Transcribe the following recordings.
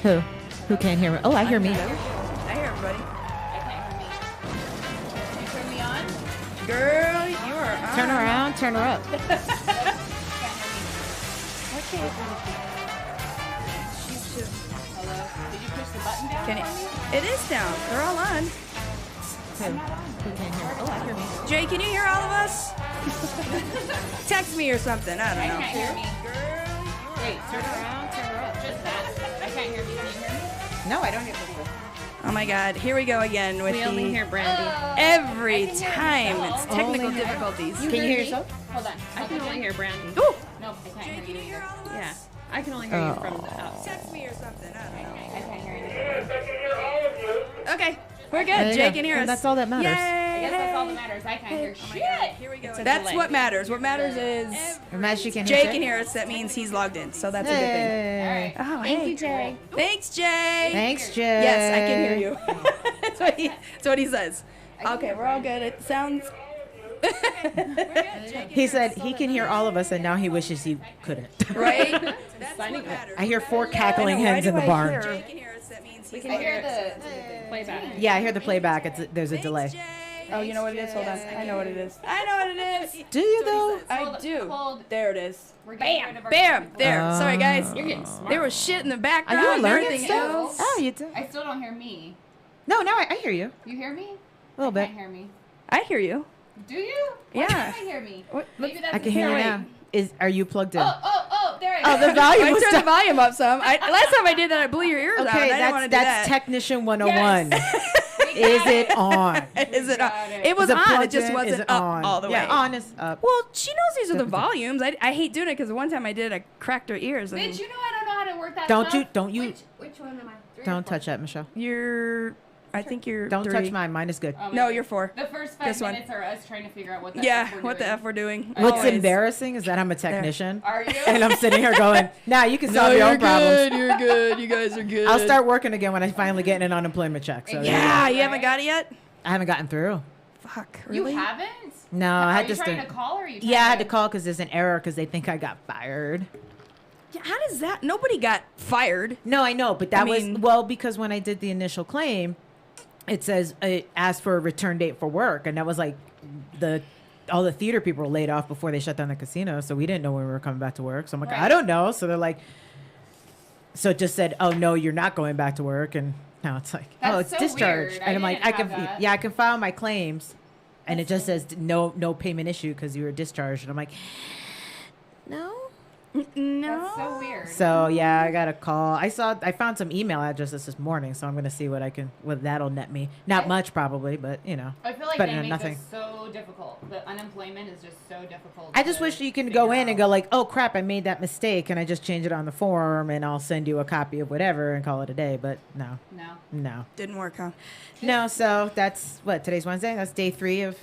Who? Who can't hear me? Oh, I hear me. I hear everybody. I can't hear me. You turn me on? Girl, you are on. Turn around, turn her up. She's just... Hello? Did you push the button down Can for me? it is down. They're all on. Who? Who can't hear me? Oh, I hear me. Jay, can you hear all of us? Text me or something. I I don't can't know. hear me. Girl. Wait, turn around, turn her up. Just that. I can't hear me. Can you hear me? No, I don't hear me. Oh my God. Here we go again with We only hear Brandy. every I can hear time. myself. It's technical Only hear- difficulties. Can you hear yourself? Hold on. I can only hear Brandy. Ooh. Nope, I can't hear you either. Yeah, I can only hear you from the house. Text me or something. I don't know. I can't hear you. Okay. We're There good. you Jay go. can hear Well, us. that's all that matters. I Yay. guess that's all that matters. I can't hear shit. Here we go. It's a That's delay. what matters. What matters is Imagine she can hear Jay Jay. can hear us. That means he's logged in. So that's a good thing. Hey. All right. Oh, Thank you, Jay. Thanks, Jay. Thanks, Jay. Yes, I can hear you. that's what he says. Okay, we're all good. It sounds. He said he can hear all of us, and now he wishes he couldn't. Right? That's Signing what up. matters. I hear 4 cackling I know, why hens in do the I barn. hear- Jay can hear us. That means he's I logged hear in. the Playback. Yeah, I hear the playback. There's a delay. Oh, you know what it is? Hold on. I know what it is. I know what it is. Do you though? I Hold- do. hold. There it is. We're getting rid of our Bam! technical- There. Sorry, guys. You're getting smart. There was shit in the Are background you and learning everything stuff? else. Oh, you do. I still don't hear me. No, I hear you. You hear me? A little I bit. can't hear me. I hear you. Do you? Why Yeah. can't I hear me? What? Maybe that's I can a hear you thing. now. Are you plugged in? Oh, there I go. Oh, the volume I was turned the down. volume up some. Last time I did that, I blew your ears out. Okay, And I didn't want to do that's that. technician 101. We Is got it on? Is it on? got it. It was Is it on. It plugged just in? Is wasn't it up on? all the way. Yeah, on is up. Well, she knows these are the Definitely. volumes. I hate doing it because one time I did, I cracked her ears. And Bitch, you know I don't know how to work that Don't stuff. you- don't you- Which one am I? 3 or Don't 4? touch that, Michelle. I think you're. Don't 3. touch mine. Mine is good. Oh, No, my you're God. 4. The first This 5 one. minutes are us trying to figure out what the Yeah, F we're what the doing. F we're doing. What's Always. embarrassing is that I'm a technician, Are you? and I'm sitting here going, "Now you can solve No, your you're own problems." good. You're good. You guys are good. I'll start working again when I finally get an unemployment check. So there you go. Yeah, you haven't got it yet. I haven't gotten through. Fuck. You Really? haven't? No, Are I had you to trying start. to call or are you trying Yeah, I had to call because there's an error because they think I got fired. Yeah, how does that? Nobody got fired. No, I know, but that I mean- was because when I did the initial claim, it says it asked for a return date for work, and that was like all the theater people were laid off before they shut down the casino, so we didn't know when we were coming back to work. So I'm like, Right. I don't know. So they're like, so it just said, oh no, you're not going back to work, and now it's like, oh, That's it's so discharged, weird. and I I'm like, didn't I can, have that. yeah, I can file my claims, and it just says no payment issue because you were discharged, and I'm like, no. No. That's so weird. So yeah, I got a call. I found some email addresses this morning, so I'm gonna see what that'll net me. Not much probably, but you know. I feel like better they than make nothing. this so difficult. The unemployment is just so difficult. I just to wish you can figure go in and out. go like, oh crap, I made that mistake, and I just change it on the form, and I'll send you a copy of whatever and call it a day. But no. Didn't work, huh? No. So that's what today's Wednesday. That's day 3 of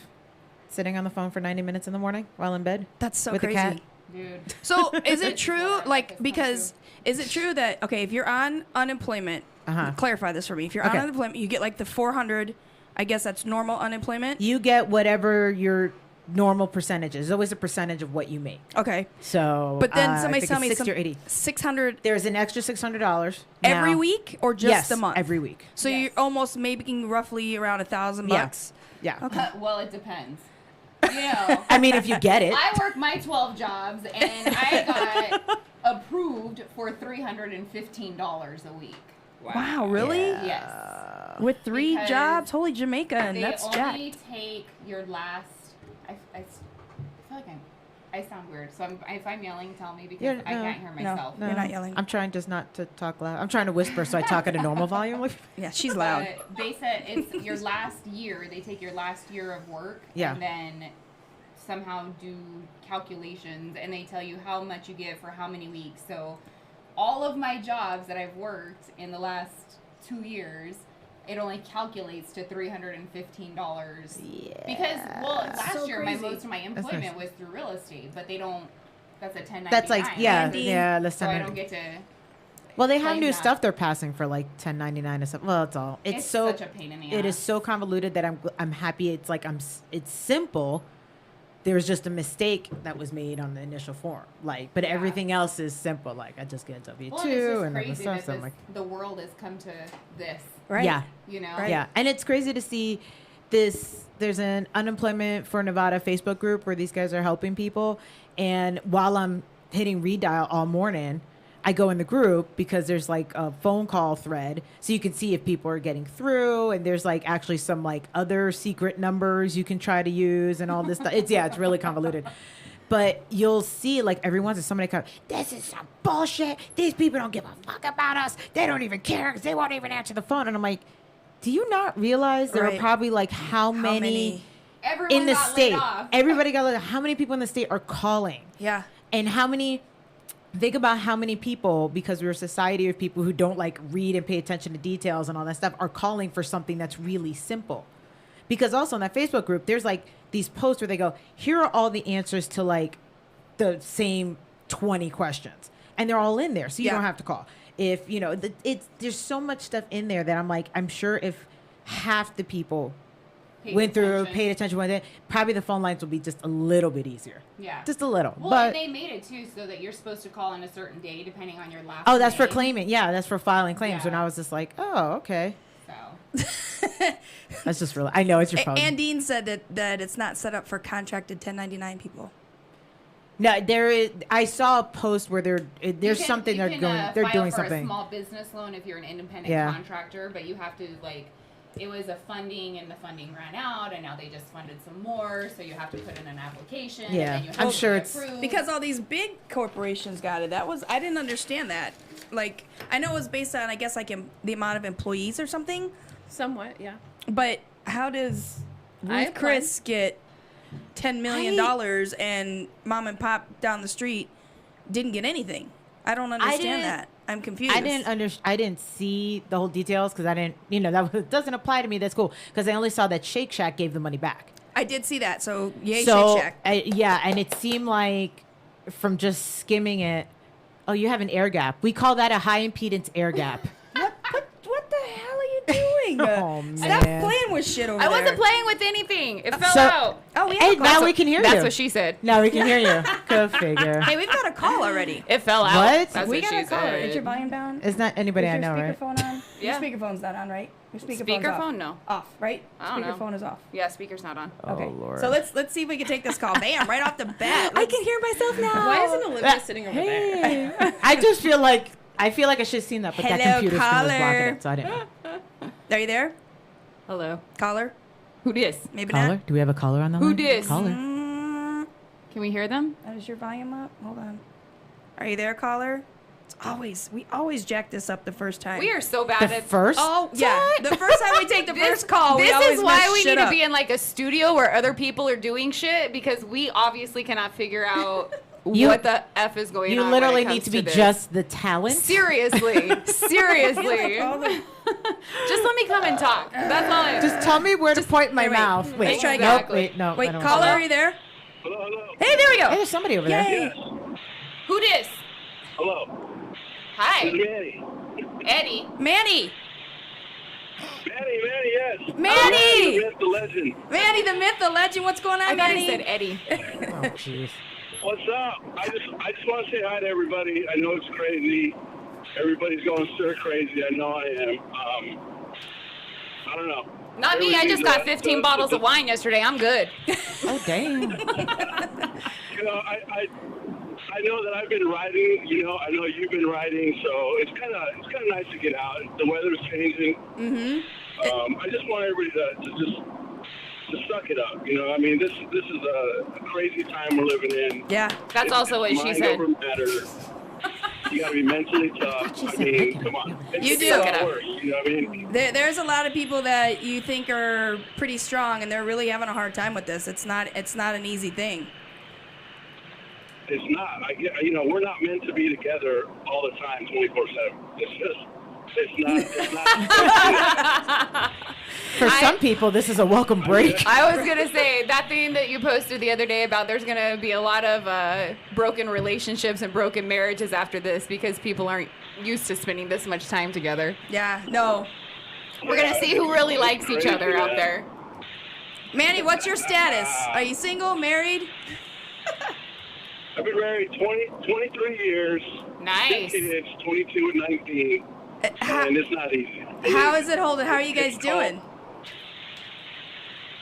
sitting on the phone for 90 minutes in the morning while in bed That's so with crazy. the cat. Dude. So is it true? It's Like, not because is it true that if you're on unemployment, clarify this for me. If you're Okay. on unemployment, you get like the 400. I guess that's normal unemployment. You get whatever your normal percentage is. There's always a percentage of what you make. Okay. So, But then I somebody think tell it's me 60 or 80. 600 There's an extra $600 every now. week or just Yes, a month? every week. So Yes. you're almost making roughly around $1,000 Yeah. bucks. Yeah. Well, it depends. You know. I mean, if you get it. I work my 12 jobs and I got approved for $315 a week. Wow, really? Yeah. Yes. With 3 Because jobs? Holy Jamaica, and They that's only jacked. take your last. I feel like I sound weird. So if I'm yelling, tell me because I can't hear myself. No, you're not yelling. I'm trying just not to talk loud. I'm trying to whisper so I talk at a normal volume. Yeah, she's loud. But they said it's your last year. They take your last year of work Yeah. and then somehow do calculations and they tell you how much you get for how many weeks. So all of my jobs that I've worked in the last 2 years, it only calculates to $315. Yeah. Because last So year crazy. most of my employment was through real estate, but they don't. That's a 1099. That's like, yeah, Andy. yeah. Let's So I don't get to. Well, they have claim new that. stuff they're passing for like 1099 or something. Well, it's all. It's so. such a pain in the ass. It is so convoluted that I'm happy. It's like it's simple, there was just a mistake that was made on the initial form. Like, but everything else is simple. Like, I just get a W-2 Well, it's just and all this crazy stuff. that So I'm like, the world has come to this. Right. yeah. You know? Right. Yeah, and it's crazy to see this. There's an unemployment for Nevada Facebook group where these guys are helping people. And while I'm hitting redial all morning, I go in the group because there's like a phone call thread, so you can see if people are getting through. And there's like actually some like other secret numbers you can try to use and all this stuff. It's really convoluted. But you'll see, like, every once in somebody comes, this is some bullshit. These people don't give a fuck about us. They don't even care because they won't even answer the phone. And I'm like, do you not realize there are probably, like, how many Everyone in the got state? laid off. Everybody got laid off. How many people in the state are calling? Yeah. And how many... Think about how many people, because we're a society of people who don't, like, read and pay attention to details and all that stuff, are calling for something that's really simple. Because also in that Facebook group, there's like these posts where they go, here are all the answers to like the same 20 questions. And they're all in there. So you don't have to call. If, you know, there's so much stuff in there that I'm like, I'm sure if half the people paid attention, probably the phone lines will be just a little bit easier. Yeah. Just a little. Well, but and they made it too so that you're supposed to call on a certain day depending on your last that's for name. claiming. Yeah, that's for filing claims. Yeah. And I was just like, oh, okay. So. That's just really, I know it's your phone. And Dean said that it's not set up for contracted 1099 people. No, there is. I saw a post where there's something they're file doing for something. a small business loan if you're an independent contractor, but you have to like. It was a funding, and the funding ran out, and now they just funded some more, so you have to put in an application. Yeah, and then you have I'm to sure get it's approved. Because all these big corporations got it. I didn't understand that. Like, I know it was based on, I guess, like the amount of employees or something. Somewhat, yeah. But how does I Ruth Chris get $10 million and mom and pop down the street didn't get anything? I don't understand that. I'm confused. I didn't see the whole details because I didn't. You know, that doesn't apply to me. That's cool because I only saw that Shake Shack gave the money back. I did see that. So yay, So Shake Shack. yeah, and it seemed like from just skimming it. Oh, you have an air gap. We call that a high impedance air gap. What the hell are you doing? Oh, Stop man. playing with shit over I there. wasn't playing with anything. It fell So- out. Oh, we have Hey, a call. now we can hear you. That's what she said. Now we can hear you. Go figure. Hey, we've got a call already. It fell out. What? That's We what got she a caller. said. Is your volume down? It's not anybody Is I your know, right? speakerphone on? Yeah. Your speakerphone's not on, right? Your speakerphone's off. Speakerphone? No. Off, right? I don't know. Speakerphone is off. Yeah, speaker's not on. Okay. Oh, Lord. So let's see if we can take this call. Bam, right off the bat. I can hear myself now. Why isn't Olivia sitting over there? Hey. I just feel like I should have seen that, but that Hello, computer screen was blocking caller. it, so I didn't know. Are you there? Hello. Caller? Who dis? Maybe Caller? not. Do we have a caller on the line? Who dis? Caller. Can we hear them? Is your volume up? Hold on. Are you there, caller? We always jack this up the first time. We are so bad The at first? Oh, yeah. The first time we take the first call, we This always is why mess we shit need up. to be in like a studio where other people are doing shit because we obviously cannot figure out what the F is going on. You when literally it comes need to be this. just the talent. Seriously. Seriously. Just let me come and talk. That's all I Just tell me where to point my wait. mouth. Wait, Let's try nope, again. wait, no. I Wait, don't caller, want are you there? Hello, hello. Hey, there we that. Hey, go. there's somebody over there. Yay. Yes. Who dis? Hello. Hi. This is Manny. Eddie. Manny. Manny, yes. The Manny. myth, the legend. Manny, the myth, the legend. What's going on, I thought Manny? he said Eddie. Oh, jeez. What's up? I just want to say hi to everybody. I know it's crazy. Everybody's going stir crazy. I know I am. I don't know. Not me. I just got 15 bottles of wine yesterday. I'm good. Oh, damn. You know, I know that I've been riding. You know, I know you've been riding. So it's kind of nice to get out. The weather's changing. Mm-hmm. I just want everybody to just suck it up. You know, I mean, this is a crazy time we're living in. Yeah. That's also what she Mind said. over matter. You gotta be mentally tough. I mean, come on. You do. It's a lot worse, you know what I mean? There's a lot of people that you think are pretty strong, and they're really having a hard time with this. It's not an easy thing. It's not. You know, we're not meant to be together all the time, 24/7. It's not. For some people, this is a welcome break. I was going to say, that thing that you posted the other day about there's going to be a lot of broken relationships and broken marriages after this because people aren't used to spending this much time together. Yeah. No. We're going to see who really likes each other out there. Manny, what's your status? Are you single, married? I've been married 23 years. Nice. 2 kids, 22 and 19. And it's not easy. How is it holding? How are you guys doing?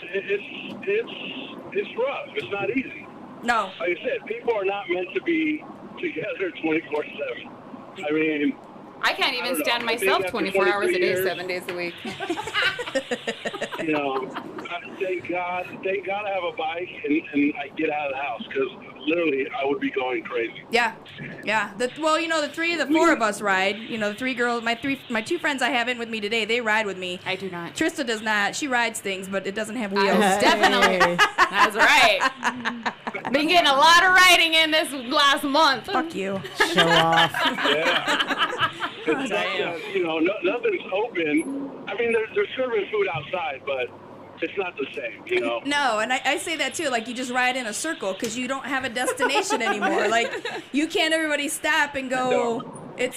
It's rough. It's not easy. No. Like I said, people are not meant to be together 24/7. I mean, I can't even don't stand know. I think myself after 24 hours a 23 day, years, 7 days a week. you know, thank God I have a bike and I get out of the house because literally I would be going crazy. Yeah. Well, you know, the four of us ride. You know, the three girls, my two friends I have in with me today, they ride with me. I do not. Trista does not. She rides things, but it doesn't have wheels. Definitely. That's right. Been getting a lot of riding in this last month. Fuck you. Show off. Yeah. You know, nothing's open. I mean, they're serving food outside, but it's not the same, you know? No, and I say that too. Like, you just ride in a circle because you don't have a destination anymore. Like, you can't everybody stop and go. No. It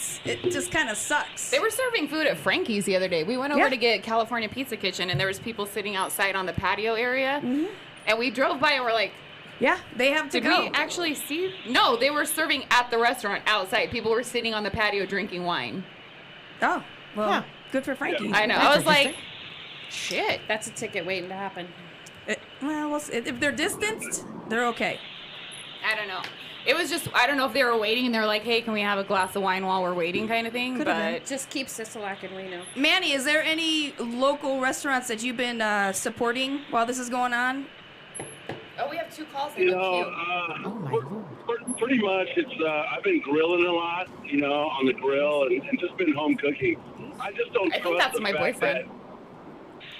just kind of sucks. They were serving food at Frankie's the other day. We went over Yeah. to get California Pizza Kitchen, and there was people sitting outside on the patio area. Mm-hmm. And we drove by and we're like, Yeah, they have to did go. we actually see? No, they were serving at the restaurant outside. People were sitting on the patio drinking wine. Oh, well, Yeah. good for Frankie. I know. That's I was like, interesting. shit. That's a ticket waiting to happen. Well, if they're distanced, they're okay. I don't know. It was just, I don't know if they were waiting and they were like, hey, can we have a glass of wine while we're waiting kind of thing. Could've been. But Just keep Sisolak and Reno. Manny, is there any local restaurants that you've been supporting while this is going on? oh, we have 2 calls in You the know, queue. Oh my Lord. pretty much I've been grilling a lot, you know, on the grill and just been home cooking. I just don't I trust think that's the my fact boyfriend.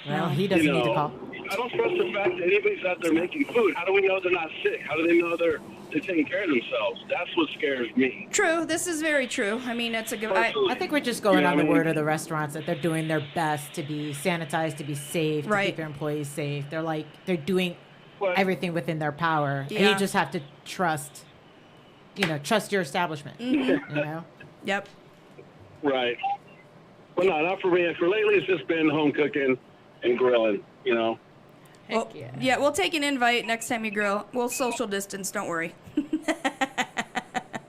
Well, he that, doesn't you need to know, call. I don't trust the fact that anybody's out there making food. How do we know they're not sick? How do they know they're taking care of themselves? That's what scares me. True. This is very true. I mean, it's a good. I think we're just going Yeah, on I the mean- word of the restaurants that they're doing their best to be sanitized, to be safe, to Right. keep their employees safe. They're doing But, everything within their power. And Yeah. you just have to trust your establishment. You know? Yep. right. Well, no, not for me. For lately, it's just been home cooking and grilling, you know. Well, yeah, we'll take an invite next time you grill. We'll social distance. Don't worry.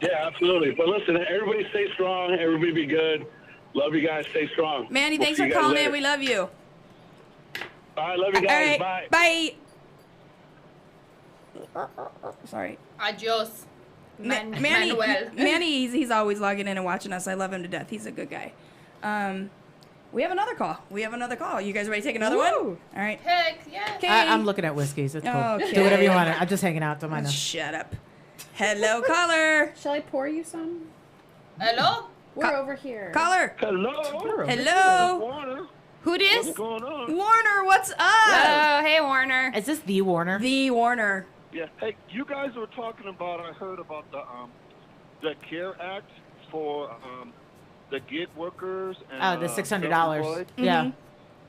Yeah, absolutely. But listen, everybody stay strong. Everybody be good. Love you guys. Stay strong. Manny, We'll thanks see for you guys calling later. in. We love you. All right, love you All guys. right. Bye. Bye. Sorry. Adios. Manny, Manuel. Manny, he's always logging in and watching us. I love him to death. He's a good guy. We have another call. You guys ready to take another one? All right. Heck, yeah. Okay. I'm looking at whiskeys. It's cool. Okay. Do whatever you want. I'm just hanging out. Don't mind them. Shut up. Hello, caller. Shall I pour you some? Hello? We're over here. Caller. Hello. Hello. Warner. Who dis? What's going on? Warner, what's up? Oh, hey, Warner. Is this the Warner? The Warner. Yeah. Hey, you guys were talking about. I heard about the CARE Act for the gig workers and Oh, the $600. self-employed. Yeah.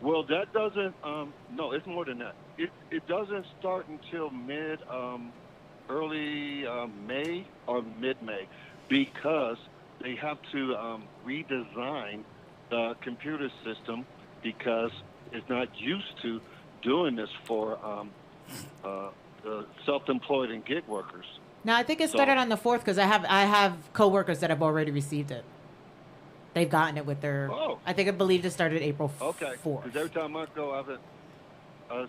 Well, that doesn't. No, it's more than that. It doesn't start until early May or mid-May, because they have to redesign the computer system because it's not used to doing this for the self-employed and gig workers. No, I think it started on the 4th because I have coworkers that have already received it. They've gotten it with their. Oh. I believe it started April Okay. 4th. Because every time I go, I haven't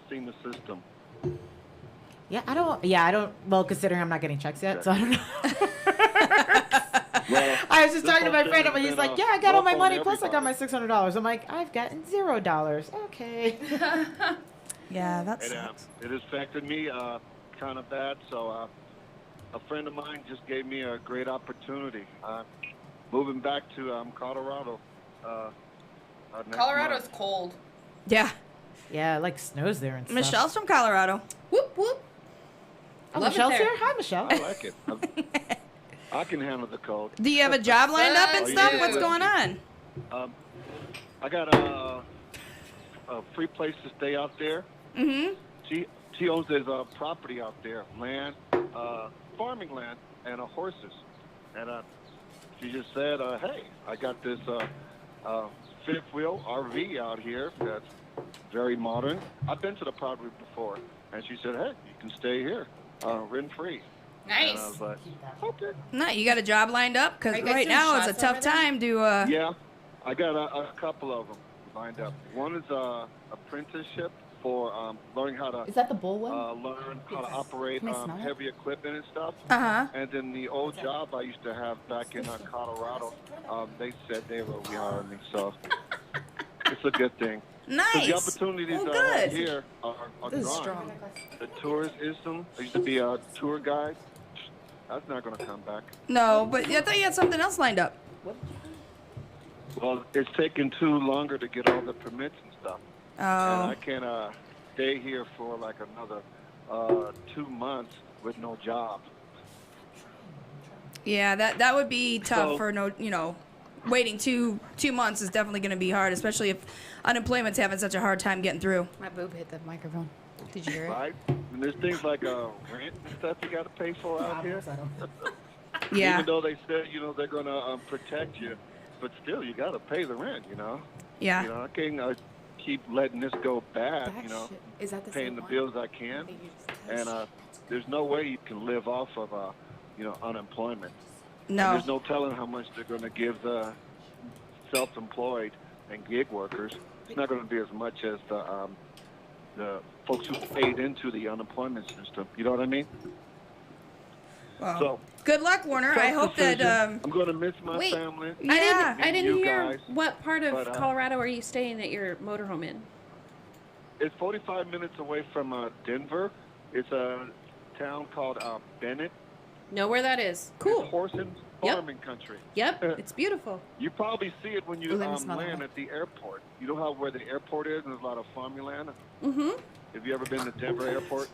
seen the system. Yeah, I don't. Well, considering I'm not getting checks yet, so I don't know. Well, I was just this talking to my whole friend, thing and he's has like, been, "Yeah, I got all my rough money. on Plus, I got my everybody. $600." I'm like, "I've gotten $0." Okay. Yeah, that's. It affected me kind of bad. So a friend of mine just gave me a great opportunity. Moving back to Colorado. Next Colorado's month. cold. Yeah. Yeah, it like snows there and stuff. Michelle's from Colorado. Whoop whoop. Oh, Love it Michelle's there. here. Hi, Michelle. I like it. I can handle the cold. Do you have a job lined up and Oh, stuff? yeah. What's going on? I got a free place to stay out there. Mm-hmm. She owns this property out there, land, farming land, and horses. And she just said, "Hey, I got this fifth wheel RV out here that very modern. I've been to the property before, and she said, "Hey, you can stay here, rent free." Nice. And I was like, "Okay." No, you got a job lined up? Because Are you guys right doing now it's a shots tough over there? time to. Yeah, I got a couple of them lined up. One is apprenticeship for learning how to Is that the bull one? learn how to operate Can I smell it? heavy equipment and stuff. Uh-huh. And then the old job I used to have back in Colorado, they said they were rehiring me, so it's a good thing. 'Cause Nice. the opportunities Well, I have good. here are This is gone. strong. The tourism, I used to be a tour guide. That's not going to come back. No, but I thought you had something else lined up. Well, it's taking too longer to get all the permits and stuff. And Oh. I can't stay here for like another 2 months with no job. Yeah, that would be tough So- for waiting two months is definitely going to be hard, especially if unemployment's having such a hard time getting through. My boob hit the microphone. Did you hear it? Right? And there's things like rent and stuff you got to pay for out here. Yeah. Even though they said, they're going to protect you, but still, you got to pay the rent, Yeah. I can't keep letting this go bad, Is that the paying same the one? bills I can. And there's no way you can live off of, unemployment. And No. there's no telling how much they're going to give the self-employed and gig workers. It's not going to be as much as the folks who paid into the unemployment system. You know what I mean? Well, So, good luck, Warner. I hope that. decision. I'm going to miss my Wait. family. Yeah. I didn't you hear guys, what part of but, Colorado are you staying at your motorhome in? It's 45 minutes away from Denver. It's a town called Bennett. Know where that is. It's Cool. horse and Yep. farming country. Yep, it's beautiful. You probably see it when you Ooh, let me smell land that. at the airport. You know how where the airport is, and there's a lot of farming land. Mm-hmm. Have you ever been to Denver Airport?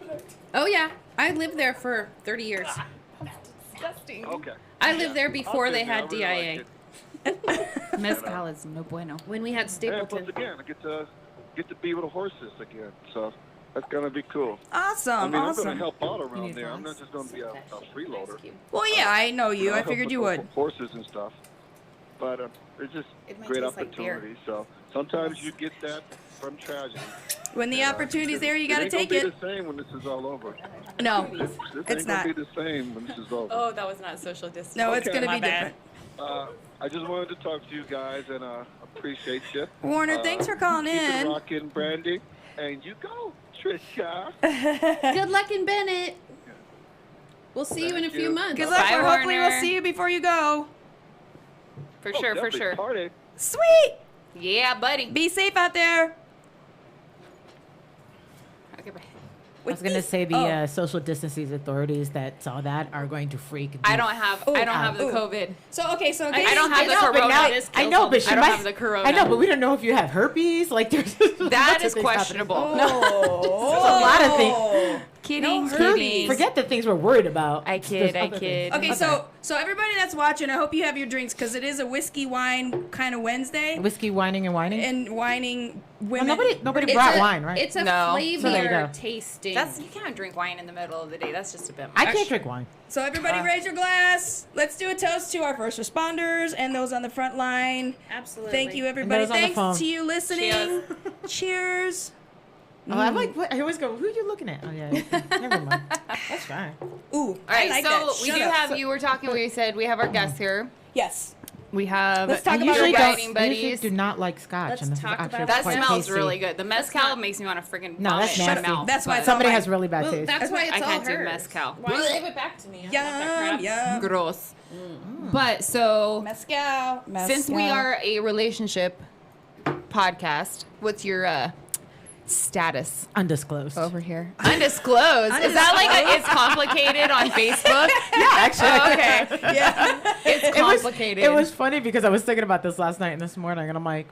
Oh yeah, I lived there for 30 years. Disgusting. Okay. I lived there before I've they been there. had I really DIA. like it. Mezcal is no bueno. When we had And plus, Stapleton. again, I get to be with the horses again. So that's gonna be cool. Awesome. I mean, I'm awesome. gonna help out You around need there. I'm flags? not just gonna be a freeloader. Well, yeah, I know you. I'll I help figured with you the would. Horses and stuff. But it's just It might great taste like beer. opportunity. So sometimes you get that from tragedy. When the opportunity's there, you got to It take ain't it. gonna be the same when this is all over. No, This It's ain't not. gonna be the same when this is over. Oh, that was not social distance. no, it's Okay. going to My be bad. different. I just wanted to talk to you guys and appreciate you. Warner, thanks for calling keep it in. rocking, Brandy. And you go, Trisha. Good luck in Bennett. We'll see you in a Thank few you. months. Good luck. Bye, Hopefully, we'll Warner. see you before you go. For sure, for definitely sure. Party. Sweet. Yeah, buddy. Be safe out there. Okay, bye. I was gonna say the Oh. social distancing authorities that saw that are going to freak. I don't have the Ooh. COVID. So, okay, so I don't have the know, but corona. now- This I kills know, all but the she I don't might have the corona. I know, but we don't know if you have herpes. Like there's That lots of is things questionable. happening. Oh. There's a lot of things. Kidding, No kidding. Forget the things we're worried about. I kid, There's I other kid. things. Okay, so everybody that's watching, I hope you have your drinks because it is a whiskey wine kind of Wednesday Whiskey, whining, and whining. and whining Well, women. nobody It's brought a- wine, right? It's a No. flavor So there you go. tasting. You can't drink wine in the middle of the day. That's just a bit much. I can't drink wine. So everybody raise your glass. Let's do a toast to our first responders and those on the front line. Absolutely. Thank you, everybody. those on the phone. Thanks to you listening. Cheers. Oh, I'm like, what? I always go, who are you looking at? Oh, yeah. Never mind. That's fine. Ooh, All right, I like so that. we Shut do up. have. You were talking. We said we have our guests here. Yes. We have. Let's talk I about usually our don't- writing I usually buddies. do not like scotch. Let's and this is talk actually about That quite smells tasty. really good. The mezcal not- makes me want to freaking No, vomit that's in my nasty. mouth. That's why it's Somebody all has mine. really bad Well, taste. that's why it's I all can't do hers. mezcal. Why don't you give it back to me? I want that Yum, crap. yum. Gross. But so Mezcal. since we are a relationship podcast, what's your status Undisclosed. over here? Undisclosed. Is that like it's complicated on Facebook? Yeah, actually. Oh, okay. Yeah. It's complicated. It was funny because I was thinking about this last night and this morning, and I'm like,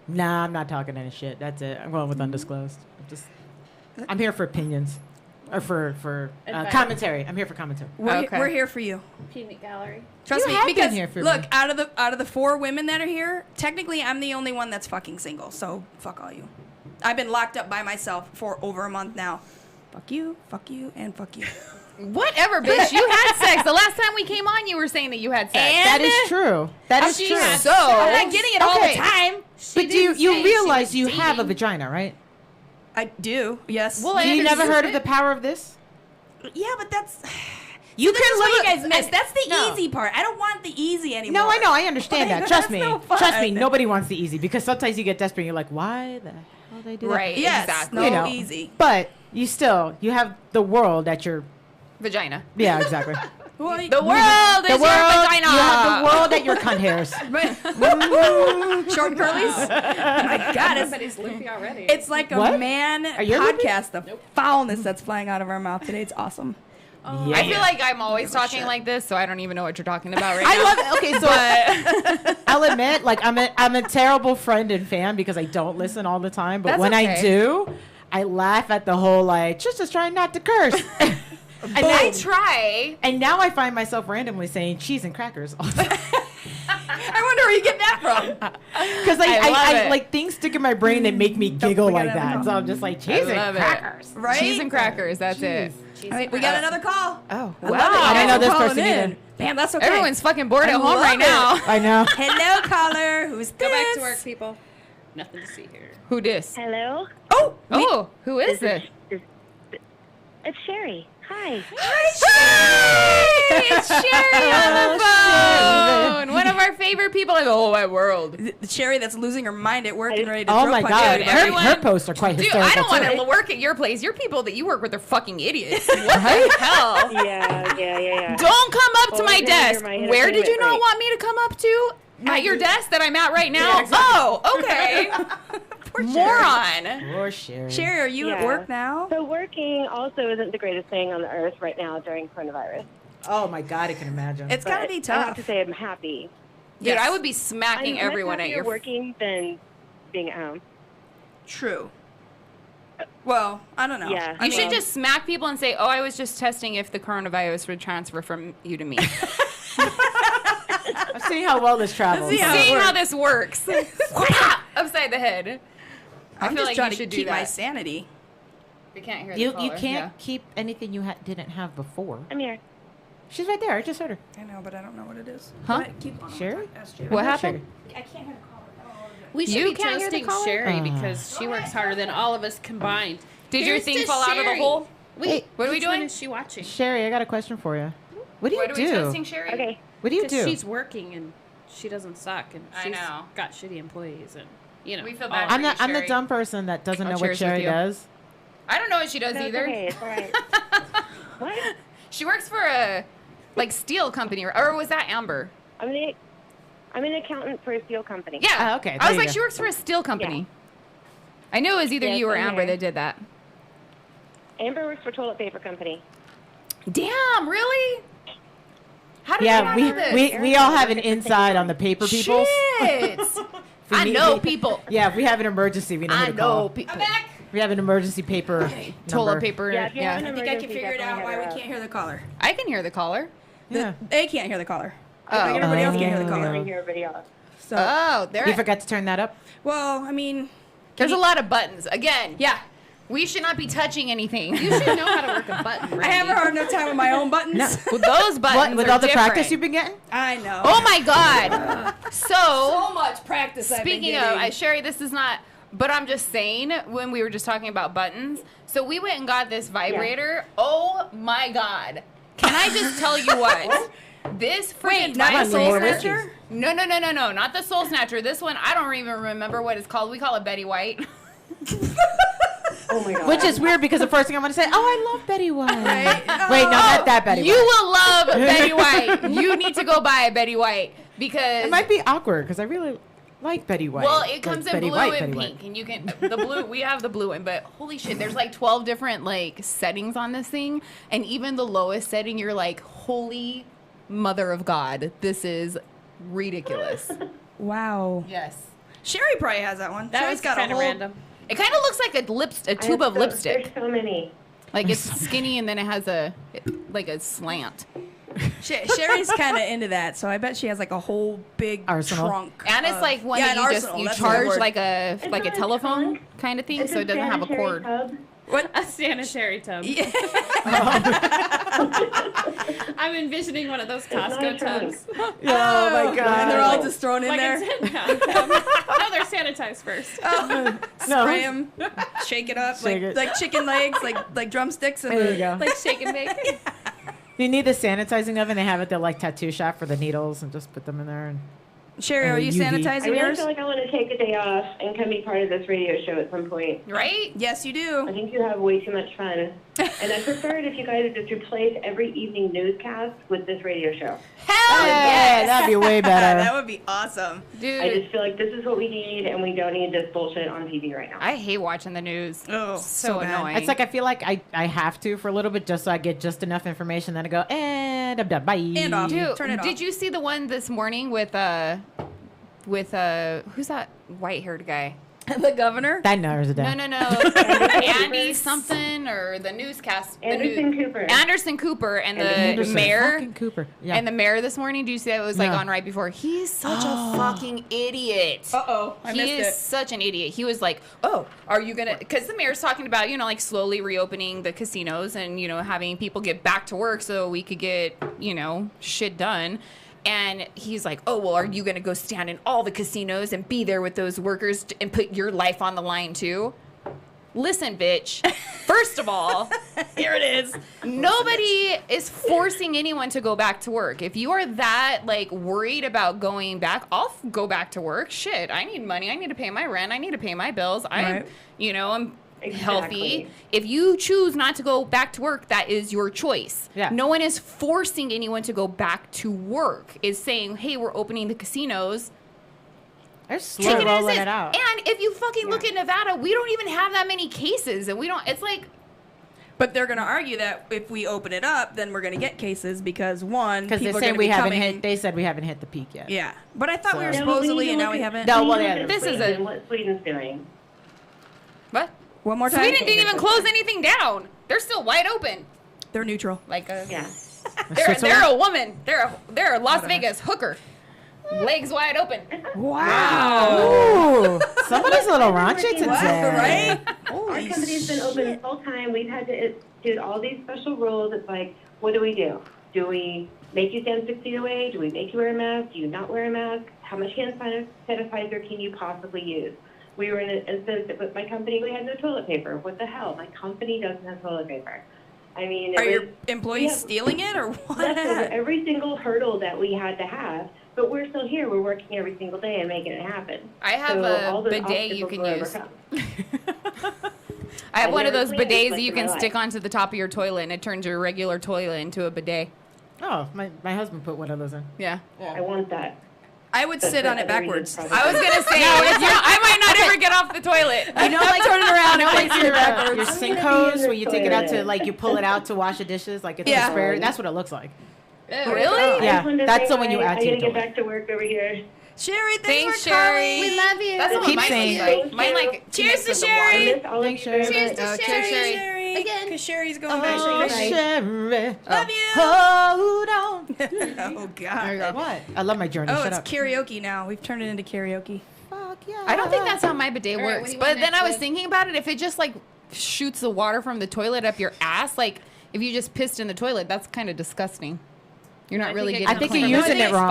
nah, I'm not talking any shit. That's it. I'm going with undisclosed. I'm here for opinions. Or for Advice. commentary. I'm here for commentary. Okay. We're here for you. Peanut gallery. Trust You me, have been because here for look, me. out of the 4 women that are here, technically I'm the only one that's fucking single. So fuck all you. I've been locked up by myself for over a month now. Fuck you, and fuck you. Whatever, bitch. You had sex. The last time we came on, you were saying that you had sex. That is true. That is true. So I'm not getting it all the Okay. time. But you realize you have a vagina, right? I do. Yes. Well, Do you never understand heard of it. the power of this? Yeah, but that's. You This is what you guys and- miss. That's the no. easy part. I don't want the easy anymore. No, I know. I understand that. Trust That's me. no fun. Trust me. Nobody wants the easy because sometimes you get desperate and you're like, why the hell they do that? Right. Yes. Exactly. No easy. But you have the world at your, Vagina. yeah, exactly. Well, The world is the your world, vagina. you have the world at your cunt hairs. short curlies. Oh my God, Everybody's loopy already. it's like a What? man Are you loopy? podcast. The foulness that's flying out of our mouth today. It's awesome. Yeah. I feel like I'm always talking like this, so I don't even know what you're talking about right I now. love it. Okay, so I'll admit, like I'm a terrible friend and fan because I don't listen all the time. But That's when I okay. do, I laugh at the whole like just trying not to curse. And, I then- try. and now I find myself randomly saying cheese and crackers all the time. I wonder where you get that from. Because I love I it. like things stick in my brain that make me giggle forget like it. that. So I'm just like I cheese and love crackers. it. Right? Cheese and crackers. That's it. All right, we got another call. Oh, I love it. Wow. You I guys didn't know are this calling person in. either. Damn, that's okay. Everyone's fucking bored I at home love right it. now. I know. Hello, caller. Who's Go back to this? work, people. Nothing to see here. Who dis? Hello? Oh, Oh, who is this? It's Sherry. Hi. Hey, it's Sherry on the phone. One of our favorite people in the whole wide world. the cherry that's losing her mind at work and ready to Oh throw my punch god, everybody. her posts are quite Dude, hysterical I don't want too. to work at your place. Your people that you work with are fucking idiots. What the hell? Yeah. Don't come up to Well, my you're desk. my Where did you entertainment not rate. want me to come up to? At your desk that I'm at right now? Yeah, exactly. Oh, okay. Poor Moron. Or Sherry. Sherry, are you at Yeah. work now? So working also isn't the greatest thing on the earth right now during coronavirus. Oh my god, I can imagine. It's gotta But be I have tough. to say I'm happy. Dude, Yes. I would be smacking I'm everyone much at happier your working than being at home. True. Well, I don't know. Yeah. You should just smack people and say, "Oh, I was just testing if the coronavirus would transfer from you to me." I'm seeing how well this travels. See how- it Seeing how works. this works. Upside the head. I'm feel just like trying you to should do keep my that. sanity. You can't hear You the you caller. can't keep anything you didn't have before. I'm here. She's right there. I just heard her. I know, but I don't know what it is. Huh? Go ahead, keep on. Sherry? Ask Sherry. What happened? I can't hear the caller. We should You be can't hear the toasting caller? Sherry Ah. because she works harder than all of us combined. Did your Here's thing to fall out of the Sherry. hole? Wait, What are we which one doing? is she watching? Sherry, I got a question for you. What do you What are we do? toasting, Sherry? Okay. What do you Because do? she's working and she doesn't suck and I she's know. got shitty employees and you know. We feel all bad of I'm for it. the Sherry. dumb person that doesn't I'll know what cheers with Sherry you. does. I don't know what she does No, it's either. okay. It's all right. What? She works for a steel company, or was that Amber? I'm an accountant for a steel company. Yeah. okay, I there was you like, go. she works for a steel company. I knew it was either Yes, you or I'm Amber here. that did that. Amber works for a toilet paper company. Damn, really? How did you Yeah, not we, know this? we all have an inside on the paper people. Shit. We I need- know we- people. Yeah, if we have an emergency, we know who I to call. know people. We have an emergency paper Toilet number. paper. Yeah, if you have Yeah. an I think I can emergency, figure it out definitely why have we her can't hear the caller. I can hear the caller. Yeah. They can't hear the caller. Oh. Like everybody else can't hear the up. caller. I hear everybody else. So, Oh, there. You forgot to turn that up? well, I mean, There's a lot of buttons. Again, yeah. we should not be touching anything. You should know how to work a button, I have a hard enough time with my own buttons. No. With those buttons What, with are all the different. practice you've been getting? I know. Oh my god. So so much practice. speaking of, Sherry, this is not. But I'm just saying, when we were just talking about buttons, so we went and got this vibrator. Oh my god! Can I just tell you what? This freaking not the Soul Snatcher? No, not the Soul Snatcher. This one, I don't even remember what it's called. We call it Betty White. Oh my god. Which is weird because the first thing I'm going to say, oh, I love Betty White. Right? Wait, no, not that Betty You White. will love Betty White. You need to go buy a Betty White because It might be awkward because I really like Betty White. well, it Like comes in Betty blue White, and Betty pink, White. and you can the blue. We have the blue one, but holy shit, there's like 12 different like settings on this thing, and even the lowest setting, you're like, holy mother of God, this is ridiculous. Wow. Yes, Sherry probably has that one. That Sherry's was got a kind of whole. random. it kind of looks like a tube of lipstick. There's so many. Like it's skinny and then it has a slant. Sherry's kind of into that, so I bet she has like a whole big Arsenal. trunk. And it's of- like one yeah, that an you arsenal, just that's the charge word. like a It's not a telephone trunk. kind of thing, It's so it doesn't have a sanitary cord. tub. What? A sanitary tub. Yeah. I'm envisioning one of those Costco tubs. Oh my god! And they're all just thrown in Like there. a 10-pound tub. No, they're sanitized first. Spray them, shake it up Shake it. like chicken legs, like drumsticks. And There you go. Like shake and bake. You need the sanitizing oven. They have it. They're like tattoo shop for the needles, and just put them in there. And Sherry, are you UV. I sanitizing really yours? feel like I want to take a day off and come be part of this radio show at some point. Right? Yes, you I do. think you have way too much fun. And I prefer it if you guys would just replace every evening newscast with this radio show. Hell yeah, that'd be way better. That would be awesome. Dude, I just feel like this is what we need, and we don't need this bullshit on TV right now. I hate watching the news. Oh, So bad. annoying. It's like I feel like I have to for a little bit just so I get just enough information. Then I go and I'm done. Bye. And off. Dude, Turn it off. did you see the one this morning with who's that white-haired guy? The governor? That narrows it down. No. Andy something or the newscast. Anderson Cooper. Anderson Cooper and the Anderson mayor. fucking Cooper. Yeah. And the mayor this morning, do you see that? It was like No. on right before. He's such a fucking idiot. Uh-oh, I He missed is it. such an idiot. He was like, oh, are you going to, because the mayor's talking about, like slowly reopening the casinos and, having people get back to work so we could get, shit done. And he's like, oh, well, are you going to go stand in all the casinos and be there with those workers and put your life on the line too? Listen, bitch. First of all, Here it is. nobody is forcing anyone to go back to work. If you are that worried about going back, I'll go back to work. Shit, I need money. I need to pay my rent. I need to pay my bills. I'm healthy. Exactly. If you choose not to go back to work, that is your choice. Yeah. No one is forcing anyone to go back to work. Is saying, hey, we're opening the casinos. They're slow Take it as rolling is. it out. And if you fucking look at Nevada, we don't even have that many cases, and we don't. It's like. But they're going to argue that if we open it up, then we're going to get cases because Because people they're are going saying to we be haven't coming. hit. They said we haven't hit the peak yet. Yeah, but I thought we were So- No, but we supposedly, need to and now look we at- haven't. No, we well, need to yeah, look at this is Sweden a- and what Sweden's doing. What? One more time. Sweden didn't even close anything down. They're still wide open. They're neutral. Like a Yeah. they're a woman. They're a Las Vegas hooker. Legs wide open. Ooh, somebody's a little raunchy today. Right? Our company's been open full time. We've had to do all these special rules. It's like, what do we do? Do we make you stand 6 feet away? Do we make you wear a mask? Do you not wear a mask? How much hand sanitizer can you possibly use? We were in an instance with my company, we had no toilet paper. What the hell? My company doesn't have toilet paper. I mean, Are it your was, employees yeah. stealing it or what? that's over every single hurdle that we had to have. But we're still here. We're working every single day and making it happen. I have all a those bidet you obstacles can were use. overcome. I have I've one of never those cleaned this bidets that you much in can my stick life. onto the top of your toilet and it turns your regular toilet into a bidet. Oh, my husband put one of those in. Yeah. I want that. I would That's sit the on it other reason backwards. probably. I was gonna say, I might not ever get off the toilet. You know, like turn it around. You know, like your I'm sink gonna be in hose the when you take it out to toilet. like you pull it out to wash the dishes, like it's Yeah. a spare. That's what it looks like. Really? I Yeah, just wanted to that's say the one you hi. add to I your gotta get toilet. back to work over here. Sherry, Thanks, thanks for Sherry. calling. We love you. That's what Keep mine saying. looks like. Mine like Cheers to connects with the Sherry. I water. miss all Thanks, of you very Sherry. much. Oh, Cheers, Sherry. Sherry. Again. Because Sherry's going Oh, back. Sherry. Sherry. Love you. Hold on. Oh, God. What? I love my journey. Oh, Shut it's up. karaoke now. We've turned it into karaoke. Fuck yeah. I don't think that's how my bidet All right, what works. do you But want then next, I was Liv? thinking about it. If it just shoots the water from the toilet up your ass, if you just pissed in the toilet, that's kind of disgusting. You're not really getting. I think you're clean. using it wrong.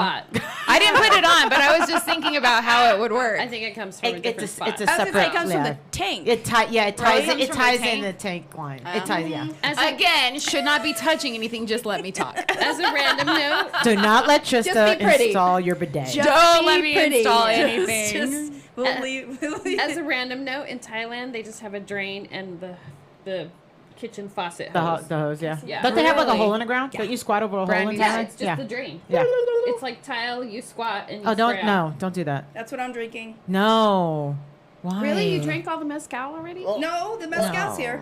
I didn't put it on, but I was just thinking about how it would work. I think it comes from a different spot. It's a I was gonna say separate. it comes from yeah. the tank. It ties. Yeah, it ties. Right? It Comes from ties the in the tank? tank line. It ties. Yeah. Again, should not be touching anything. Just let me talk. As a random note, Do not let Trista be pretty. install your bidet. Don't let me pretty. install Just- anything. we'll leave. as a random note, in Thailand they just have a drain and the kitchen faucet The, hose. the hose, yeah. Yeah. Don't they have like a Really? hole in the ground? Don't you squat over a hole in Yeah, Thailand? it's just the drain. Yeah. It's like tile. You squat and you Oh, spray out. don't do that. That's what I'm drinking. No. Why? Really? You drank all the mezcal already? No, the mezcal's here.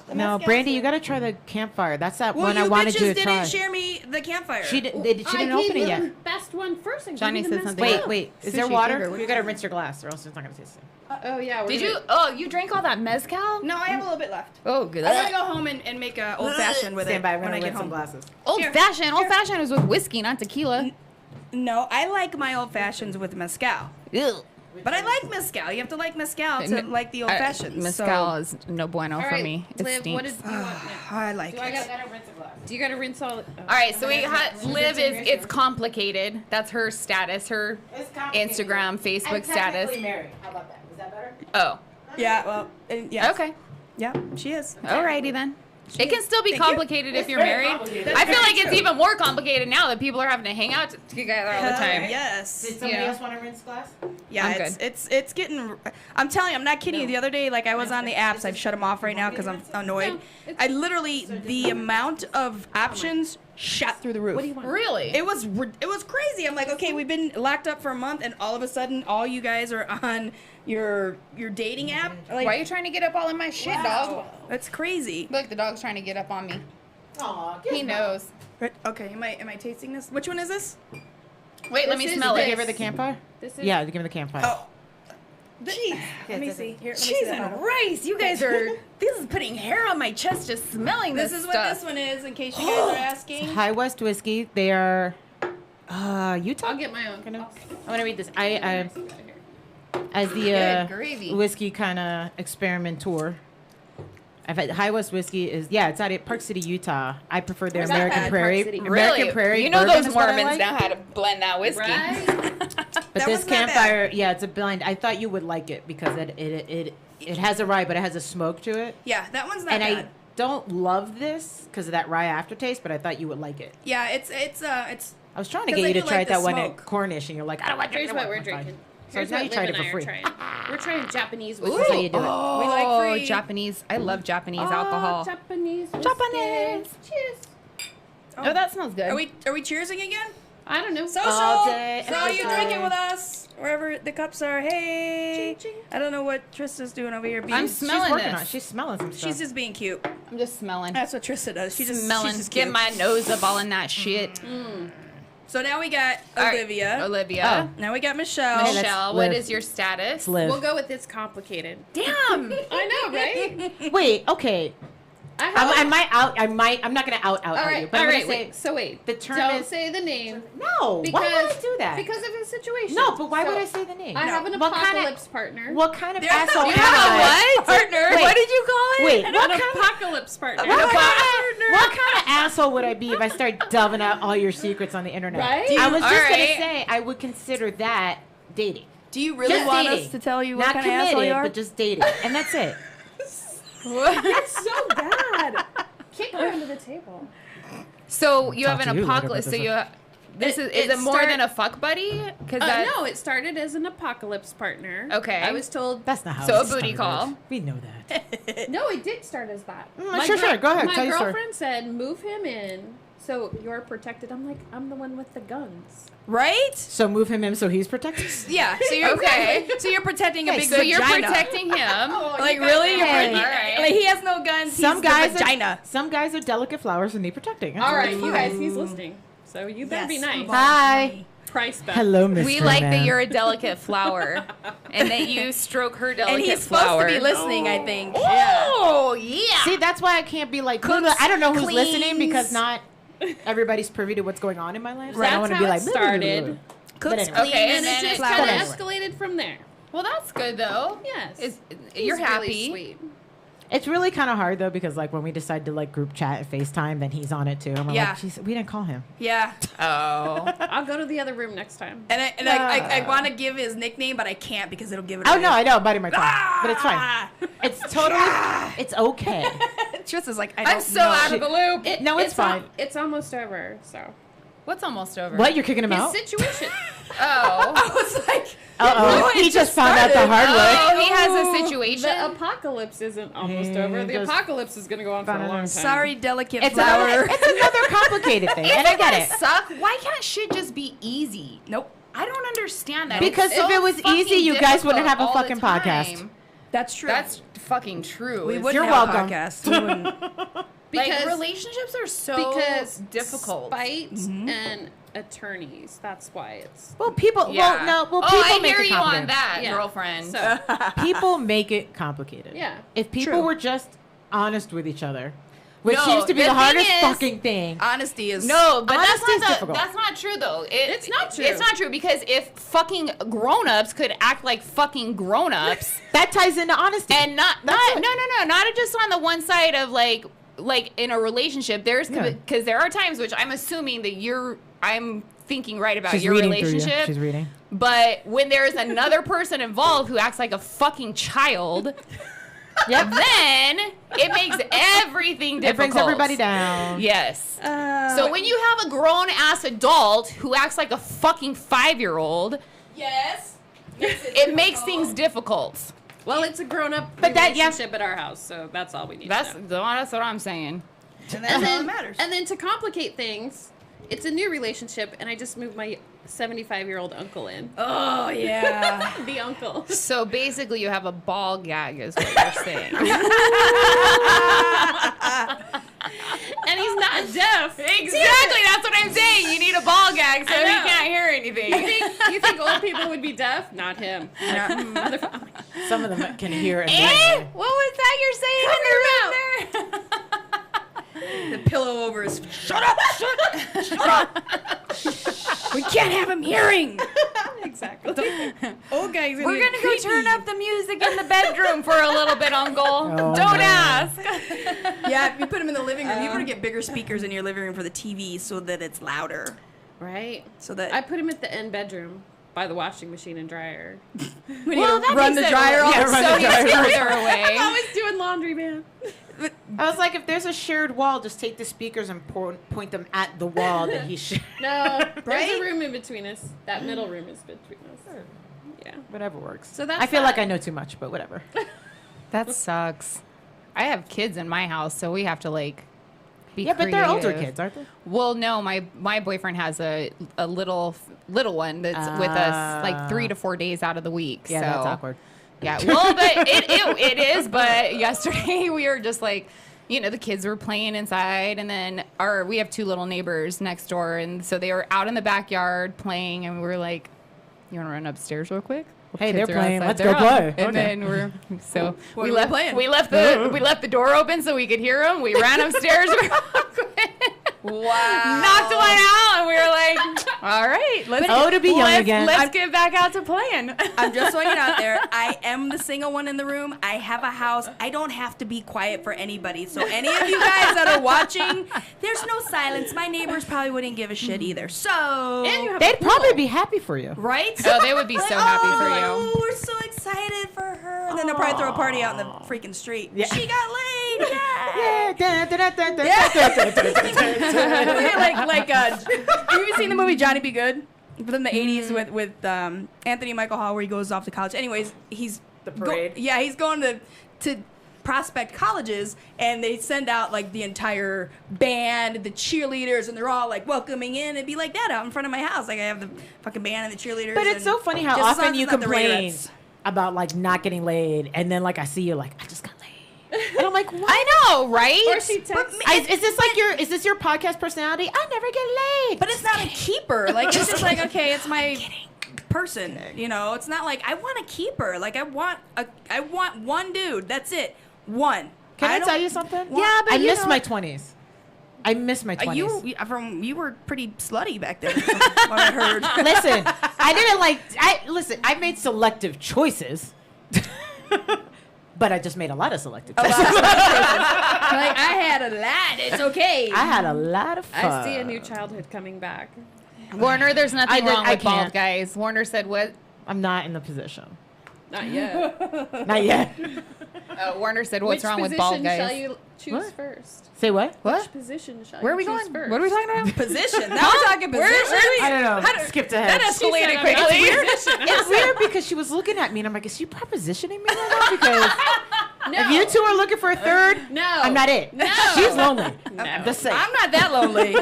The No, mezcal's Brandy, here. you got to try the campfire. That's that Well, one you I wanted bitches you to didn't try. share me the campfire. She didn't I open gave it you yet. the best one first. I Johnny gave you said the something. mezcal. Wait. Is there Sushi water? flavor. You got to rinse your glass, or else it's not going to taste the Oh yeah. Did you? Oh, you drank all that mezcal? No, I have a little bit left. Oh, good. I'm gonna go home and make a old fashioned with Stand it by. when We're I going to get rinse some home. glasses. Old Here. fashioned. Old fashioned is with whiskey, not tequila. No, I like my old fashions with mezcal. Ew. But I like mezcal. You have to like mezcal to like the old fashioned. Mezcal is no bueno All for right, me. It Liv, what stinks. did you want next? I like Do I it. gotta rinse a glass? Do you gotta rinse all? All right, so we got Liv is it's complicated. That's her status, her Instagram, Facebook status. Married. How about that? Is that better? Oh, Yeah, well, yeah. okay. Yeah, she is. Alrighty then. It can still be Thank you. complicated if you're married. I feel like it's even more complicated now that people are having to hang out together all the time. Yes. Did somebody Yeah. else want to rinse glass? Yeah, I'm it's getting. I'm telling you, I'm not kidding you. The other day, like I was on the apps. I've shut them off right now because I'm annoyed. I literally the amount of options shot through the roof. What do you want? Really? It was crazy. I'm like, okay, we've been locked up for a month, and all of a sudden, all you guys are on your dating app. Like, Why are you trying to get up all in my shit, dog? That's crazy. Look, the dog's trying to get up on me. Aw, He knows. Okay, am I tasting this? Which one is this? Wait, let me This is smell this. it. Give her the campfire? This is Yeah, give her the campfire. Oh, jeez. Let me see. Here, let me see Cheese that and bottle. rice. You guys are. This is putting hair on my chest just smelling this. This is what stuff. this one is, in case you guys are asking. High West whiskey. They are Utah. I'll get my own. I'm gonna read this. I as the Good gravy. whiskey kind of experimenter. I've had High West whiskey it's out at Park City, Utah. I prefer their Where's that American at? Prairie. Park City. American Really? Prairie. You know bourbon those is what I Mormons like. know how to blend that whiskey. Right? But That this was not campfire, it's a blend. I thought you would like it because it has a rye, but it has a smoke to it. Yeah, that one's not And bad. I don't love this because of that rye aftertaste, but I thought you would like it. Yeah, it's. I was trying to 'Cause get I you to do try like that the one at smoke. Cornish, and you're like, I don't want to Here's drink what it. we're I'm fine. drinking. So Here's now what you Liv tried it and for I are free. trying. We're trying Japanese Ooh. whiskey. That's how you do it. Oh, We like free. Japanese. I love Japanese alcohol. Japanese whiskey. Japanese. Cheers. Oh, that smells good. Are we cheersing again? I don't know. Social. All day, So you every drinking day. with us wherever the cups are. Hey. Ching, ching. I don't know what Trista's doing over here. I'm Being, smelling She's working this. on it. She's smelling some stuff. she's just being cute. I'm just smelling. That's what Trista does. She just smelling. She's just Get cute. my nose up all in that shit. So now we got All right, Olivia. Olivia. Now we got Michelle. Hey, Michelle, let's what live. is your status? Let's live. We'll go with this complicated. Damn. I know, right? Wait, okay. I have. I might out. I'm not gonna out all you. right. But All I'm right. gonna say Wait. So wait. the term Don't is say the name. no. Why would I do that? Because of the situation. No, but why So, would I say the name? I have an What kind of- apocalypse partner. What kind of There's asshole no- am You have a I? What? Partner? Wait. What did you call it? Wait, An what kind apocalypse partner. What kind of asshole would I be if I start delving out all your secrets on the internet? Right? I was All just right. gonna say I would consider that dating. Do you really Just want dating. us to tell you what Not kind of asshole you committed, are? but just dating, and that's it. It's so bad. Kick her under the table. So you have Talk an to you later apocalypse. about So this. this is It it more start- than a fuck buddy? Because No, it started as an apocalypse partner. Okay. I was told. That's not how. So it a booty started. call. We know that. No, it did start as that. Sure. Go ahead. My Tell your story. girlfriend said, "Move him in, so you're protected." I'm like, I'm the one with the guns. Right? So move him in so he's protected. Yeah. So you're Okay. So you're protecting a Hey, big so you're vagina. protecting him. Like really? You're Hey. protecting- Alright. Like he has no guns. Some he's guys the vagina. Some guys are delicate flowers and need protecting. That's All what right, it's you for. guys, he's listening, so you better be Yes. nice. Hi. Price back. Hello, Mr. We like that Man. you're a delicate flower, and that you stroke her delicate And he's flower. supposed to be listening, I think. Oh yeah. See, that's why I can't be like, Cooks, I don't know who's cleans. listening because not everybody's privy to what's going on in my life. So I That's don't want to how be like, it started. Cooks, anyway. clean, Okay, And and it then just it's kind of flowers. escalated from there. Well, that's good though. Yes. You're He's happy. Really sweet. It's really kind of hard though because like when we decide to like group chat and FaceTime, then he's on it too. And we're Yeah. like, "Jeez, we didn't call him. Yeah. Oh. I'll go to the other room next time. And I want to give his nickname, but I can't because it'll give it Oh away. no, I know, I'm biting my tongue, but it's fine. Ah! It's totally, it's okay. Trista's like, I don't I'm so know. out of the loop. No, it's fine. It's almost over. So What's almost over? What, you're kicking him his out? situation. Oh. I was like, Uh-oh, he just found out the hard way. Oh, he has a situation. The apocalypse isn't almost He over. The just apocalypse is going to go on for a long time. sorry, delicate It's flower. another complicated thing, and I get it. Suck. Why can't shit just be easy? Nope. I don't understand that. Because It's if so it was fucking easy, you guys wouldn't have a difficult all the fucking podcast. time. That's true. That's fucking true. we It's- wouldn't You're have welcome. a podcast. We wouldn't. like Because- relationships are so because difficult. Spite and attorneys. That's why it's. Well, people. Yeah. Well, oh, people I make hear it you on complicated. that, Yeah. girlfriend. So People make it complicated. Yeah. If people True. were just honest with each other, which No, seems to be the the hardest thing is- fucking thing. Honesty is No, but Honesty is that's difficult. that's not true though. It's not true. It's not true because if fucking grown-ups could act like fucking grown-ups That ties into honesty. and not just on the one side of like in a relationship, there's Yeah. because there are times which I'm assuming that I'm thinking right about She's your reading through you. relationship. She's reading. But when there's another person involved who acts like a fucking child, then it makes everything difficult. It brings everybody down. Yes. So when you have a grown ass adult who acts like a fucking 5-year-old, yes. it makes things difficult. Well, it's a grown-up But that- yeah. relationship at our house, so that's all we need That's to know. that's what I'm saying. And that's And all then, that matters. and then to complicate things, it's a new relationship, and I just moved my 75-year-old uncle in. Oh yeah. The uncle. So basically, you have a ball gag, is what you're saying. And he's not deaf. Exactly, that's what I'm saying. You need a ball gag so I he know. can't hear anything. You think old people would be deaf? Not him. Motherfucker. Some of them can hear and What was that you're saying in the room there? The pillow over his. Shut up! Shut up! We can't have him hearing. Exactly. Old guys. We're gonna go turn up the music in the bedroom for a little bit, Uncle. Oh, Don't no. ask. Yeah, if you put him in the living room, you want to get bigger speakers in your living room for the TV so that it's louder. Right. So that I put him at the end bedroom by the washing machine and dryer. when you run the makes dryer sense. off. Yeah, run so the dryer. he's further away. I'm always doing laundry, man. I was like, if there's a shared wall, just take the speakers and point them at the wall that he shared. No, there's Right? a room in between us. That middle room is between us. Yeah. Whatever works. So that's I feel that. like I know too much, but whatever. That sucks. I have kids in my house, so we have to like be Yeah, but they're older creative. kids, aren't they? Well, no, my boyfriend has a little one that's with us like 3 to 4 days out of the week. Yeah, so. that's awkward. Yeah, well, but it is. But yesterday we were just like, the kids were playing inside, and then we have 2 little neighbors next door, and so they were out in the backyard playing, and we were like, "You want to run upstairs real quick?" Hey, Kids they're are playing. outside. Let's They're go play. up. And Okay. then What we are we left playing? we left the door open so we could hear them. We ran upstairs. Wow. Knocked one out, and we were like, "All right, to be young again. Let's get back out to playing." I'm just throwing it out there. I am the single one in the room. I have a house. I don't have to be quiet for anybody. So any of you guys that are watching, there's no silence. My neighbors probably wouldn't give a shit either. So And you have They'd probably be happy for you. right? Oh, they would be so happy for like, you. Oh, we're so excited for her. And then they'll probably throw a party out in the freaking street. Yeah. She got laid. Yay. Yeah. Have you seen the movie Johnny Be Good from the 80s with Anthony Michael Hall where he goes off to college? Anyways, he's parade? he's going to prospect colleges, and they send out like the entire band, the cheerleaders, and they're all like welcoming in. It'd be like that out in front of my house. Like I have the fucking band and the cheerleaders. But it's and so funny how just as long often as you it's not the complain Raidettes. about like not getting laid, and then like I see you like I just got laid, and I'm like, what? I know, right? Or she texts. Is this your podcast personality? I never get laid. But it's not a keeper. Like it's just like, okay, it's my person. It's not like I want a keeper. Like I want one dude. That's it. One. Can I don't tell you something? Yeah, but I you miss know- my 20s. I miss my 20s. You were pretty slutty back then. From what I heard. Listen, I made selective choices. But I just made a lot of selective choices. Like I had a lot. It's okay. I had a lot of fun. I see a new childhood coming back. Warner, there's nothing wrong I with bald can't. guys. Warner said what? I'm not in the position. Not yet. Not yet. Warner said what's Which wrong with position bald guys? shall you choose What? first? Say what? Which position shall Where are you we choose going? first? What are we talking about? Position. Now we're talking position. I don't know. Skipped ahead. That She said escalated I'm quickly. not weird. It's weird because she was looking at me and I'm like, is she propositioning me right now? Because No. if you two are looking for a third, No. I'm not it. No. She's lonely. No. I'm just saying. I'm not that lonely.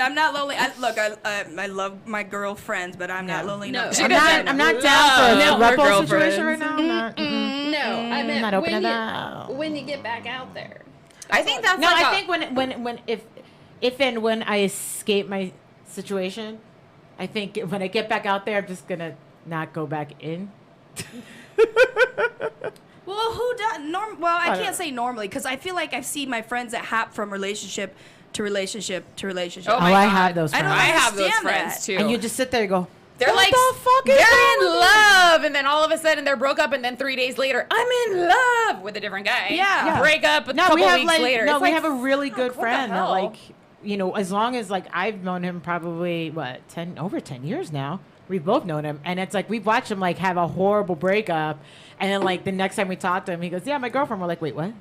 I'm not lonely. I love my girlfriends, but I'm not lonely. No. I'm not down for a Network throuple situation girlfriends. right now. I'm not. No, I meant not opening when that. when you get back out there. I think that's No, like I think when if and when I escape my situation, I think when I get back out there, I'm just gonna not go back in. Well, who does Well, I don't can't say normally because I feel like I've seen my friends that hop from relationship to relationship to relationship. Oh my I God. have those I friends. don't I have those understand friends that. too. And you just sit there and go, They're what like, the fuck is they're wrong in with you? love, and then all of a sudden they're broke up, and then 3 days later, I'm in love with a different guy. Yeah. Break up a No, couple we have weeks later. No, It's we like, have a really good the friend that hell? like, you know, as long as like I've known him probably over 10 years now. We've both known him, and it's like we've watched him like have a horrible breakup, and then like the next time we talk to him, he goes, "Yeah, my girlfriend." We're like, "Wait, what?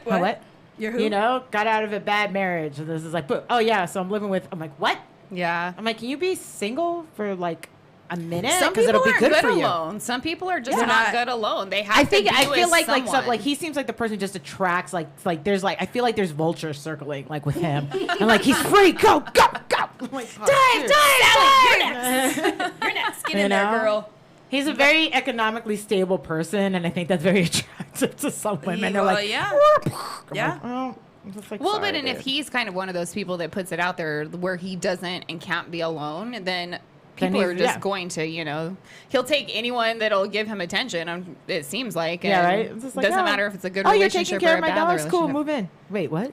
What? You're who? You know, got out of a bad marriage." And this is like, "Oh yeah, so I'm living with." I'm like, "What?" Yeah. I'm like, "Can you be single for like a minute? Some Because people it'll be are good good for you." alone. Some people are just Yeah. not good alone. They have I to think be I feel with like someone. he seems like the person who just attracts like there's like I feel like there's vultures circling like with him. I'm like, he's free, go. I'm like, oh, dude. You're next. You're next. Get You in there, know? girl. He's a very economically stable person, and I think that's very attractive to some women. They're Well, like, yeah. I'm Yeah. like, oh. I'm just like, Well, sorry, but and if dude. he's kind of one of those people that puts it out there where he doesn't and can't be alone, then Then people he's- are just yeah. going to, you know, he'll take anyone that'll give him attention. It seems like. Yeah, and right? It's just like, doesn't oh, matter if it's a good oh, you're relationship taking care or of a my bad dogs. Cool, relationship. move in. Wait, what?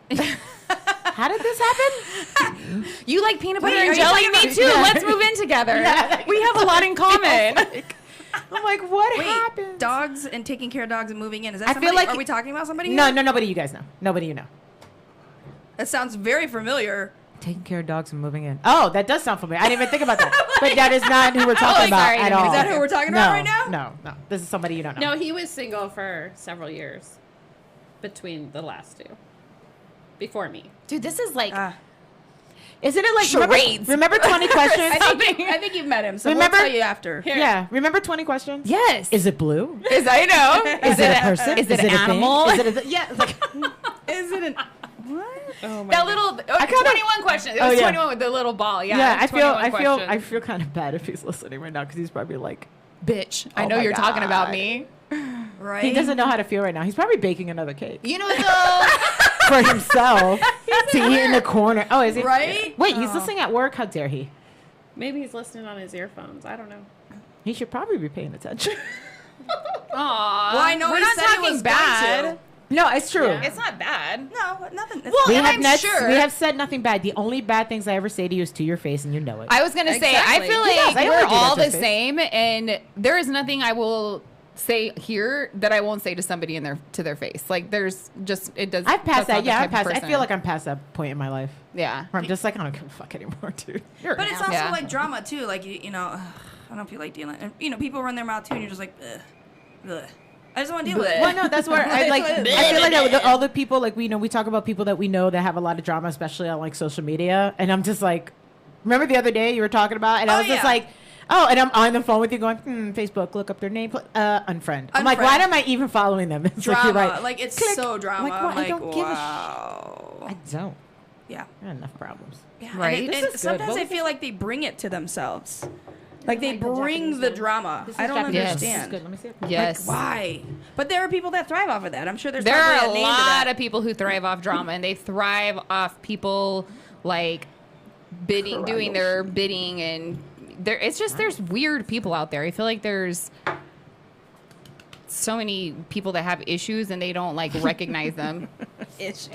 How did this happen? You like peanut butter Wait, are and you jelly? talking Me too. Yeah. Let's move in together. Yeah. We have a lot in common. I'm like, what Wait, happened? dogs and taking care of dogs and moving in. Is that I somebody? feel like Are we talking about somebody? No, here? no, nobody you guys know. Nobody you know. That sounds very familiar. Taking care of dogs and moving in. Oh, that does sound familiar. I didn't even think about that. But that is not who we're talking about sorry, at I didn't mean all. to Is that who we're talking about right now? No. This is somebody you don't know. No, he was single for several years between the last two. Before me. Dude, this is like Isn't it like Charades. remember 20 questions? I think you've met him, so Remember- we'll tell you after. Yeah. Remember 20 questions? yes. Is it blue? Is I know. Is it a person? Is it an a thing? animal? Is it a yeah. It's like, Is it an what? Oh my That little 21 questions. It was 21 with the little ball. Yeah. yeah. I 21 questions. feel kind of bad if he's listening right now because he's probably like, Bitch, I Oh know my you're talking about God. me. Right. he doesn't know how to feel right now. He's probably baking another cake You know though. for himself to eat in the corner. Oh, is he? Right? Wait, he's listening at work. How dare he? Maybe he's listening on his earphones. I don't know. He should probably be paying attention. Aw. Well, I know we're he not said he talking was bad. going No, it's true. Yeah. It's not bad. No, nothing. Well, We and have I'm not, sure. we have said nothing bad. The only bad things I ever say to you is to your face, and you know it. I was gonna say, I Exactly. feel He does. like I we're only do that all to the his face. same, and there is nothing I will say here that I won't say to somebody to their face. Like there's just it does. I've passed that's not that. the Yeah, type I've of passed. I person feel like I'm past that point in my life yeah. where I'm just like, I don't give a fuck anymore, dude. You're But an it's asshole. also Yeah. like drama too. Like you know, I don't feel like dealing. And, you know, people run their mouth too, and you're just like, ugh, ugh. I just don't want to deal with it. Well, no, that's where I like. I feel like all the people like we talk about people that we know that have a lot of drama, especially on like social media, and I'm just like, remember the other day you were talking about, and I Oh, was just yeah. like, oh, and I'm on the phone with you going, Facebook, look up their name, unfriend. I'm like, why Unfriend. am I even following them? It's Drama, like, you're right. like it's Click. so drama. Like, well, I'm I like, don't give a wow. I don't. Yeah. I got enough problems. Yeah, Right. And, This and is good. sometimes What I was feel like they bring it to themselves. Like they like the bring Japanese the one. drama. This is I don't Japanese. Yes. This is understand. good. Let me see it. Yes. Why? But there are people that thrive off of that. I'm sure there's There probably are a name to lot that. of people who thrive off drama, and they thrive off people like bidding, doing their bidding, and it's just there's weird people out there. I feel like there's so many people that have issues and they don't like recognize them. issues.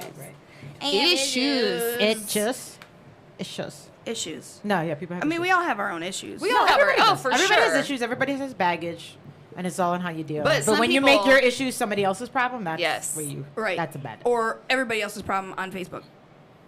Issues. No, yeah, people have I mean, issues. we all have our own issues. We all have our Everybody does. for Everybody sure. has issues. Everybody has baggage, and it's all on how you deal. But But some when you make people- your issues somebody else's problem, that's Yes. where you. Right. That's a bad. Or everybody else's problem on Facebook.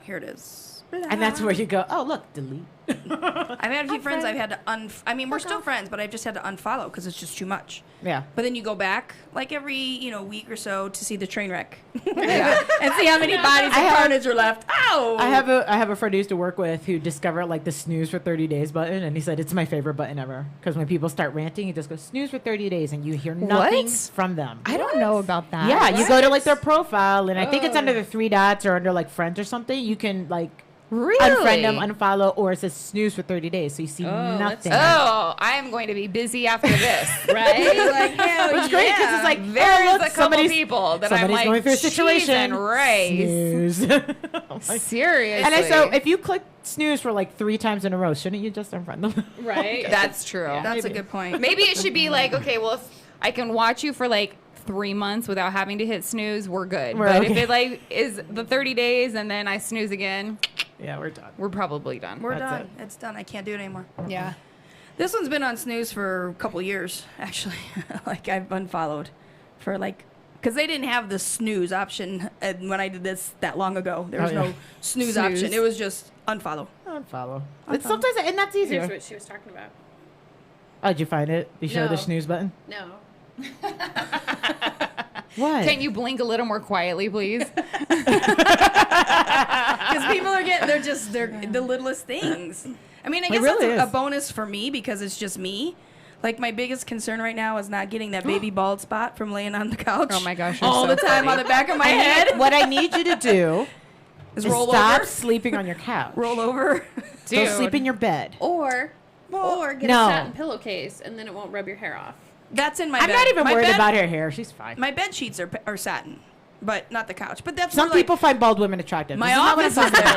Here it is. And that's where you go. Oh, look, delete. I've had a few friends I've had to I mean, we're still friends, but I've just had to unfollow because it's just too much. Yeah. But then you go back like every week or so to see the train wreck and see how many bodies of have- carnage are left. Ow! I have a friend I used to work with who discovered like the snooze for 30 days button, and he said it's my favorite button ever because when people start ranting, he just goes snooze for 30 days, and you hear nothing What? from them. I don't know about that. Yeah, you go to like their profile, and I think it's under the 3 dots or under like friends or something. You can like Really? unfriend them, unfollow, or it says snooze for 30 days, so you see let's nothing. Oh, I am going to be busy after this. Right? like, hell Which is great because it's like There's oh, look, a couple somebody's, people that I'm somebody's like, going through a "Cheese situation. and rice." Snooze. I'm like, Seriously. and so if you click snooze for like 3 times in a row, shouldn't you just unfriend them? Right? that's true. That's a good point. Maybe it should be like, okay, well, if I can watch you for like 3 months without having to hit snooze, we're good. We're but okay. if it like is the 30 days and then I snooze again, Yeah, we're done. we're probably done. We're That's done. it. It's done. I can't do it anymore. Yeah. This one's been on snooze for a couple years, actually. Like, I've unfollowed for, like, because they didn't have the snooze option when I did this that long ago. There was Oh, yeah. no snooze Snooze. option. It was just unfollow. Unfollow. But sometimes, and that's easier. Here's what she was talking about. Oh, did you find it? You show the No. snooze button? No. What? Can you blink a little more quietly, please? Because people are they're the littlest things. I mean, I guess really that's a is. bonus for me because it's just me. Like, my biggest concern right now is not getting that baby bald spot from laying on the couch. Oh my gosh, you're all so the time funny. on the back of my head. What I need you to do Is is roll stop over. sleeping on your couch. Roll over. Go sleep in your bed. Or get no. a satin pillowcase, and then it won't rub your hair off. That's in my I'm bed. not even My worried bed- about her hair. She's fine. My bed sheets are satin, but not the couch. But that's Some more like people find bald women attractive. my This is not what office I'm is talking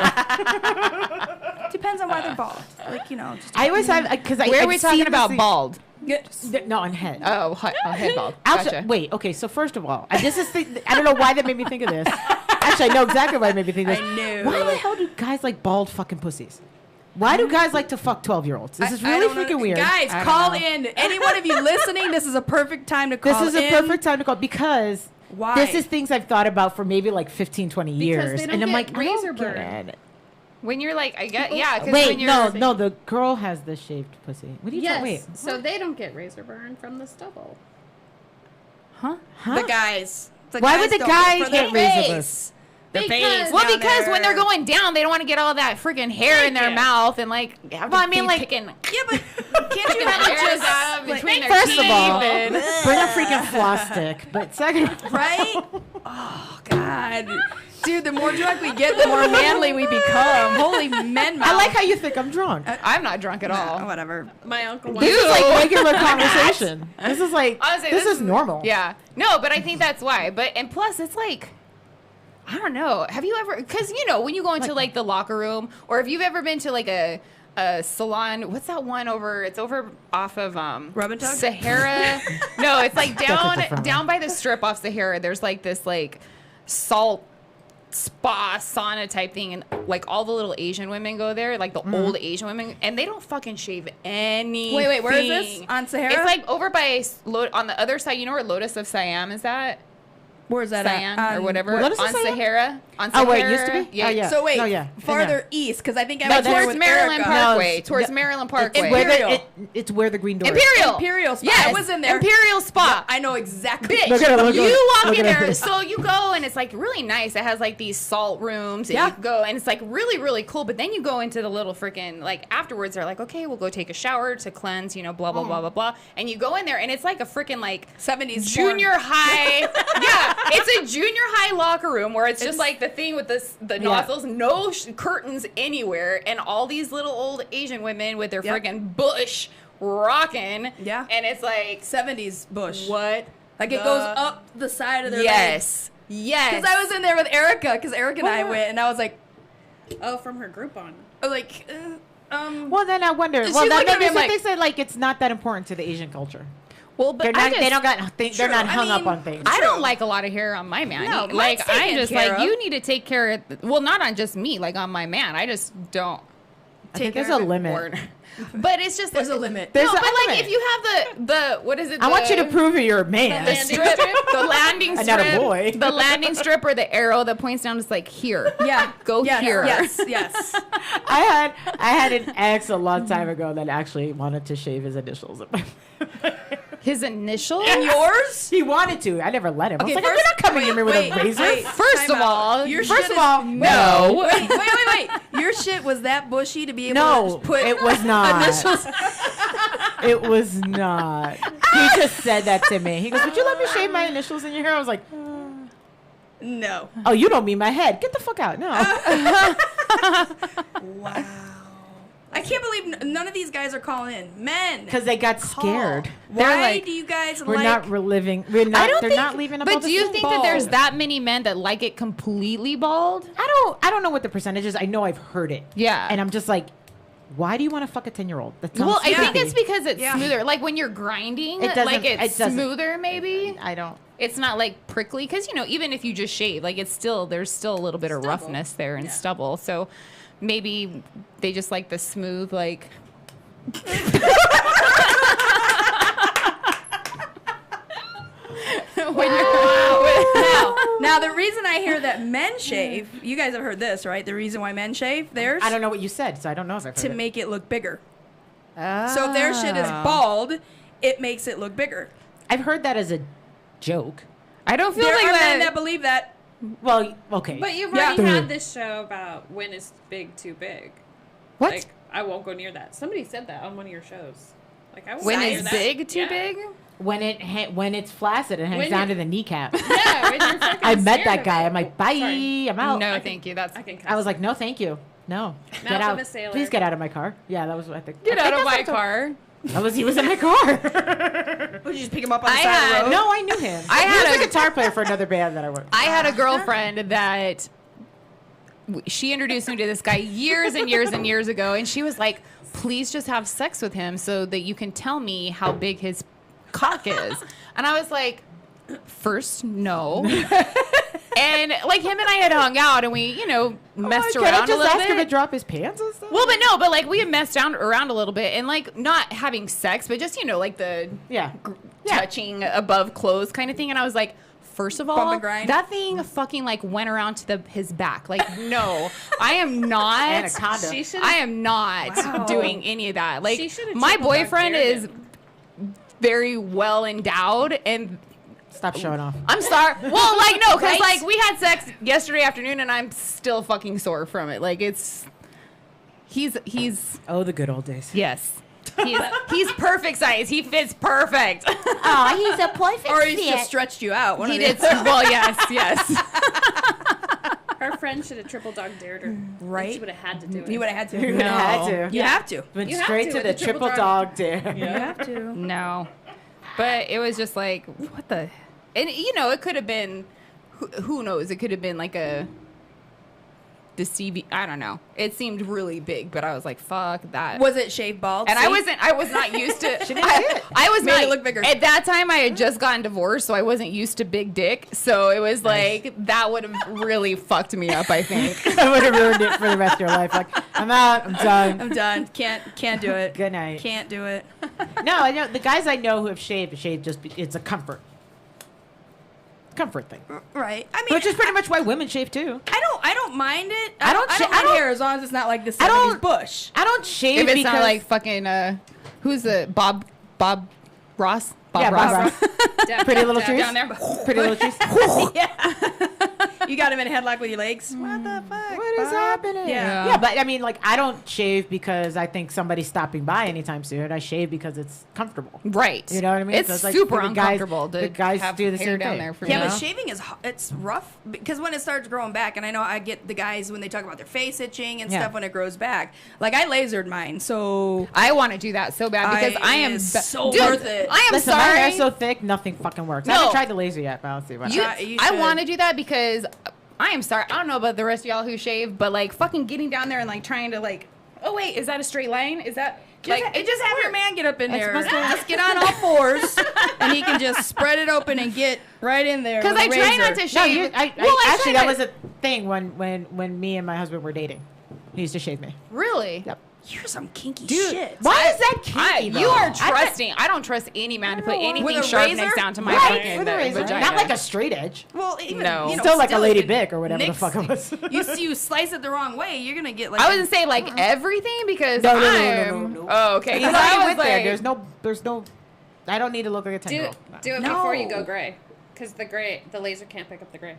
about. there. Depends on why they're bald. Like, you know. Just I always have, because Where are we talking about bald? No, on head. Oh, head bald. Actually, Gotcha. wait, okay, so first of all, this is I don't know why that made me think of this. Actually, I know exactly why it made me think of this. I knew. Why the hell do guys like bald fucking pussies? Why do guys like to fuck 12-year-olds? This is I really don't know. freaking weird. Guys, I don't call know. in. Any one of you listening, this is a perfect time to call This is in. a perfect time to call because Why? this is things I've thought about for maybe like 15, 20 years. they don't And I'm get like, razor I don't get burn. it. When you're like, I get, yeah. 'cause Wait, when you're, no, the girl has the shaved pussy. What are you Yes. talking Wait. So they don't get razor burn from the stubble. Huh? The guys. Why would the don't guys for their get razor burn? face. Their Because- face. Well, down because when they're there. going down, they don't want to get all that freaking hair in their you. mouth and like have Well, to I mean, be like- picking Yeah, but can't you have it hairs just out like, between their First teeth of all, and- bring a freaking floss stick. But second, right? Oh God, dude! The more drunk we get, the more manly we become. Holy men! I like how you think I'm drunk. I'm not drunk at all. Whatever. My uncle This once. is like regular conversation. This is like Honestly, this is normal. Yeah. No, but I think that's why. But and plus, it's like, I don't know. Have you ever? Because you know, when you go into like the locker room, or if you've ever been to like a salon, what's that one over? It's over off of Rub and Tug? Sahara. No, it's like That's a different down one. by the strip off Sahara. There's like this like salt spa sauna type thing, and like all the little Asian women go there, like the old Asian women, and they don't fucking shave anything. Wait, where is this? On Sahara? It's like over by on the other side. You know where Lotus of Siam is at? Where's that Siam at? or whatever. Lotus of on Siam? Sahara. On Oh, Sahara. where it used to be? Yeah. Oh, yeah. So wait, No, yeah. farther east, because I think I No, went there Towards with Maryland Erica. Parkway. No, Towards yeah, Maryland Parkway. It's where Imperial. it's where the green door. Imperial. Imperial Spa. Yes. I was in there. Imperial Spa. I know exactly. Bitch, Look at her, look at her, you walk look in at her. there, so you go and it's like really nice. It has like these salt rooms, and Yeah. you go and it's like really, really cool. But then you go into the little freaking like afterwards, they're like, okay, we'll go take a shower to cleanse, you know, blah blah blah blah blah. And you go in there and it's like a freaking like 70s junior porn. high. Yeah, it's a junior high locker room where it's just like the thing with the nozzles, no curtains anywhere, and all these little old Asian women with their Yep. freaking bush rocking. Yeah. and it's like 70s bush. what? Like it goes up the side of their Yes. Yes. Because I was in there with Erica, because Erica and I went, and I was like, Oh, from her Groupon. Well, then I wonder. She's Well, that looking at maybe me, I'm they say like it's not that important to the Asian culture. Well, but They're not. I They don't just, got. They're not True. hung I up mean, on things. I don't like a lot of hair on my man. No, Like mine's I'm taken just care like of. you need to take care of. Well, not on just me, like on my man. I just don't. I think care there's a of it limit. Or- But it's just there's a limit. There's no, a but like limit. if you have the what is it? I want you to the- prove you're a man. the strip, the landing I'm strip, not a boy. the landing strip, or the arrow that points down is like here. Yeah. Go yes, here. Yes, yes. I had an ex a long time ago that actually wanted to shave his initials. His initial. And yours? He wanted to. I never let him. I was Okay, like, first- you're not coming to me with wait, a razor. wait. First Time of out. all, Your First shit of all, is- no. Wait. Your shit was that bushy to be able to No, just put it was not. initials. It was not. He just said that to me. He goes, would you let me shave my initials in your hair? I was like, No. oh, you don't mean my head. Get the fuck out. No. Wow. I can't believe none of these guys are calling in. Men. Because they got scared. Why They're like, do you guys we're like... not reliving. We're not. I don't they're think, not leaving. But do you think that bald. there's that many men that like it completely bald? I don't know what the percentage is. I know I've heard it. Yeah. And I'm just like, why do you want to fuck a 10-year-old? That sounds Well, I think stupid. it's because it's Yeah. smuther. Like when you're grinding, It doesn't- like it's it doesn't- smoother, maybe. I don't. It's not like prickly because, even if you just shave, like there's still a little bit of roughness there and stubble. So maybe they just like the smooth, like. Now the reason I hear that men shave, you guys have heard this, right? The reason why men shave theirs? I don't know what you said, so I don't know if I've heard to it. make it look bigger. So if their shit is bald, it makes it look bigger. I've heard that as a joke. I don't feel There like are that. men that believe that. Well, okay. But you've already had this show about when is big too big. What? Like, I won't go near that. Somebody said that on one of your shows. Like, I won't When go near is that. big too Yeah. big? when it's flaccid and hangs When down you- to the kneecap. Yeah, when you're fucking I met scared that of guy. it. I'm like, bye. Sorry. I'm out. No, thank you. That's I can cuss. I was like, no, thank you. No. Get Mouth out. of a sailor. Please get out of my car. Yeah, that was what I think. get I out think of my that's what car. He was in my car. Would you just pick him up on the I side of had- the road? No, I knew him. I He had was a- a guitar player for another band that I worked. I had a girlfriend that she introduced me to this guy years and years and years ago, and she was like, please just have sex with him so that you can tell me how big his cock is. And I was like, first, no. And like him and I had hung out and we, messed Can I around a just little ask him to bit. drop his pants and stuff? Well, but like we had messed around a little bit and like not having sex, but just, like the yeah. touching above clothes kind of thing. And I was like, first of Bump all, and grind? that thing fucking like went around to his back. Like, no, I am not. Anaconda. She should. I am not Wow. doing any of that. Like, She should've my triple dog boyfriend dared is him. very well endowed, and Stop showing off. I'm sorry. Well, like, no, because Right? like we had sex yesterday afternoon, and I'm still fucking sore from it. Like, he's Oh, the good old days. yes. He's perfect size. He fits perfect. Oh, he's a perfect Or he's just stretched you out. One He of the did. Well, yes. Her friend should have triple dog dared her. Right? She would have had to do it. You would have had to. You would have had to. You have to. Went You have straight to to with the the triple triple dog dare. You have to. No. But it was just like, what the? And, it could have been, who knows? It could have been like a deceiving, I don't know. It seemed really big, but I was like, fuck that. Was it shaved bald? And See? I was not used to, She didn't see it. I was Made not, it look bigger. At that time, I had just gotten divorced, so I wasn't used to big dick. So it was like, that would have really fucked me up, I think. I would have ruined it for the rest of your life. Like, I'm out. I'm done. I'm done. Can't do it. Good night. Can't do it. No, I know the guys I know who have shaved just it's a comfort thing. Right. I mean, Which is pretty much why women shave too. I don't mind it. I don't I sha- don't I mind don't- hair as long as it's not like the I 70s don't- bush. I don't shave If it's because not like fucking, who's the, Bob Ross? yeah, Bob Ross. Pretty Little Trees. Down there. Pretty Little Trees. You got him in a headlock with your legs. What the fuck? What is Bob? happening? Yeah. Yeah, but I mean, like, I don't shave because I think somebody's stopping by anytime soon. I shave because it's comfortable. Right. You know what I mean? It's So it's like super for the guys- uncomfortable the to guys have do the hair same down thing. there for Yeah, you. but shaving it's rough because when it starts growing back, and I know I get the guys when they talk about their face itching and Yeah. stuff when it grows back. Like I lasered mine, so I want to do that so bad because I am it's so Dude, worth it. I am Listen, sorry. my hair's so thick, nothing fucking works. I No. haven't tried the laser yet, but I'll see what happens. You I should. want to do that because I am sorry. I don't know about the rest of y'all who shave, but like fucking getting down there and like trying to like, oh wait, is that a straight line? Is that Just, like just have your man get up in It's there. supposed to- Just get on all fours, and he can just spread it open and get right in there. because with I a try not razor. to No, shave. actually, try that not- was a thing when me and my husband were dating. He used to shave me. really. Yep. You're some kinky Dude, shit. why is that kinky? You though? are I don't- trusting. I don't trust any man to put anything With a sharp razor? next down to my Right, fucking with a razor. vagina. Not like a straight edge. Well, even No. Still like a Lady if it Bic or whatever the nicks- fuck it was. you slice it the wrong way, you're gonna get like. I wouldn't say like everything because No. Oh, okay. Because Because I I was went there. like, There's no. I don't need to look like a 10-year-old. Do it No. before you go gray, because the laser can't pick up the gray.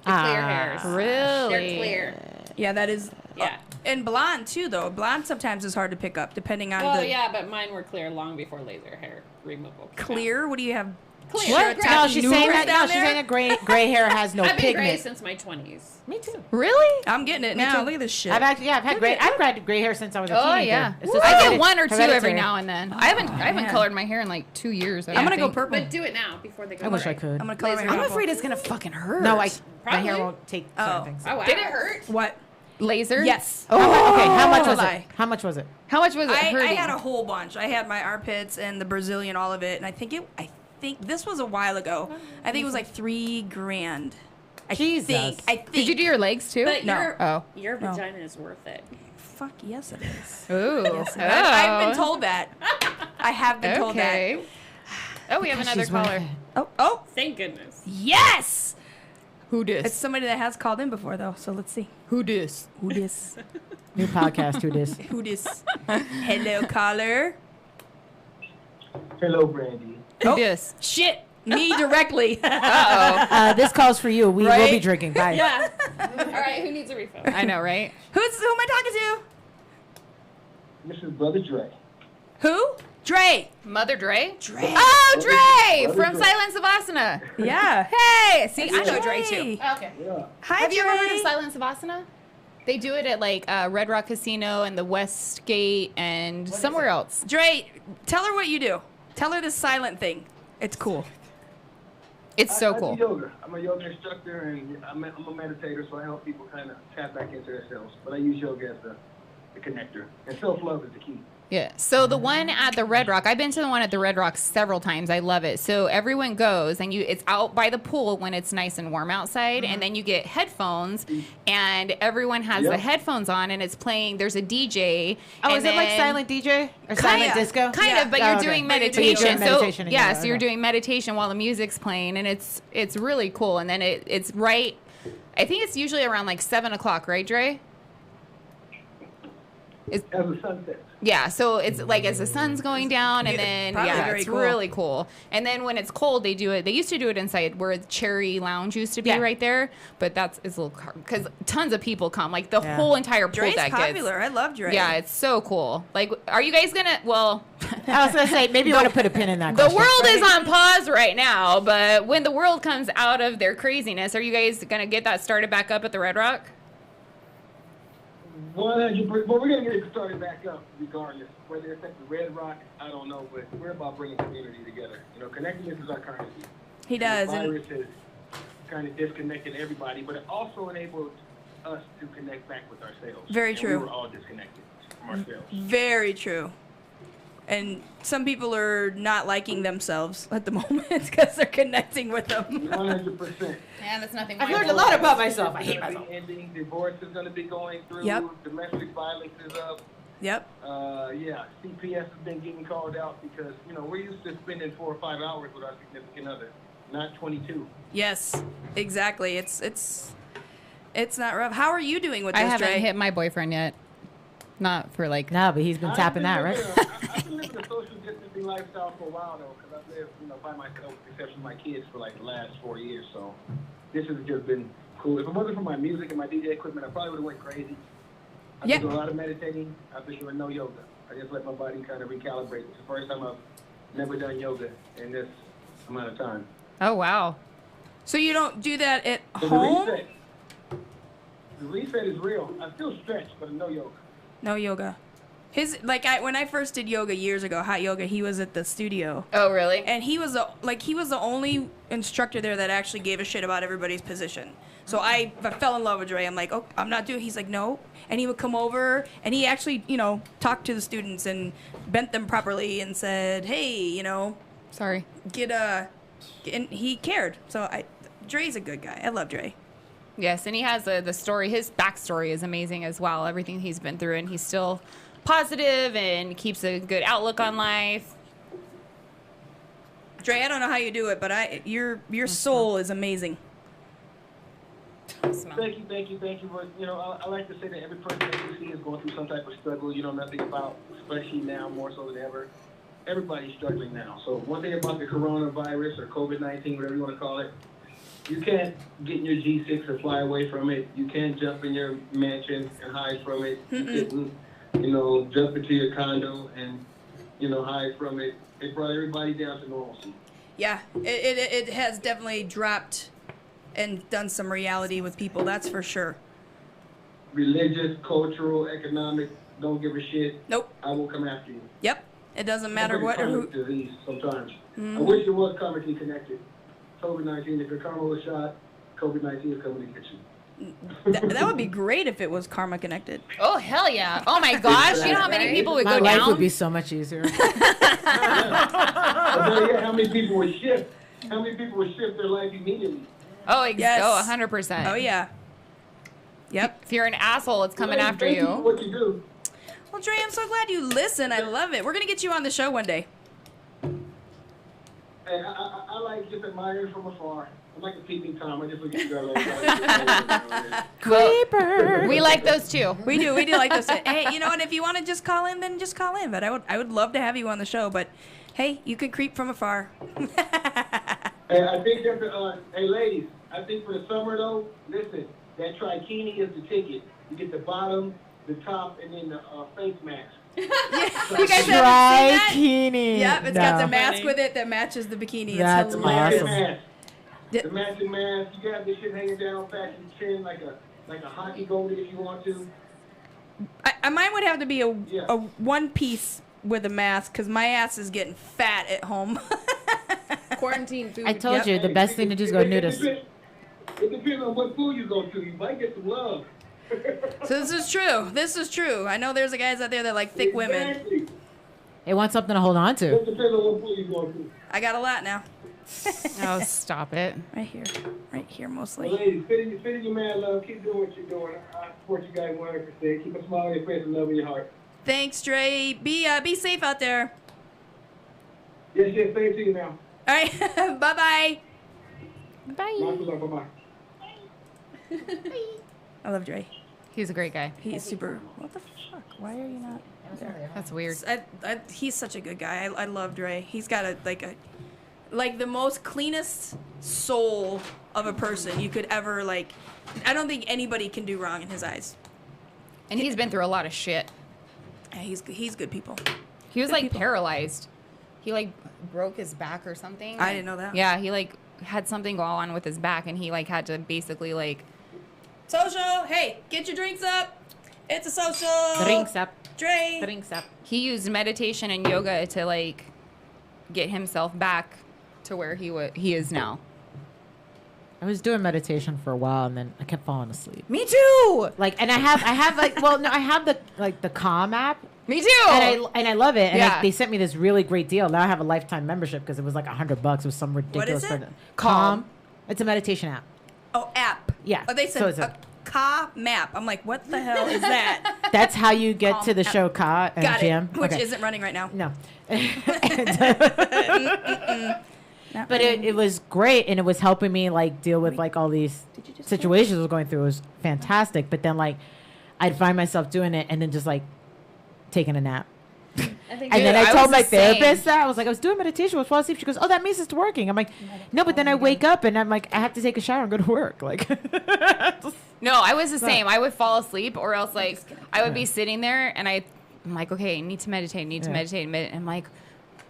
The Ah. clear hairs. really? They're clear. Yeah, that is. Yeah. And blonde too, though. Blonde sometimes is hard to pick up depending on Well, the yeah, but mine were clear long before laser hair removal. clear. What do you have? Clear. What? Sure, No, she's saying that. down No, she's there? saying that gray hair has no I've been gray pigment. since my 20s. Me too. Really? I'm getting it now. Look at this shit. I've had gray hair since I was a Oh teenager. yeah. It's just I get hereditary- one or two every hereditary. now and then. I haven't man. colored my hair in like 2 years. I'm gonna go think. purple. But do it now before they go I wish I gray. could. I'm gonna color my Laser. hair I'm purple. afraid it's gonna fucking hurt. No, my hair Probably. won't take certain Oh. things. Oh, wow. Did it hurt? What? Laser? Yes. Okay, how much was lie. it? How much was it? How much was it I hurting? had a whole bunch. I had my armpits and the Brazilian, all of it, and I think think this was a while ago. I think it was like $3,000. I Jesus. think. Did you do your legs too? But No. your No. vagina is worth it. Fuck yes, it is. Ooh. Yes, I've been told that. I have been told that. Okay. Oh, we have another She's worth caller. it. Oh, Thank goodness. yes! Who It's dis? somebody that has called in before, though, so let's see. Who dis? Who dis? New podcast. Who dis? Who dis? Hello, caller. Hello, Brandy. Who dis? Shit, me directly. Uh-oh. This calls for you. We will Right? be drinking. Bye. Yeah. All right, who needs a refill? I know, right? Who am I talking to? This is Brother Dre. Who? Dre. Mother Dre? Dre. Oh, Dre! Mother From Dre. Silence of Asana. Yeah. Hey! See, It's I know Dre. Dre too. Okay. Yeah. Hi, Have you ever heard Dre. of Silence of Asana? They do it at like Red Rock Casino and the Westgate and somewhere else. Dre, tell her what you do. Tell her the silent thing. It's cool. It's so I cool. do yoga. I'm a yoga instructor and I'm a meditator, so I help people kind of tap back into themselves. But I use yoga as the connector. And self-love is the key. Yeah. So the one at the Red Rock, I've been to the one at the Red Rock several times. I love it. So everyone goes and it's out by the pool when it's nice and warm outside, and then you get headphones, and everyone has the Yep. headphones on, and it's playing. There's a DJ. Oh, and is it like then- silent DJ or silent disco? Kind Yeah. of, but Oh, you're okay. doing But you're meditation. doing meditation in so yoga, so you're okay. doing meditation while the music's playing, and it's really cool. And then it's right. I think it's usually around like 7:00, right, Dre? As the sun sets. Yeah, so it's like as the sun's going down, and then Probably yeah, very it's cool. really cool. And then when it's cold, they do it. They used to do it inside where the Cherry Lounge used to be Yeah. right there, but it's a little because tons of people come, like the Yeah. whole entire pool Dre's deck popular. I love Dre. Yeah, it's so cool. Like, are you guys gonna? Well, I was gonna say maybe you want to put a pin in that. the question. world is on pause right now, but when the world comes out of their craziness, are you guys gonna get that started back up at the Red Rock? 100%. Well, we're going to get it started back up regardless. Whether it's at the Red Rock, I don't know, but we're about bringing community together. You know, connectedness is our currency. He does. The And virus has kind of disconnected everybody, but it also enabled us to connect back with ourselves. Very And true. We were all disconnected from ourselves. very true. And some people are not liking themselves at the moment because they're connecting with them. 100%. Yeah, that's nothing. I've learned a lot about myself. I hate It's gonna myself. be ending. Divorce is going to be going through. Yep. Domestic violence is up. Yep. Yeah, CPS has been getting called out because, you know, we're used to spending 4 or 5 hours with our significant other, not 22. Yes. Exactly. It's not rough. How are you doing with I this, haven't Dre? hit my boyfriend yet. Not for like. No, but he's been tapping that, right? I've been living a social distancing lifestyle for a while, though, because I've lived, you know, by myself, except for my kids, for like the last 4 years. So this has just been cool. If it wasn't for my music and my DJ equipment, I probably would have went crazy. I've Yeah. been doing a lot of meditating. I've been doing no yoga. I just let my body kind of recalibrate. It's the first time I've never done yoga in this amount of time. Oh wow. So you don't do that at So home? the reset is real. I still stretch, but no yoga. No yoga. When I first did yoga years ago, hot yoga, he was at the studio. Oh really? And he was the only instructor there that actually gave a shit about everybody's position. So I fell in love with Dre. I'm like, oh, I'm not doing. He's like, no. And he would come over and he actually, talked to the students and bent them properly and said, hey, Sorry. and he cared. So Dre's a good guy. I love Dre. Yes, and he has the story. His backstory is amazing as well. Everything he's been through, and he's still positive and keeps a good outlook on life. Dre, I don't know how you do it, but your soul is amazing. Thank you. But, I like to say that every person that you see is going through some type of struggle you know nothing about, especially now more so than ever. Everybody's struggling now. So one thing about the coronavirus or COVID-19, whatever you want to call it, you can't get in your G6 and fly away from it. You can't jump in your mansion and hide from it. You couldn't, jump into your condo and, hide from it. It brought everybody down to normalcy. Yeah, it has definitely dropped and done some reality with people, that's for sure. Religious, cultural, economic, don't give a shit. Nope. I will come after you. Yep. It doesn't matter That's what or who. disease sometimes. I wish it was karmically connected. COVID-19, if your karma was shot, COVID-19 is coming to get you. That would be great if it was karma connected. Oh, hell yeah. Oh, my gosh. You know how many people would My go life down? would be so much easier. How many people would shift? How many people would shift their life immediately? Oh, Yes. oh, 100%. Oh, yeah. Yep. If you're an asshole, it's coming after Thank you. for what you do. Well, Dre, I'm so glad you listen. I love it. We're going to get you on the show one day. Hey, I like just admiring from afar. I'm like a peeping Tom. I just look at you guys all the time. Creeper. We like those too. We do like this. Hey, you know, and if you want to just call in, then just call in. But I would love to have you on the show. But hey, you can creep from afar. Hey, I think that hey ladies, I think for the summer though, listen, that trikini is the ticket. You get the bottom, the top, and then the face mask. You guys haven't seen that? Trikini. Yep, it's No. got the mask with it that matches the bikini. That's It's hilarious. awesome. The matching mask. You got this shit hanging down past your chin like a hockey goalie if you want to. Mine would have to be a Yeah. one piece with a mask because my ass is getting fat at home. Quarantine food. I told you the best thing to do is go nudist. It depends on what food you go to. You might get some love. So this is true. This is true. I know there's guys out there that like thick women. Exactly. It wants something to hold on to. It depends on what food you go to. I got a lot now. Oh, stop it. Right here mostly. Well, ladies, fit in your man love. Keep doing what you're doing. I support you guys 100%. Keep a smile on your face and love in your heart. Thanks, Dre. Be safe out there. Yes, same to you now. All right. Bye-bye. Bye. Bye-bye. I love Dre. He's a great guy. He's super. What the fuck? Why are you not there? That's weird. He's such a good guy. I love Dre. He's got like the most cleanest soul of a person you could ever like. I don't think anybody can do wrong in his eyes. And he's been through a lot of shit. Yeah, he's good people. He was Good like people. paralyzed. He like broke his back or something. I didn't know that. Yeah, he like had something go on with his back, and he like had to basically like. Social. Hey, get your drinks up. It's a social. Drinks up. Dre. Drinks up. He used meditation and yoga to like get himself back to where he is now. I was doing meditation for a while and then I kept falling asleep. Me too. Like, and I have like, well, no, I have the Calm app. Me too. And I love it. And Yeah. they sent me this really great deal. Now I have a lifetime membership because it was like $100. It was some ridiculous. What is it? Calm. It's a meditation app. Oh, app. Yeah. Oh, they So said it's a- Ka map. I'm like, what the hell is that? That's how you get Calm to the app. show Ka and Got Jim. it. Which Okay. isn't running right now. No. Not But running. it was great, and it was helping me like deal with like all these Did you just situations I was going through. It was fantastic. But then like I'd find myself doing it and then just like taking a nap. I think And then I I told was my the same. therapist that I was like, I was doing meditation, I was falling asleep. She goes, "Oh, that means it's working." I'm like, "No," but then I wake up and I'm like, I have to take a shower and go to work. Like, No, I was the same. I would fall asleep, or else like I would be sitting there, and I'm like, okay, I need to meditate. And I'm like,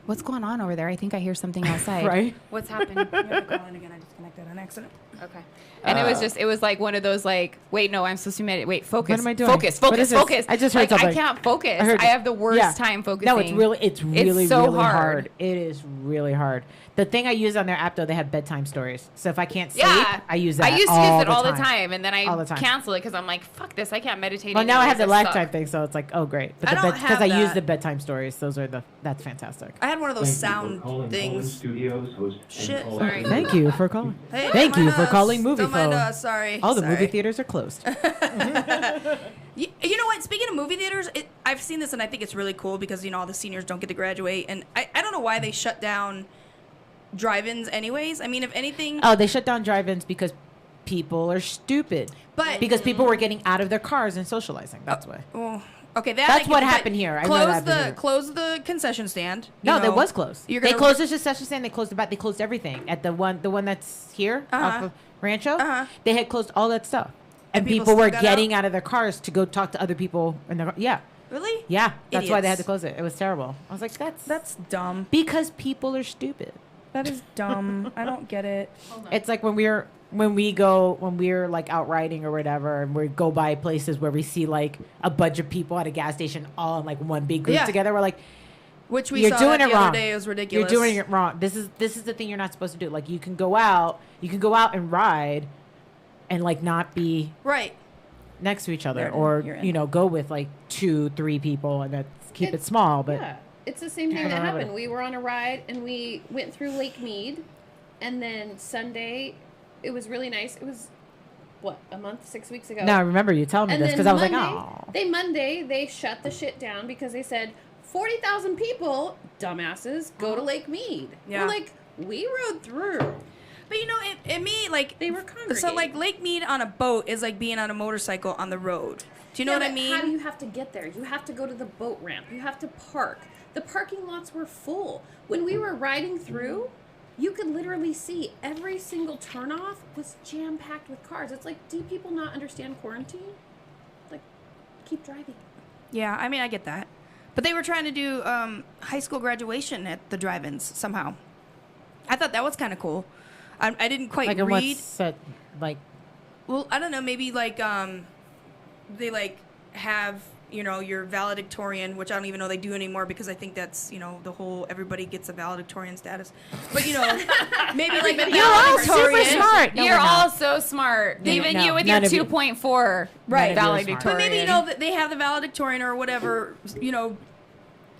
what's going on over there? I think I hear something outside. right? What's happening? You have to call in again. I disconnected on accident. Okay. And it was like one of those like, wait, no, I'm supposed to meditate. Wait, focus. What am I doing? Focus, What focus, is this? focus. I just heard like, I something. can't focus. I heard I have the worst Yeah. time focusing. No, it's really so really hard. hard. It is really hard. The thing I use on their app though, they have bedtime stories. So if I can't sleep, Yeah, I use that. I used to use it all the time, and then All I the time. cancel it because I'm like, fuck this, I can't meditate. Well, now I have the anyways, lifetime suck. thing, so it's like, oh great. But I don't because have I use that. the bedtime stories. That's fantastic. I had one of those Thank you for sound calling things. Studios, host Shit. and Sorry. Thank you for calling. Hey, Thank don't you mind for us. calling Movie Don't mind Phone. us. Sorry. All the movie Sorry. theaters are closed. You know what? Speaking of movie theaters, I've seen this and I think it's really cool because, you know, all the seniors don't get to graduate. And I don't know why they shut down drive-ins anyways. I mean, if anything... Oh, they shut down drive-ins because people are stupid. But... Because people were getting out of their cars and socializing. That's why. Oh, okay, that That's I what get, but happened here. I know that happened here. Close the concession stand. No, you that know. was closed. You're They gonna- closed the concession stand. They closed the back. They closed everything at the one that's here off of Rancho. Uh-huh. They had closed all that stuff, and people people were still got getting out of their cars to go talk to other people. In their yeah, Really? yeah. That's why they had Idiots. to close it. It was terrible. I was like, That's dumb. because people are stupid. That is dumb. I don't get it. It's like when we're like out riding or whatever, and we go by places where we see like a bunch of people at a gas station all in like one big group Yeah. together. We're like, Which we you're saw doing that it the wrong. other day. It was ridiculous. You're doing it wrong. This is the thing you're not supposed to do. Like you can go out and ride, and like not be Right. next to each other, You're in, or you're in. go with like 2-3 people and keep it small. But Yeah, it's the same thing I that don't know, happened. but- We were on a ride and we went through Lake Mead, and then Sunday, it was really nice. It was, what, a month, 6 weeks ago? now I remember you telling me And this then because I was Monday, like, oh, they shut the shit down because they said 40,000 people, dumbasses, go to Lake Mead. Yeah. We're like, we rode through. But you know, it me like They were congregating. so like Lake Mead on a boat is like being on a motorcycle on the road. Do you know what I but mean? How do you have to get there? You have to go to the boat ramp. You have to park. The parking lots were full. When we were riding through, you could literally see every single turnoff was jam-packed with cars. It's like, do people not understand quarantine? Like, keep driving. Yeah, I mean, I get that. But they were trying to do high school graduation at the drive-ins somehow. I thought that was kind of cool. I didn't quite like in read. what set, like Well, I don't know. Maybe like they like have your valedictorian, which I don't even know they do anymore because I think that's the whole everybody gets a valedictorian status. But maybe like the You're all valedictorian. super smart. No, You're we're not. all so smart. No, Even no, you with none your of you. 2.4 Right. valedictorian. But maybe that they have the valedictorian or whatever. but no,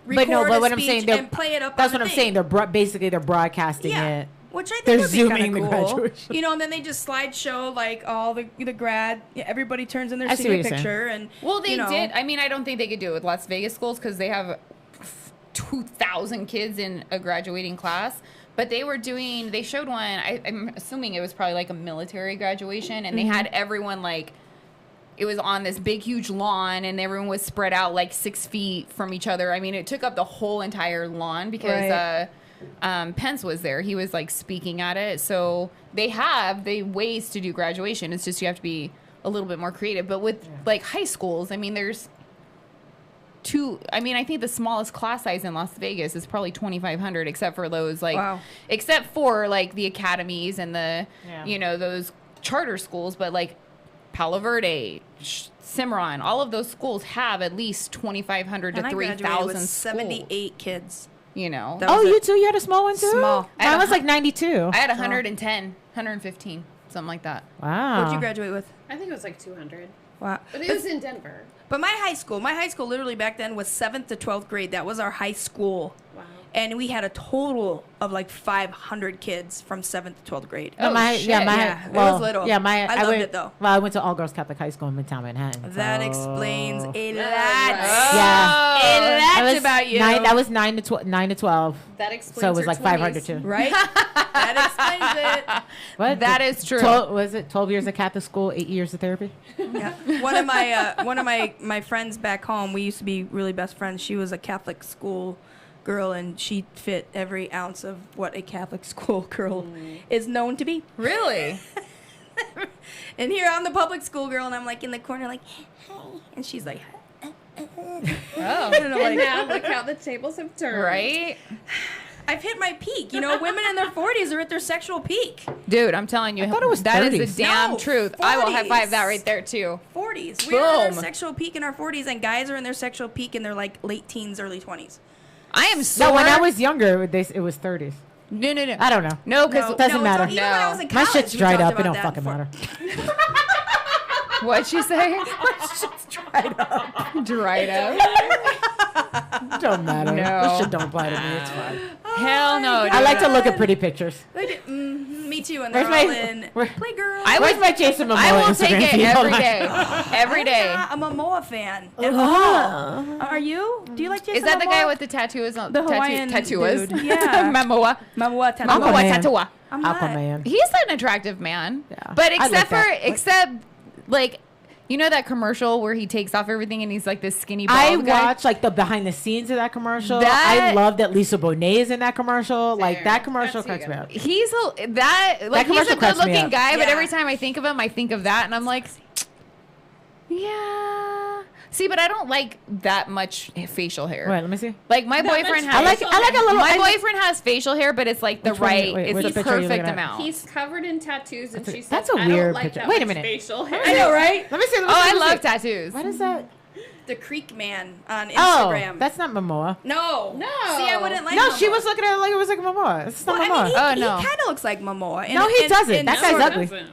record but a what I'm speech saying, and play it up. that's on what the I'm saying. thing. They're basically broadcasting Yeah. it. Which I think They're would be zooming kind the of cool. graduation. And then they just slideshow like all the grad. Yeah, everybody turns in their I see senior what you're saying. picture, and Well, they did. I mean, I don't think they could do it with Las Vegas schools because they have 2,000 kids in a graduating class. But they showed one, I'm assuming it was probably like a military graduation, and they had everyone like, it was on this big, huge lawn, and everyone was spread out like 6 feet from each other. I mean, it took up the whole entire lawn because Right. Pence was there. He was like speaking at it. So they ways to do graduation. It's just you have to be a little bit more creative. But with like high schools, I mean, there's I think the smallest class size in Las Vegas is probably 2,500, except for those except for like the academies and the those charter schools. But like Palo Verde, Cimarron, all of those schools have at least 2,500 and to I graduated 3,000 with schools. 78 kids. That That Oh, was you it. too? You had a small one too? Small. Mine was like 92. I had 110, 115, something like that. Wow. What did you graduate with? I think it was like 200. Wow. But it was in Denver. But my high school literally back then was 7th to 12th grade. That was our high school. Wow. And we had a total of like 500 kids from 7th to 12th grade. Oh, shit. Yeah, it was little. Yeah, I loved went, it, though. Well, I went to all girls Catholic high school in Midtown Manhattan. That so- explains a lot. Yeah. A lot was about you. That was 9 to 12. That explains So it was her like 500 20s. too. Right? That explains it. What? That is true. 12 years of Catholic school, 8 years of therapy? Yeah. One of my friends back home, we used to be really best friends. She was a Catholic school girl, and she fit every ounce of what a Catholic school girl is known to be. Really? And here I'm the public school girl, and I'm like in the corner, like, hey, and she's like, Oh, I don't know, And like, now look how the tables have turned. right? I've hit my peak. Women in their 40s are at their sexual peak. Dude, I'm telling you, thought it was that is 30s. the damn No, truth. I will high 40s. five that right there too. 40s. We're at our Boom. sexual peak in our 40s, and guys are in their sexual peak in their like late teens, early 20s. I am so. No, when I was younger, it was 30s. No. I don't know. No, because it doesn't matter. Even when I was in My college, shit's we dried talked up. It about don't that fucking before. matter. what'd she say? dried up. Dried up. Don't matter. No. This shit don't apply to me. It's fine. Hell no. I like to look at God. pretty pictures. Me too, and they're Where's all my- in where- Playgirl. Where's my Jason Momoa I will Instagram take it feed? Hold every on. day. Every day. I'm a Momoa fan. Oh. Are you? Do you like Jason Is that the Momoa? guy with the tattoos on The Hawaiian tattoos? dude. Yeah. Mamoa. Momoa tattoo? Mamoa Aquaman. tatua. I'm not. Aquaman. He's an attractive man. Yeah. But I like except that. like you know that commercial where he takes off everything and he's like this skinny bald I guy? watch like the behind the scenes of that commercial. That- I love that Lisa Bonet is in that commercial. Like that commercial That's cracks me up. He's he's a commercial good cracks me looking up. guy, but Yeah. every time I think of him, I think of that, and I'm like, yeah. See, but I don't like that much facial hair. Wait, let me see. Like my That boyfriend much has. I like a little. My boyfriend has facial hair, but it's like the Which one? right. Wait, it's which the picture are you perfect looking at? amount. He's covered in tattoos, and she says, that's a I weird don't like picture. that Wait a much minute. facial hair. I know, right? Let me see. Oh, I love tattoos. What is that? The Creek Man on Oh, Instagram. that's not Momoa. No. No. See, I wouldn't like No, Momoa. she was looking at it like it was like Momoa. It's not Well, Momoa. I mean, Oh, he no. kind of looks like Momoa. No, he doesn't. That guy's sort of- ugly.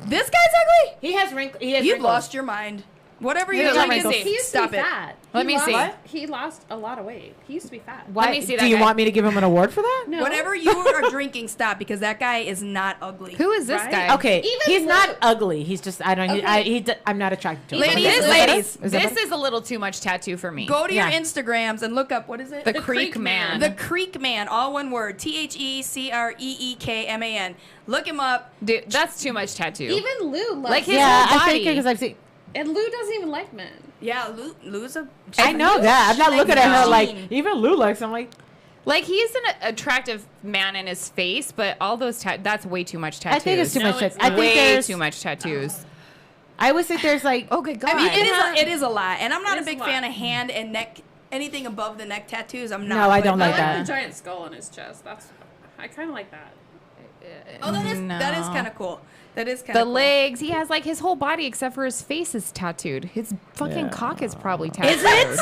This guy's ugly? He has wrinkles. You've lost your mind. Whatever Here, you're let me drinking, see. He used stop to be it. fat. Let me see. He lost a lot of weight. He used to be fat. Why? Let me see that Do you guy. want me to give him an award for that? No. Whatever you are drinking, stop, because that guy is not ugly. Who is this Right? guy? Okay, Even he's Lou- not ugly. He's just I don't. Okay. I'm not attracted to him. Ladies, This, Is that better? ladies, Is that this better? is a little too much tattoo for me. Go to Yeah. your Instagrams and look up, what is it? The Creek Man. The Creek Man, all one word. TheCreekman. Look him up. Dude, that's too much tattoo. Even Lou loves Like his Yeah, whole I think body. because I've seen. And Lou doesn't even like men. Yeah, Lou's a... I know that. I'm not She's looking at her like mean. even Lou likes. I'm like, Like he's an attractive man in his face, but all those that's way too much tattoos. I think it's too much. it's I think way there's too much tattoos. I always think there's like. Oh good God! I mean, it is a lot. And I'm not It a is a big lot. fan of hand and neck, anything above the neck tattoos. I'm not. No, I but- don't I like like that. the giant skull on his chest. I kind of like that. Oh, that is No. kind of cool. That is kind The of cool. legs, he has like his whole body except for his face is tattooed. His fucking cock is probably tattooed. Is it?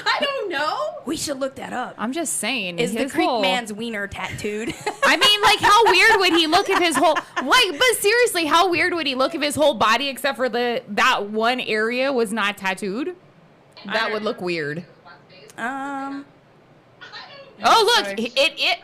I don't know. We should look that up. I'm just saying. Is the his Creek whole- Man's wiener tattooed? I mean, like, how weird would he look if his whole but seriously, how weird would he look if his whole body except for that one area was not tattooed? That would look weird. um, Oh look, sorry.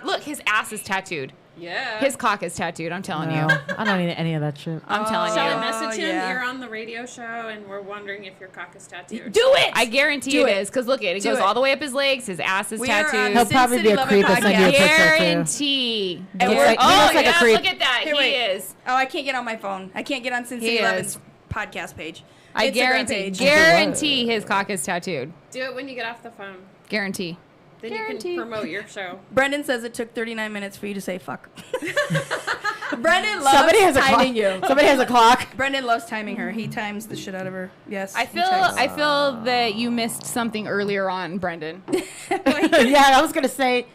look, his ass is tattooed. Yeah. His cock is tattooed. I'm telling No, you. I don't need any of that shit. I'm telling Shall I you. message him? yeah. You're on the radio show, and we're wondering if your cock is tattooed. do it. I guarantee Do it it. is because look, it Do goes it. all the way up his legs. His ass is We are on tattooed. He'll probably Sin be City a Lovin' creep and send you a Podcast. picture too. Guarantee. And He we're- looks like a yes, creep. look at that. Here, he wait. is. Oh, I can't get on my phone. I can't get on Sin He City is. 11's podcast page. I Instagram guarantee. page. Guarantee his cock is tattooed. Do it when you get off the phone. Guarantee. Then you Guarantee. can promote your show. Brendan says it took 39 minutes for you to say fuck. Brendan loves Somebody has a timing clock. you. Somebody has a clock. Brendan loves timing her. He times the shit out of her. Yes. I he feel checks. that you missed something earlier on, Brendan. Yeah, I was gonna say.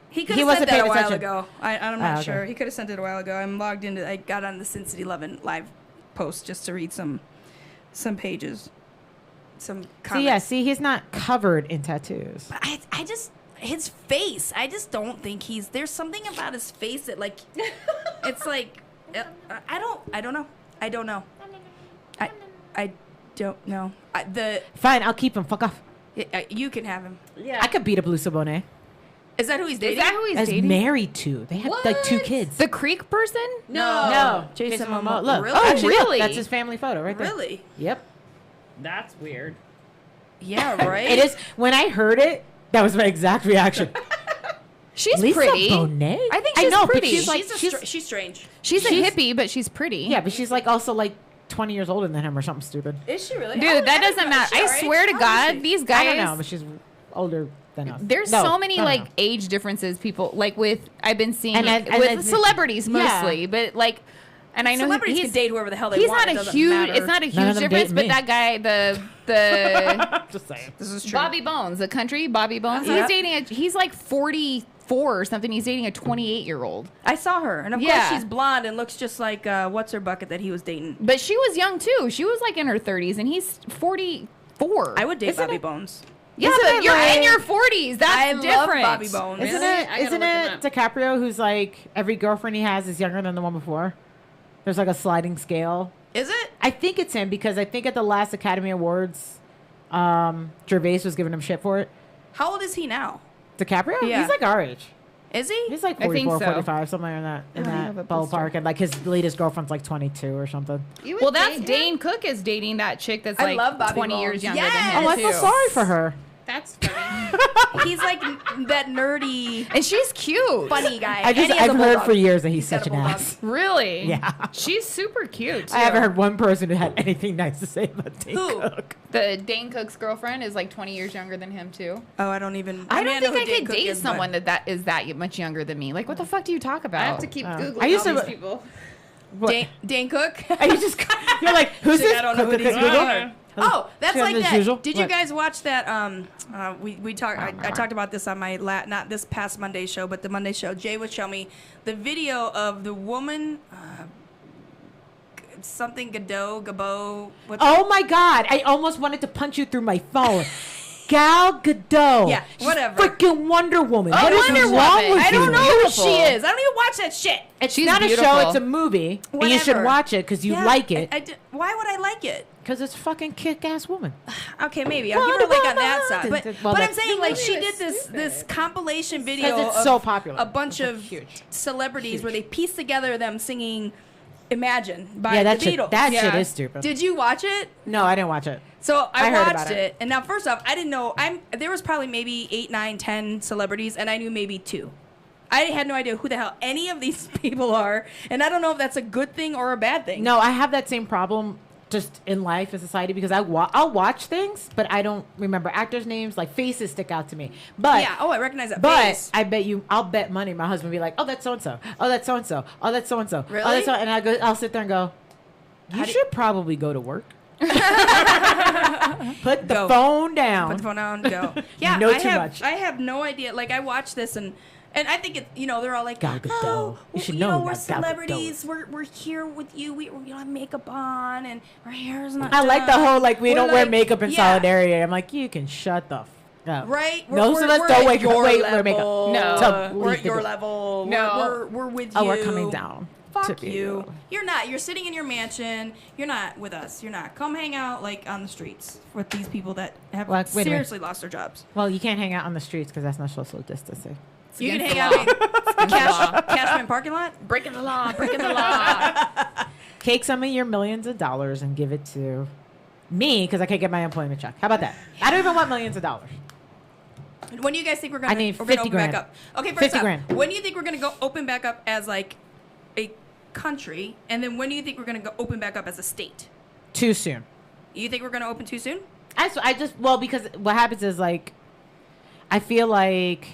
He could He have wasn't sent that a paying while attention. ago. I'm not okay. sure. He could have sent it a while ago. I'm logged into. I got on the Sin City 11 live post just to read some pages, some See, comments. yeah, see, he's not covered in tattoos. I just his face. I just don't think there's something about his face that like it's like I don't know. I don't know. I don't know. Fine, I'll keep him. Fuck off. You can have him. Yeah. I could beat up Blue Sabone. Is that who he's dating? Is that who he's As dating? married to. They have like 2 kids. The Creek person? No, Jason Momoa. Momoa. Look, Really? Oh, actually, look, really? that's his family photo right there. Really? Yep. That's weird. Yeah, right. It is. When I heard it, that was my exact reaction. She's Lisa pretty. Bonet? I think I she's know, but pretty. she's like- she's strange. She's a she's- hippie, but she's pretty. Yeah, but she's like also like 20 years older than him or something stupid. Is she really? Dude, that doesn't matter. I swear to God, these guys. I don't know, but she's older than us. There's No, so many no, no, like no. age differences. People like with I've been seeing And it then- with and then- celebrities yeah. mostly, but like, and I know Celebrities he's can date whoever the hell they he's want. not It a doesn't huge. matter. It's not a None of huge them difference, date but me. that guy, the Just saying. This is true. Bobby Bones, the country Bobby Bones, Yeah. he's dating he's like 44 or something. He's dating a 28-year-old. I saw her, and of Yeah. course she's blonde and looks just like what's her bucket that he was dating. But she was young too. She was like in her 30s, and he's 44. I would date Isn't Bobby it- Bones. Yeah, Isn't but it you're like- in your 40s. That's I different. love Bobby Bones. Really? Isn't I gotta isn't look it him up. DiCaprio who's like every girlfriend he has is younger than the one before? There's like a sliding scale. Is it? I think it's him because I think at the last Academy Awards, Gervais was giving him shit for it. How old is he now? DiCaprio? Yeah. He's like our age. Is he? He's like I think 44, so. 45, somewhere in that I have a poster. ballpark. And like his latest girlfriend's like 22 or something. You would Well, that's date Dane him? Cook is dating that chick that's I like love Bobby 20 Bones. years younger Yes! than him. Oh, I feel too. sorry for her. That's funny. He's like that nerdy, And she's cute. funny guy. I've And he has a heard bulldog. for years that he's got such a an bulldog. ass. Really? Yeah. She's super cute. Too. I haven't heard one person who had anything nice to say about Dane Who? Cook. The Dane Cook's girlfriend is like 20 years younger than him too. Oh, I don't even. I mean, don't know think who I Dane could Cook date is, but- someone that is that much younger than me. Like, what the fuck do you talk about? I have to keep googling I used all to- these people. Dane, Dane Cook. And you just, you're like, who's Shit, this? I don't know who these Google? people are. Oh, that's She on like as that. usual? Did you What? guys watch that? We talked. I talked about this on my not this past Monday show, but the Monday show. Jay would show me the video of the woman, something Gabo. What's Oh my God. I almost wanted to punch you through my phone. Gal Gadot. Yeah, whatever. Freaking Wonder Woman. Oh, What is Wonder wrong Woman. with I don't you? know who Beautiful. she is. I don't even watch that shit. It's She's not a beautiful. show, it's a movie. And you should Whatever. watch it because you Yeah, like it. why would I like it? Because it's fucking kick-ass woman. Okay, maybe I'll give her like on that side. But Well, I'm that's- saying like she movie did was this compilation video it's of so popular. a bunch It's of huge. celebrities where they piece together them singing "Imagine" by Yeah, that the shit, Beatles. that shit Yeah. is stupid. Did you watch it? No, I didn't watch it. So I heard watched about it. it, and now first off, I didn't know. There was probably maybe 8, 9, 10 celebrities, and I knew maybe 2. I had no idea who the hell any of these people are, and I don't know if that's a good thing or a bad thing. No, I have that same problem just in life and society because I'll watch things, but I don't remember actors' names. Like faces stick out to me. But Yeah. Oh, I recognize that But face. I'll bet money. My husband will be like, "Oh, that's so and so. Oh, that's so and so. Oh, that's so and so. Really? Oh, that's so," and I'll sit there and go, "You should probably go to work. Put the Go. phone down. Put the phone down and go. Yeah, know I too have, much. I have no idea. Like I watched this and I think it. They're all like, Gal Gadot. oh, You should you know know, about we're Gal Gadot." celebrities. We're here with you. We have makeup on and our hair's not. I like the done. whole like we We're don't wear like- makeup in yeah, solidarity. I'm like, you can shut the up. Right? Most of us we're don't at wake up. your Wait, wear makeup. level. No. To We're leave at the your door. level. No. We're with you. Oh, we're coming down. Fuck to you. You're not. You're sitting in your mansion. You're not with us. You're not. Come hang out like on the streets with these people that have Well, wait a minute. seriously lost their jobs. Well, you can't hang out on the streets because that's not social distancing. You can against hang the out law. in Cashman parking lot. Breaking the law. Breaking the law. Take some of your millions of dollars and give it to me because I can't get my employment check. How about that? I don't even want millions of dollars. When do you guys think we're I need gonna 50 open grand. back up? Okay, first 50 off, grand. when do you think we're gonna go open back up as like a country, and then when do you think we're gonna go open back up as a state? Too soon. You think we're gonna open too soon? Because what happens is like, I feel like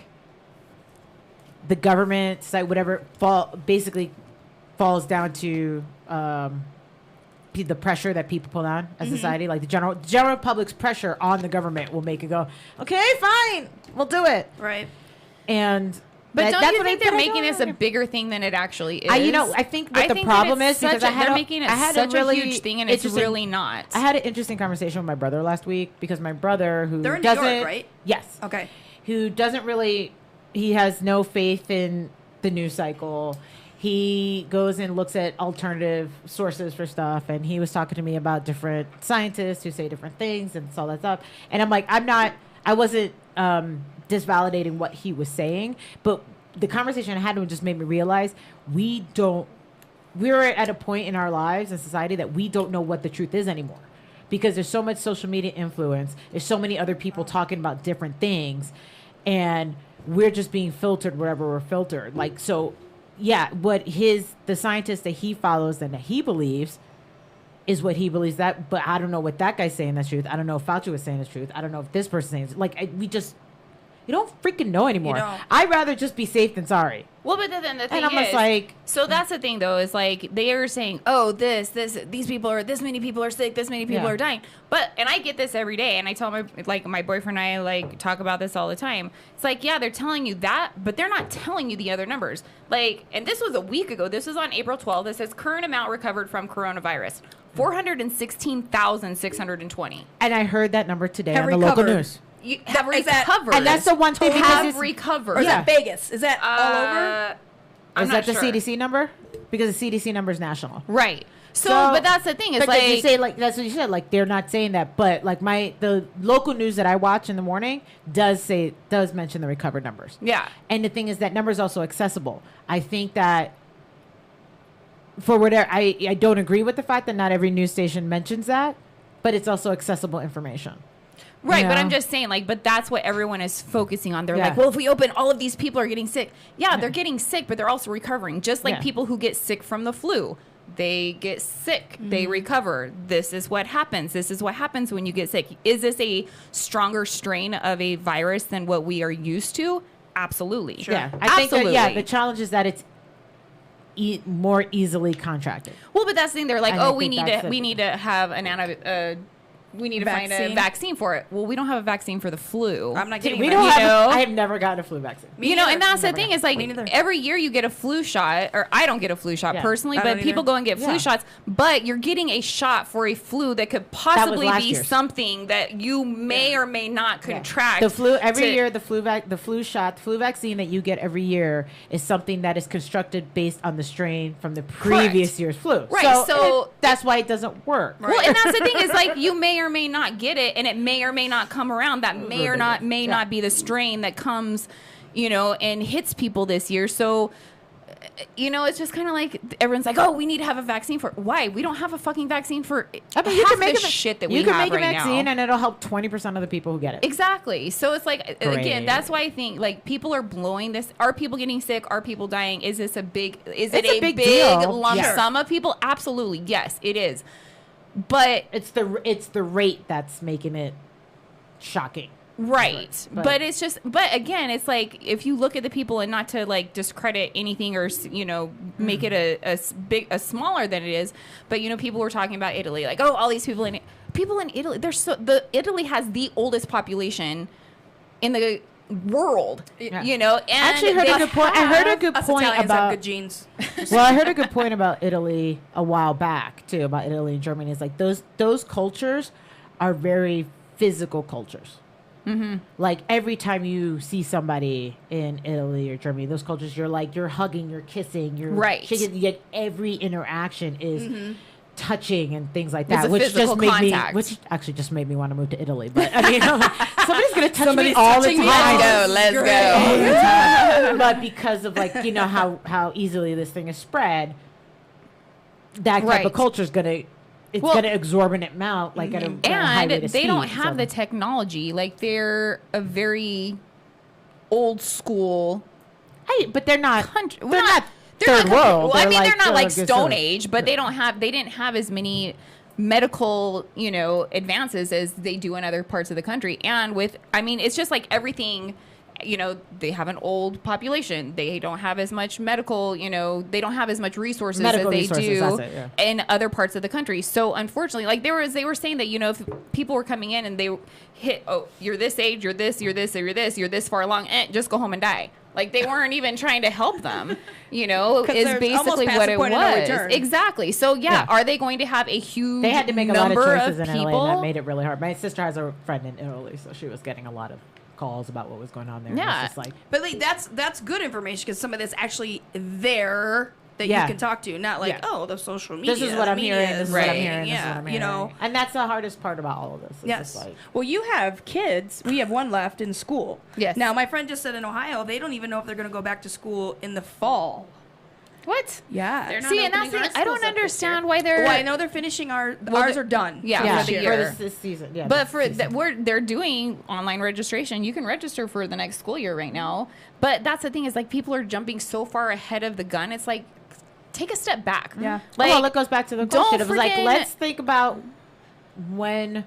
the government, whatever, basically falls down to the pressure that people put on as society. Like the general public's pressure on the government will make it go, okay, fine, we'll do it. Right. And But that's don't you what think I- they're but I making don't this a know. bigger thing than it actually is? I think what the think problem that is it's because such I had they're a- making it I had such a really huge thing, and it's interesting- really not. I had an interesting conversation with my brother last week because my brother who They're in New York, doesn't right? Yes. Okay. Who doesn't really he has no faith in the news cycle. He goes and looks at alternative sources for stuff, and he was talking to me about different scientists who say different things and all that stuff. And I'm like, I wasn't disvalidating what he was saying, but the conversation I had with him just made me realize we're at a point in our lives and society that we don't know what the truth is anymore because there's so much social media influence. There's so many other people talking about different things, and we're just being filtered wherever we're filtered. Like, so yeah, the scientist that he follows and that he believes is what he believes that, but I don't know what that guy's saying that's truth. I don't know if Fauci was saying it's truth. I don't know if this person's saying it's like, you don't freaking know anymore. don't. I'd rather just be safe than sorry. Well, but then the thing And I'm just is, like, so that's the thing though, is like they are saying, oh, this many people are sick, this many people Yeah. are dying. But and I get this every day, and I tell my boyfriend and I like talk about this all the time. It's like, yeah, they're telling you that, but they're not telling you the other numbers. Like, and this was a week ago. This was on April 12th. It says current amount recovered from coronavirus, 416,620. and I heard that number today Have on the local recovered. news. You have Is that- recovered. And that's the one thing because have it's, recovered. Or is Yeah. that Vegas? Is that all over? I'm is not that the sure. CDC number? Because the CDC number is national. Right. So, So- but that's the thing. It's But like you say like that's what you said. Like they're not saying that, but like the local news that I watch in the morning does mention the recovered numbers. yeah. And the thing is that number is also accessible. I think that for whatever I don't agree with the fact that not every news station mentions that, but it's also accessible information. Right, but know? I'm just saying, like, but that's what everyone is focusing on. They're Yeah. like, well, if we open, all of these people are getting sick. Yeah, they're getting sick, but they're also recovering. Just like Yeah. people who get sick from the flu. They get sick. They recover. This is what happens. This is what happens when you get sick. Is this a stronger strain of a virus than what we are used to? Absolutely. Yeah, I think that, Absolutely. the challenge is that it's more easily contracted. Well, but that's the thing. They're like, And I oh, we think need that's to it. we need to have we need to find a vaccine for it. Well, we don't have a vaccine for the flu. I'm not getting We it. don't have. I have never gotten a flu vaccine. You know, and that's the Never thing got is like Me neither. every year you get a flu shot, or I don't get a flu shot Yeah. personally, I but don't people either. go and get flu Yeah. shots. But you're getting a shot for a flu that could possibly last be year's. something that you may or may not contract. The flu every to- year. The flu vaccine that you get every year is something that is constructed based on the strain from the previous year's flu. Right, so- that's why it doesn't work. Well, and that's the thing is like you may or may not get it, and it may or may not come around. That may or not be the strain that comes, you know, and hits people this year. So, you know, it's just kind of like everyone's like, "Oh, we need to have a vaccine for." Why? We don't have a fucking vaccine for I mean, you half can make the shit that we you can have make a right vaccine, now. and it'll help 20% of the people who get it. Exactly. So it's like again, Great. that's why I think like people are blowing this. Are people getting sick? Are people dying? Is this a big? Is It's it a big big deal. lump Yeah. sum of people? Absolutely, yes, it is. But It's the rate that's making it shocking. right, But- but it's just. But again, it's like if you look at the people and not to like discredit anything or you know make it a smaller than it is. But you know, people were talking about Italy, like all these people in Italy. Italy has the oldest population in the world. Yeah. You know, and I actually heard a good point. I heard a good Us point Italians about have good genes. well, I heard a good point about Italy a while back too, about Italy and Germany. It's like those cultures are very physical cultures. Mm-hmm. Like every time you see somebody in Italy or Germany, those cultures, you're hugging, you're kissing, you're Right. shaking. Yet every interaction is touching and things like It's that, a which physical just made contact. which actually just made me want to move to Italy. But I mean, I'm like, somebody's gonna touch Somebody's me all the touching time. me. Let's go. All the time. But because of like you know how easily this thing is spread, that type Right. of culture is gonna exorbitant amount like at a high rate And of they speed, don't have so- the technology. Like they're a very old school but they're not country. they're not They're third not country- world. Well, I mean, they're not like good Stone stuff. Age, but they didn't have as many medical, you know, advances as they do in other parts of the country. And it's just like everything, you know, they have an old population. They don't have as much medical, you know, they don't have as much resources Medical as they resources, do that's it, yeah. in other parts of the country. So unfortunately, like they were saying that, you know, if people were coming in and they hit, oh, you're this age, you're this, you're this, or you're this far along, just go home and die. Like they weren't even trying to help them, you know, 'Cause is they're basically almost past what the it point of no was. return. Exactly. So Yeah. are they going to have a huge They had to make a lot of number choices in people? Italy, and that made it really hard. My sister has a friend in Italy, so she was getting a lot of calls about what was going on there. And Yeah. it's just like But like that's good information because some of that's actually there that Yeah. you can talk to, not like Yeah. oh the social media. this is what the I'm hearing. media This is what I'm saying, hearing. This is Yeah, what I'm hearing. you know. And that's the hardest part about all of this. It's Yes. just like, Well, you have kids. We have one left in school. Yes. Now, my friend just said in Ohio, they don't even know if they're going to go back to school in the fall. What? Yeah. They're not See, and that's opening the our I don't schools up this understand year. why they're. Well, I know they're finishing ours they're- are done. Yeah, yeah, for the for year. this season. Yeah, But this for season. they're doing online registration. You can register for the next school year right now. But that's the thing is like people are jumping so far ahead of the gun. It's like take a step back. Yeah. Like well, it goes back to the don't question. It was like, friggin- let's think about when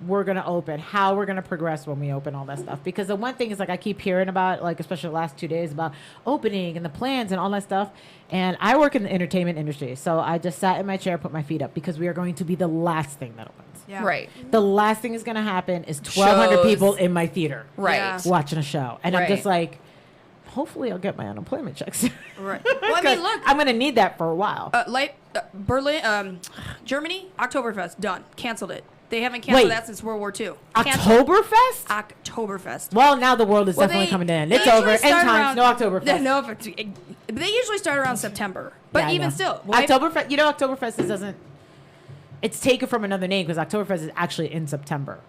we're going to open, how we're going to progress when we open, all that stuff. Because the one thing is like I keep hearing about, like especially the last 2 days, about opening and the plans and all that stuff. And I work in the entertainment industry. So I just sat in my chair, put my feet up, because we are going to be the last thing that opens. Yeah. right. The last thing is going to happen is 1,200 Shows. people in my theater Right. Yeah. watching a show. And I'm Right. just like, hopefully I'll get my unemployment checks. Right. Well, I mean, look, I'm going to need that for a while. Berlin, Germany, Oktoberfest, done. Canceled it. They haven't canceled Wait. that since World War II. Oktoberfest? Oktoberfest. Well, now the world is Well, definitely they- coming in. they It's over. usually End start times. No around- Oktoberfest. No, they usually start around September. But Yeah, I even know. still, Oktoberfest. You know, Oktoberfest doesn't. It's taken from another name because Oktoberfest is actually in September.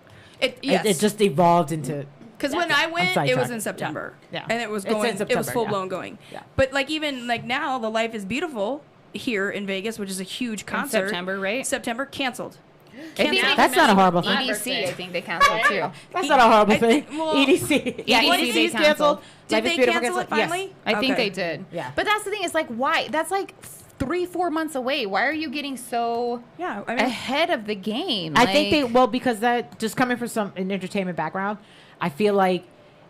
yes. It just evolved into. Because when I went, it was sidetracked. in September. Yeah. And it was It's in going. It was September, full yeah. blown going. Yeah. But like even like now, the Life is Beautiful here in Vegas, which is a huge concert. September, right? September canceled. I think Canceled. That's not a horrible thing. EDC, I think they canceled too. That's not a horrible I thing. think- well- EDC. Yeah, What, EDC EDC 's they canceled. Did Life is they Beautiful cancel it canceled? Yes. finally? I think Okay. they did. Yeah. But that's the thing. It's like why? That's like 3-4 months away. Why are you getting so Yeah, I mean, ahead of the game? I think they Like- because that just coming from an entertainment background, I feel like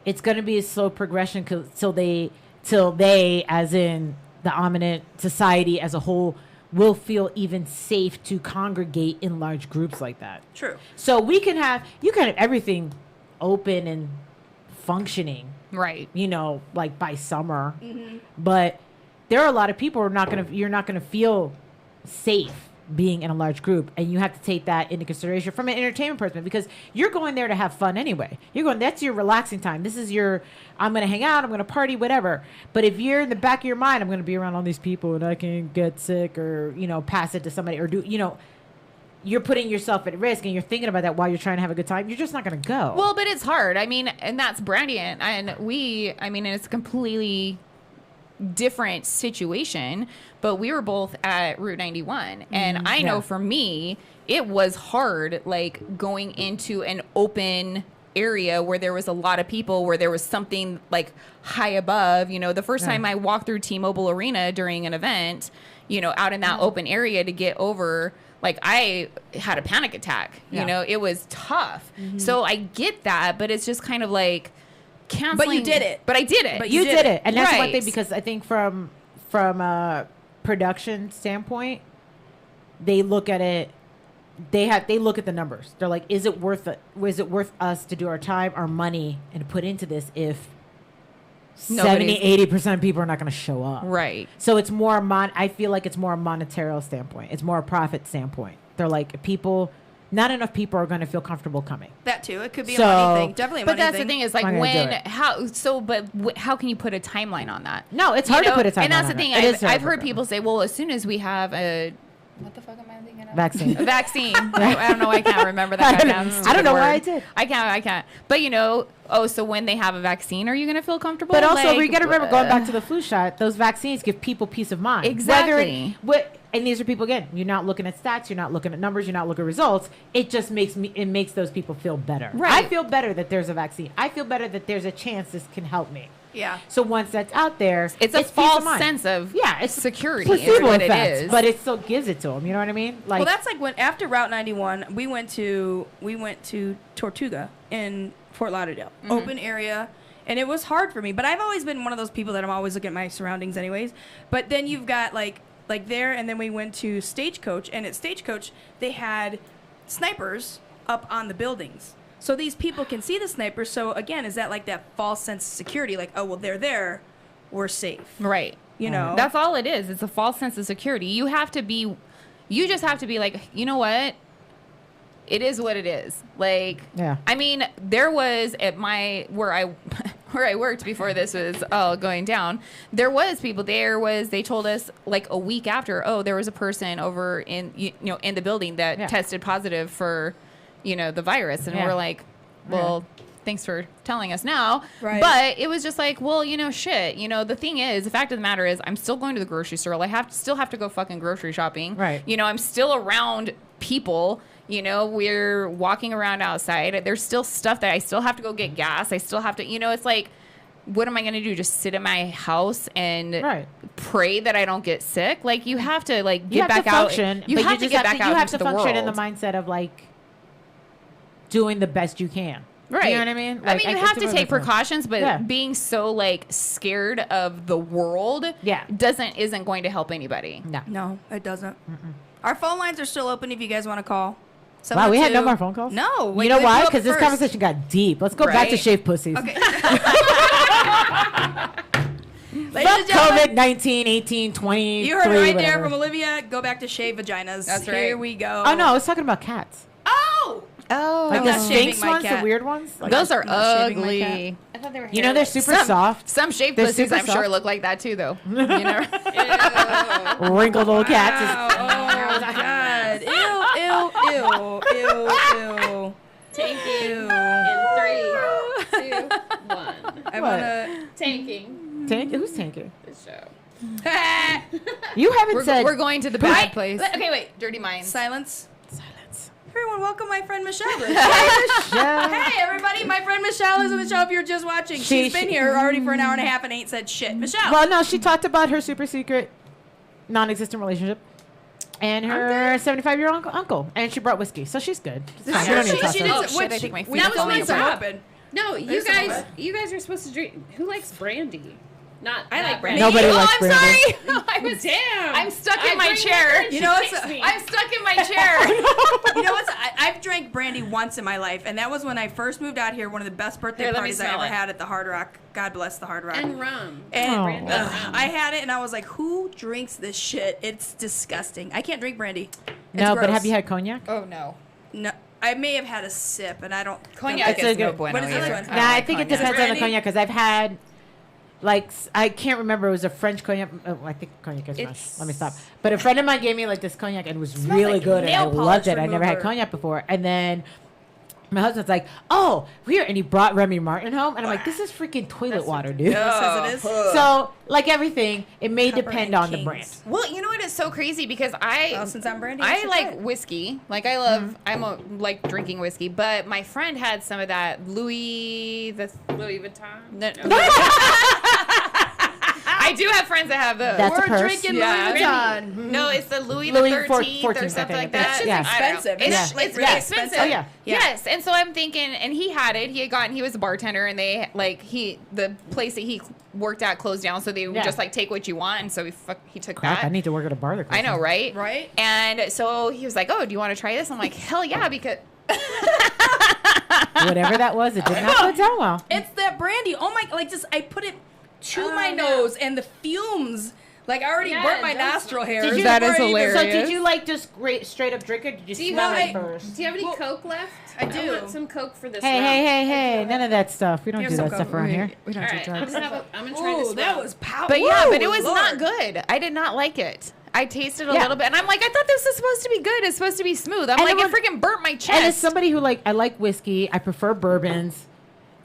it's going to be a slow progression till they as in the dominant society as a whole will feel even safe to congregate in large groups like that. True. So you can have everything open and functioning, Right. you know, like by summer. But there are a lot of people who are you're not gonna feel safe being in a large group, and you have to take that into consideration from an entertainment perspective, because you're going there to have fun anyway. That's your relaxing time. This is I'm gonna hang out, I'm gonna party, whatever. But if you're in the back of your mind, I'm gonna be around all these people and I can get sick or, you know, pass it to somebody or you're putting yourself at risk and you're thinking about that while you're trying to have a good time, you're just not going to go. Well, but it's hard. I mean, and that's Brandy and it's a completely different situation, but we were both at Route 91. And I know for me, it was hard, like going into an open area where there was a lot of people, where there was something like high above. You know, the first time I walked through T-Mobile Arena during an event, you know, out in that open area to get over, like I had a panic attack, you know, it was tough. So I get that, but it's just kind of like canceling. But you did it. But I did it. But you did it. And that's one Right. thing, because I think from a production standpoint, they look at it, they look at the numbers. They're like, is it worth us to do our time, our money, and to put into this if 70-80% of people are not going to show up? Right. So it's more I feel like it's more a monetary standpoint. It's more a profit standpoint. They're like, not enough people are going to feel comfortable coming. That too. It could be So- a money thing. Definitely a But money that's thing. the thing is I'm like not gonna do it. how can you put a timeline on that? No, it's hard to put a timeline And that's on the thing. it. It is hard I've to heard put a people say, well, as soon as we have what the fuck am I thinking of? Vaccine. A vaccine. I don't know. I can't remember that goddamn stupid I don't know word. why I did. I can't. But you know, so when they have a vaccine, are you going to feel comfortable? But also, Like, we got to remember, going back to the flu shot, those vaccines give people peace of mind. Exactly. And these are people, again, you're not looking at stats, you're not looking at numbers, you're not looking at results. It just makes those people feel better. Right. I feel better that there's a vaccine. I feel better that there's a chance this can help me. Yeah. So once that's out there, it's a peace of false mind. sense of it's security. Is placebo what effect, it is. but it still gives it to them. You know what I mean? Like, Well, that's like when after Route 91, we went to Tortuga in Fort Lauderdale, open area, and it was hard for me. But I've always been one of those people that I'm always looking at my surroundings, anyways. But then you've got like there, and then we went to Stagecoach, and at Stagecoach they had snipers up on the buildings, so these people can see the snipers. So again, is that like that false sense of security? Like, oh well, they're there, we're safe, right. You know, That's all it is. It's a false sense of security. You just have to be like, you know what? It is what it is. Like, Yeah. I mean, there was at where I worked before this was all going down. There was people. They told us like a week after, there was a person over in in the building that tested positive for, the virus, and we're like, well, thanks for telling us now. Right. But it was just like, well, shit. The thing is, the fact of the matter is, I'm still going to the grocery store. I still have to go fucking grocery shopping. Right. I'm still around people. We're walking around outside. There's still stuff that I still have to go get gas. I still have to, it's like, what am I going to do? Just sit in my house and pray that I don't get sick? Like, you have to get back out. You have to get back out. You have to function in the mindset of like doing the best you can. Right. You know what I mean? I mean, you have to take precautions, but being so scared of the world isn't going to help anybody. No, it doesn't. Our phone lines are still open if you guys want to call. Wow, we had no more phone calls? No. You know why? Because this conversation got deep. Let's go back to shaved pussies. Okay. Fuck COVID-19, 18, 20. You heard it right there from Olivia. Go back to shaved vaginas. That's right. Here we go. Oh, no, I was talking about cats. Oh! Like I'm the not shaving Sphynx my ones, cat. the weird ones? Like, Those are not shaving my ugly. I thought they were you know, they're super soft. Some shaved They're pussies, super I'm sure, soft. look like that too, though. Wrinkled old cats. Oh, God. Ew, ew, ew, ew, ew. Tanking Ew. in 3, 2, 1. I want to... Tanking Who's tanking? the show. You haven't said. We're going to the bad place. Okay, wait. Dirty Minds. Silence. Silence. Everyone, welcome my friend Michelle. Michelle. Hey, everybody. My friend Michelle is Michelle if you're just watching. She's been here already for an hour and a half and ain't said shit. Michelle. Well, no, she talked about her super secret, non-existent relationship, and her 75-year-old uncle, and she brought whiskey, so she's good. It's fine. We don't need to talk she to did. her. Oh, shit, I think my We feet still are need falling some apart. open. No, you There's some guys, of you guys are supposed to drink. Who likes brandy? I like brandy. Nobody Oh, likes I'm brandy. sorry. Damn. I'm stuck I in my bring chair. liquor, You know she what's- kicks me. I'm stuck in my chair. You know what? I've drank brandy once in my life, and that was when I first moved out here. One of the best birthday Here, let me parties I smell ever it. had at the Hard Rock. God bless the Hard Rock. And rum. And Oh. Brandy and rum. I had it, and I was like, "Who drinks this shit? It's disgusting. I can't drink brandy." It's No, but gross. have you had cognac? Oh no. No, I may have had a sip, and I don't. Cognac It's is a no good- bueno What is this either. one? I Nah, don't I like think it cognac. depends on the Brandy? cognac because I've had, like, I can't remember. It was a French cognac. Oh, I think cognac is French. It's- Let me stop. But a friend of mine gave me like this cognac and it was Smells really like good and I nail polish loved it. I never had remover. cognac before. And then my husband's like, "Oh, here," and he brought Remy Martin home, and I'm like, "This is freaking toilet water, dude." Says it is. So, like everything, it may Pepper depend and on the Kings. brand. Well, you know what is so crazy because Well, since I'm brandy, I should like try it. whiskey. Like I love, like drinking whiskey. But my friend had some of that Louis Vuitton. No. I do have friends that have those. That's a We're purse. drinking Yeah. Louis Vuitton. No, it's the Louis Louis the 13th 14th, or I something think. like that. It's just I don't know. expensive. It's, Yeah. it's Yeah. really expensive. Oh, yeah. Yes, and so I'm thinking, and he had it. He had gotten. He was a bartender, and they the place that he worked at closed down, so they would Yeah. just like take what you want, and so he took Crap, that. I need to work at a bar. that I know, closes. right? Right? And so he was like, "Oh, do you want to try this?" I'm like, "Hell yeah!" Because Whatever that was, it did not go down well. It's that brandy. Oh my! Like just I put it to Oh, my no. nose, and the fumes. Like I already Yeah, burnt my it does. nostril hairs. Did you- That is before I even- hilarious. So did you like just straight up drink it? Did you Do you smell have it any- first? Do you have any Well, Coke left? I do. want some Coke for this Hey, round. hey, none of that stuff. We don't Here's do some that stuff Coke. around here. we don't All do right, drugs. I'm gonna try this Ooh, that round. was powerful. But yeah, but it was Lord. not good. I did not like it. I tasted a Yeah. little bit, and I'm like, I thought this was supposed to be good. It's supposed to be smooth. I'm And like, it it freaking burnt my chest. And as somebody who I like whiskey, I prefer bourbons.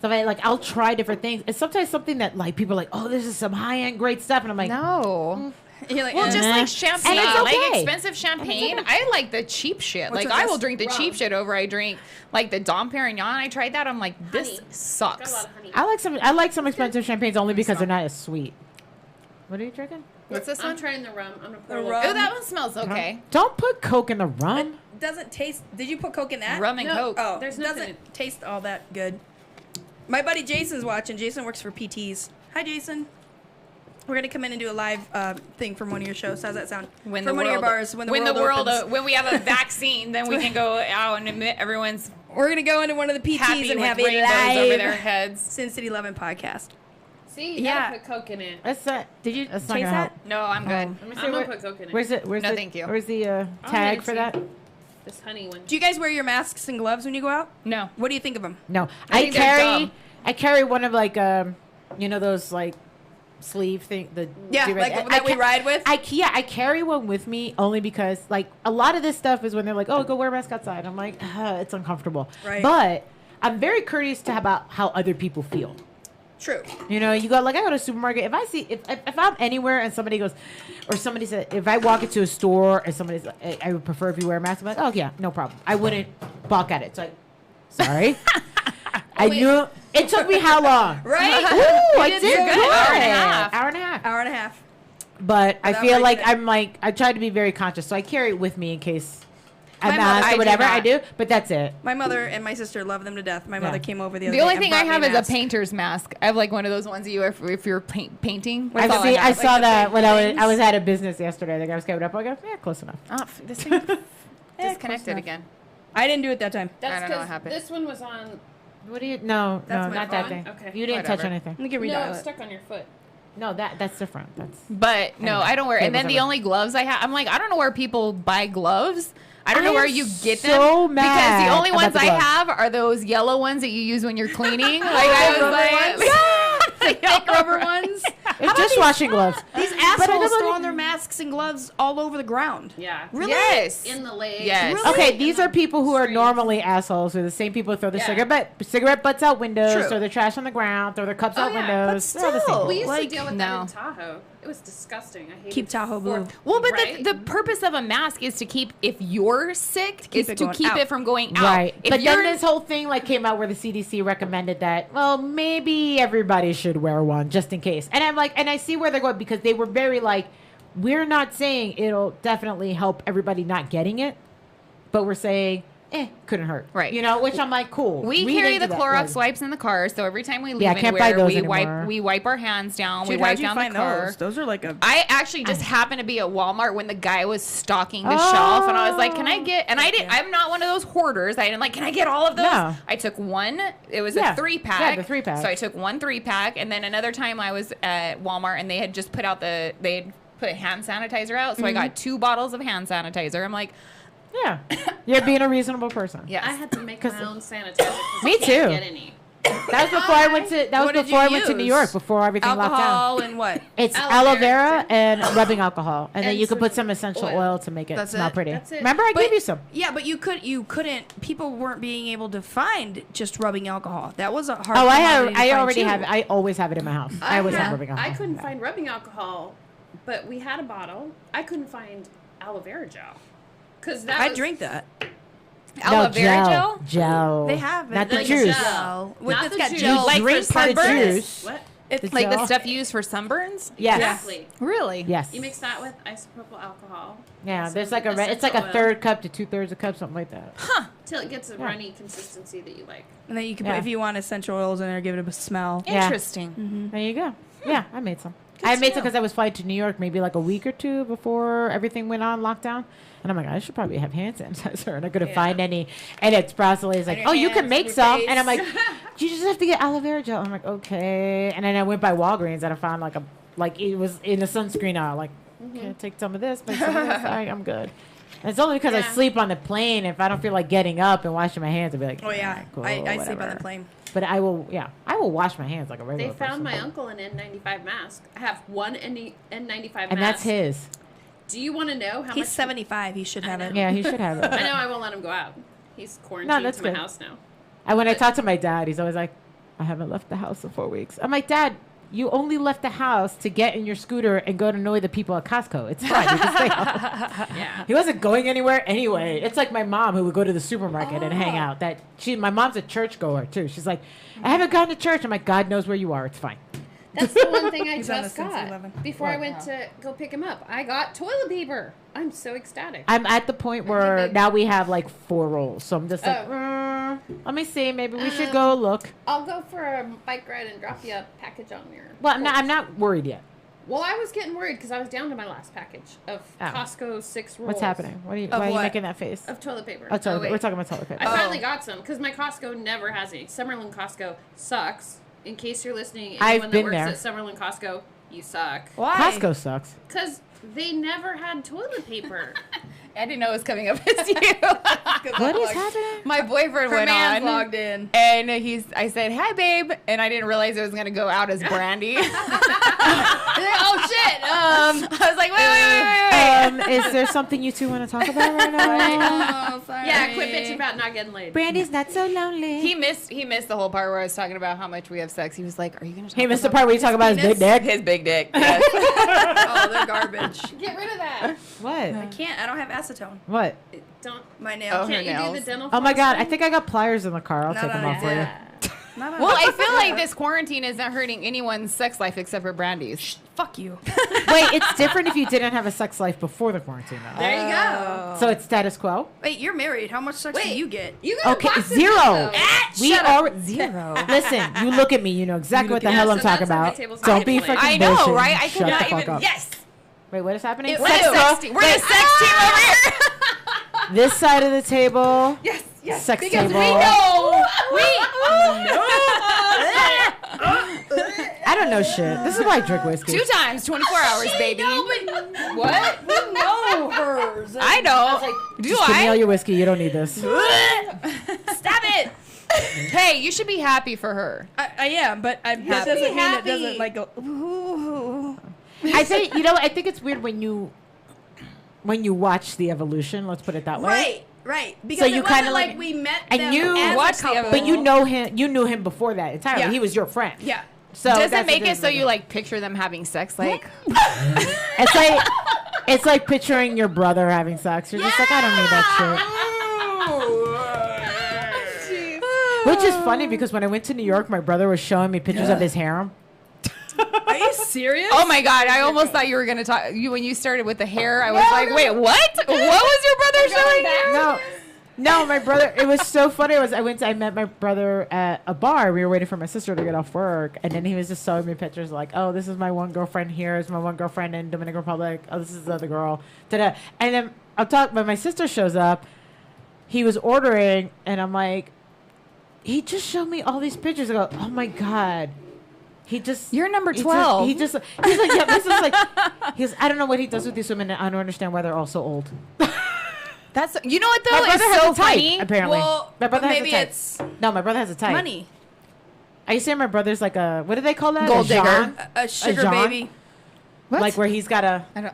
So I'll try different things. It's sometimes something that like people are like, oh, this is some high end great stuff, and I'm like, no. You're like, Well, just Eh. like champagne, And it's like okay. expensive champagne. I like the cheap shit. What's Like with I will this? drink the cheap Rum. shit over I drink like the Dom Perignon. I tried that. I'm like, this Honey. Got a sucks. lot of honey. I like some expensive champagnes only because they're not as sweet. What are you drinking? What's this I'm one? trying the rum. I'm gonna pour The a little. rum. Oh, that one smells okay. Don't put Coke in the rum. It doesn't taste. Did you put Coke in that? Rum and No. Coke. Oh, There's it nothing doesn't taste all that good. My buddy Jason's watching. Jason works for PTs. Hi, Jason. We're gonna come in and do a live thing from one of your shows. How's that sound? When from the one world, of your bars. When the world opens. when we have a vaccine, then we can go out and admit everyone's We're gonna go into one of the PTs happy and with have a rainbows over their live heads. Sin City 11 podcast. See, you Yeah. gotta put Coke in it. That's Did you? That's not Taste gonna that? help. No, I'm good. Let me see I'm gonna where- put Coke in it. Where's it? Where's No, the, thank you. Where's the I'm tag gonna for see. that? This honey one. Do you guys wear your masks and gloves when you go out? No. What do you think of them? No, I I think they're carry. dumb. I carry one of those sleeve thing. Yeah, do you like read- that we ca- ride with. I carry one with me only because a lot of this stuff is when they're like, oh, go wear a mask outside. I'm like, it's uncomfortable. Right. But I'm very courteous about how other people feel. True. You know, I go to a supermarket. If I see if I'm anywhere and somebody goes, or somebody said, if I walk into a store and somebody's like, I would prefer if you wear a mask. I'm like, oh yeah, no problem. I wouldn't balk at it. So sorry. I knew it took me how long? Right? Ooh, I did did so good. good. Hour and a half. Hour and a half. Hour and a half. But I Without feel like breaking it. I try to be very conscious, so I carry it with me in case My I'm mother- asked I or do whatever. I not. do, but that's it. My mother and my sister love them to death. My mother came over the other The day only and thing I brought have me is a mask. painter's mask. I have like one of those ones that you wear if you're painting. That's all I have. saw the that big when I things. was at a business yesterday. The guy was coming up. I go, yeah, close enough. Oh, this thing close disconnected enough. again. I didn't do it that time. That's I don't know what 'cause happened. this one was on. What do you? No, That's no, my not that phone. thing. Okay. You didn't touch Whatever. anything. Let me get No, redial it's it. stuck on your foot. No, that's different. That's But no, Anyway, I don't wear. And then cables the over. only gloves I have, I'm like, I don't know where people buy gloves. I don't I know where am you get them so because mad the only about ones the I gloves. have are those yellow ones that you use when you're cleaning. Like I was rubber like, ones? The thick rubber ones. it's dishwashing gloves. These I assholes don't throw know- on their masks and gloves all over the ground. Yeah. Really? Yes. In the legs. Yes. Really? Okay, these And are people who are strings. normally assholes. Who are the same people who throw their Yeah. cigarette butts out windows, True. throw their trash on the ground, throw their cups Oh, out yeah, windows. but They're all the same still. people. We used Like, to deal with no. that in Tahoe. It was disgusting. I hated Keep Tahoe blue. Well, but Right? the purpose of a mask is to keep, if you're sick, keep is it to going keep out. it from going out. Right. If But you're then this whole thing came out where the CDC recommended that, well, maybe everybody should wear one just in case. And I'm like, and I see where they're going because they were very we're not saying it'll definitely help everybody not getting it, but we're saying couldn't hurt. Right. You know, which I'm like, cool. We carry didn't the do that. Clorox Like, wipes in the car, so every time we leave Yeah, I can't buy anywhere, those we anymore. wipe our hands down. Dude, we wipe how'd you down find the car. those? Those are like a. I actually just happened to be at Walmart when the guy was stocking the shelf, and I was like, "Can I get?" And I didn't. I'm not one of those hoarders. I didn't like. Can I get all of those? No. I took one. It was Yeah. a 3-pack. Yeah, the 3-pack. So I took one 3-pack, and then another time I was at Walmart, and they had just put out they put hand sanitizer out, so I got 2 bottles of hand sanitizer. I'm like, Yeah. You're being a reasonable person. yes. I had to make my own sanitizer. 'cause Me I can't too. Get any. That was before I went to. That was What did before I you went to New use? York. Before everything locked down. Alcohol and what? It's Aloe aloe vera. vera and rubbing alcohol, and then And you could put some some essential oil. oil to make it That's smell it? pretty. That's it. Remember, I gave you some. Yeah, but you couldn't. People weren't being able to find just rubbing alcohol. That was a hard. Oh, commodity to I find, already too. have it. I always have it in my house. I always have rubbing alcohol. I couldn't Yeah. find rubbing alcohol, but we had a bottle. I couldn't find aloe vera gel. Cause that I was, drink that. Aloe vera gel? Gel. They have it. Not the like a juice. gel. With Not it's the got juice. gel. Like for drink the sunburns? juice. What? It's The like the gel. stuff used for sunburns. Yes. Exactly. Really? Yes. You mix that with isopropyl alcohol. Yeah. some There's like a. It's like a essential oil. 1/3 cup to 2/3 a cup, something like that. Till it gets a Yeah. runny consistency that you like. And then you can Yeah. put, if you want essential oils in there, give it a smell. Yeah. Interesting. There you go. Yeah, I made some. I made some because I was flying to New York maybe like a week or 2 before everything went on lockdown. And I'm like, I should probably have hand sanitizer. And I couldn't find any. And it's Broccoli's like, your oh, you can hands, make your some. face. And I'm like, you just have to get aloe vera gel. I'm like, okay. And then I went by Walgreens and I found like it was in the sunscreen aisle. Like, okay, take some of this, make some of this. All right, I'm good. And it's only because I Yeah. sleep on the plane. If I don't feel like getting up and washing my hands, I'll be like, Oh yeah, "Alright, cool, I sleep on whatever." the plane. But I will wash my hands like a They regular found person. my uncle an N95 mask. I have one N95 mask. And that's his. Do you want to know how He's much? 75. He should have it. Yeah, he should have it. I know I won't let him go out. He's quarantined that's to my good. house now. And when I talk to my dad, he's always like, I haven't left the house in 4 weeks. I'm like, Dad, you only left the house to get in your scooter and go to annoy the people at Costco. It's fine. You can stay home. Yeah. He wasn't going anywhere anyway. It's like my mom who would go to the supermarket and hang out. My mom's a churchgoer too. She's like, I haven't gone to church. I'm like, God knows where you are. It's fine. That's the one thing I He's on just the Cincy got 11. before I went to go pick him up. I got toilet paper. I'm so ecstatic. I'm at the point where big. now we have like 4 rolls. So I'm just like, Oh. let me see. Maybe we should go look. I'll go for a bike ride and drop you a package on your. Well, I'm porch. not worried yet. Well, I was getting worried because I was down to my last package of Oh. Costco 6 rolls. What's happening? Why are you what? making that face? Of toilet paper. Oh, toilet, wait. we're talking about toilet paper. I finally got some because my Costco never has any. Summerlin Costco sucks. In case you're listening, anyone I've that been works there. at Summerlin Costco, you suck. Why? Costco sucks. Because they never had toilet paper. I didn't know it was coming up as you. What is happening? My boyfriend Her went man's on. logged in. And I said, hi, babe. And I didn't realize it was going to go out as Brandy. Oh, shit. I was like, wait. Is there something you two want to talk about right now? Oh, sorry. Yeah, quit bitching about not getting laid. Brandy's not so lonely. He missed the whole part where I was talking about how much we have sex. He was like, are you going to talk He missed the about part where you talk about his big dick. his big dick? Yes. Oh, they're garbage. Get rid of that. What? I can't. I don't have acetone. What? Don't. My nails. Oh, Can't you do nails. the dental? Oh my floss god, I thing? think I got pliers in the car. I'll No, take no, them no, off for you. yeah. Not on Well, I that. feel like this quarantine is not hurting anyone's sex life except for Brandy's. Fuck you. Wait, it's different if you didn't have a sex life before the quarantine, though. There you go. So it's status quo. Wait, you're married. How much sex do you get? You got Okay, boxes 0. though. We are 0. Listen, you look at me, you know exactly what the hell I'm so talking that's on my about. tables Don't be tonight. freaking I know, bullshitting. right? I Shut could the not fuck even. up. Yes. Wait, what is happening? We're the sex team. We're the sex team over here. This side of the table. Yes, yes. Sex Because table. we know. I don't know shit. This is why I drink whiskey. 2 times, 24 hours, baby. What? We know hers. I know. Do Just give me all I? your whiskey. You don't need this. Stop it. Hey, you should be happy for her. I am, but that Happy. doesn't mean it Happy. doesn't like go. Ooh. I think I think it's weird when you watch the evolution. Let's put it that way. Right. Because So it you wasn't kinda like like- we met and them you as watched a the couple. But you knew him before that entirely. Yeah. He was your friend. Yeah. So Does it that's make the it so you difference. like picture them having sex? Like, It's like picturing your brother having sex. You're just like, I don't need that shit. Which is funny because when I went to New York, my brother was showing me pictures of his harem. Are you serious? oh my god, I almost thought you were gonna talk. When you started with the hair, I was like, wait, what? What was your brother showing you? No, my brother. It was so funny. I met my brother at a bar. We were waiting for my sister to get off work, and then he was just showing me pictures like, "Oh, this is my one girlfriend here. It's my one girlfriend in Dominican Republic. Oh, this is the other girl." Da-da. And then I'm talking. When my sister shows up, he was ordering, and I'm like, he just showed me all these pictures. I go, "Oh my god." You're number 12. He's like, yeah, this is like, I don't know what he does with these women. I don't understand why they're all so old. That's you know what though? My brother It's has so a type, funny. apparently. Well, my brother maybe has a type. it's No, my brother has a type. money. I used to say my brother's like a, what do they call that? Gold a digger. Jean? A sugar Jean? baby. What? Like where he's got a, I don't.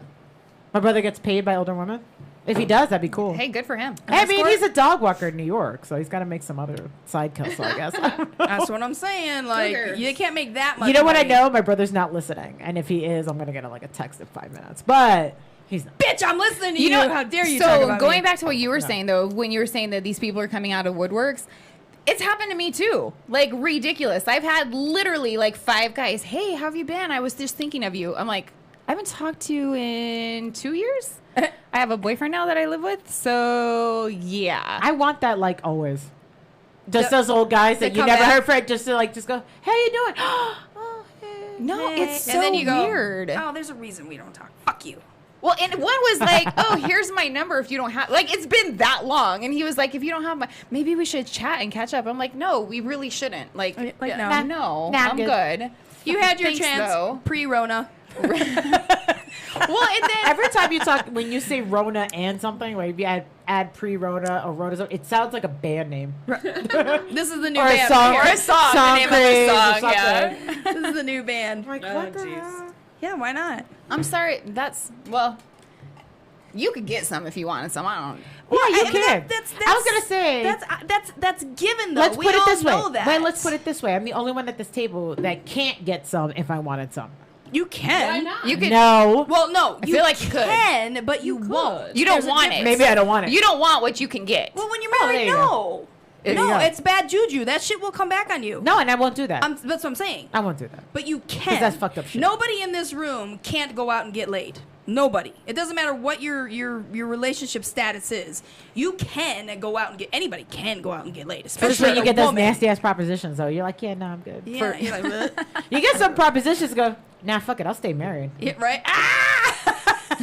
my brother gets paid by older women. If he does, that'd be cool. Hey, good for him. I mean, he's a dog walker in New York, so he's got to make some other side hustle, I guess. That's what I'm saying. Like, Cougars. you can't make that much. You know what I money. know? My brother's not listening, and if he is, I'm gonna get like a text in 5 minutes. But he's not. Bitch, I'm listening to you. know, How dare you So talk about going me? back to what you were saying though, when you were saying that these people are coming out of woodworks, it's happened to me too. Like ridiculous. I've had literally like 5 guys. Hey, how have you been? I was just thinking of you. I'm like, I haven't talked to you in 2 years. I have a boyfriend now that I live with. So yeah. I want that like always. Just those old guys that they you come never back. heard from, just to like just go, "How you doing?" Oh, hey. No, Hey. it's so and then you go, weird. Oh, there's a reason we don't talk. Fuck you. Well, and one was like, "Oh, here's my number if you don't have." Like, it's been that long, and he was like, "If you don't have my, maybe we should chat and catch up." I'm like, "No, we really shouldn't." Like no. no, Nah, I'm good. good. You had your Thanks, chance though. pre-Rona. Well, and then Every time you talk, when you say Rona and something, like if you add pre-Rona or Rona, it sounds like a band name. This is the new Or a band. song. right or here. a song, the Song name of the craze or song, yeah. something. This is the new band. Like, Oh, what the jeez. hell? Yeah, why not? I'm sorry. That's well, you could get some if you wanted some. I don't. Yeah, you I mean, can. that's I was gonna say. that's given though. Let's we put it all this way. know that. Wait, let's put it this way. I'm the only one at this table that can't get some if I wanted some. You can. Why not? You could. No. Well, no, I you feel like you could. can, but you won't. You don't There's a want it. difference. Maybe I don't want it. You don't want what you can get. Well, when you're Oh, married, there you no. There you No, go. it's bad juju. That shit will come back on you. No, and I won't do that. That's what I'm saying. I won't do that. But you can. that's fucked up shit. Nobody in this room can't go out and get laid. Nobody. It doesn't matter what your relationship status is. You can go out and get. Anybody can go out and get laid, But it's especially when you a get those woman. nasty ass propositions, though. You're like, yeah, no, I'm good. Yeah, you're like, "What?" You get some propositions, go, nah, fuck it, I'll stay married. Yeah, right? Ah!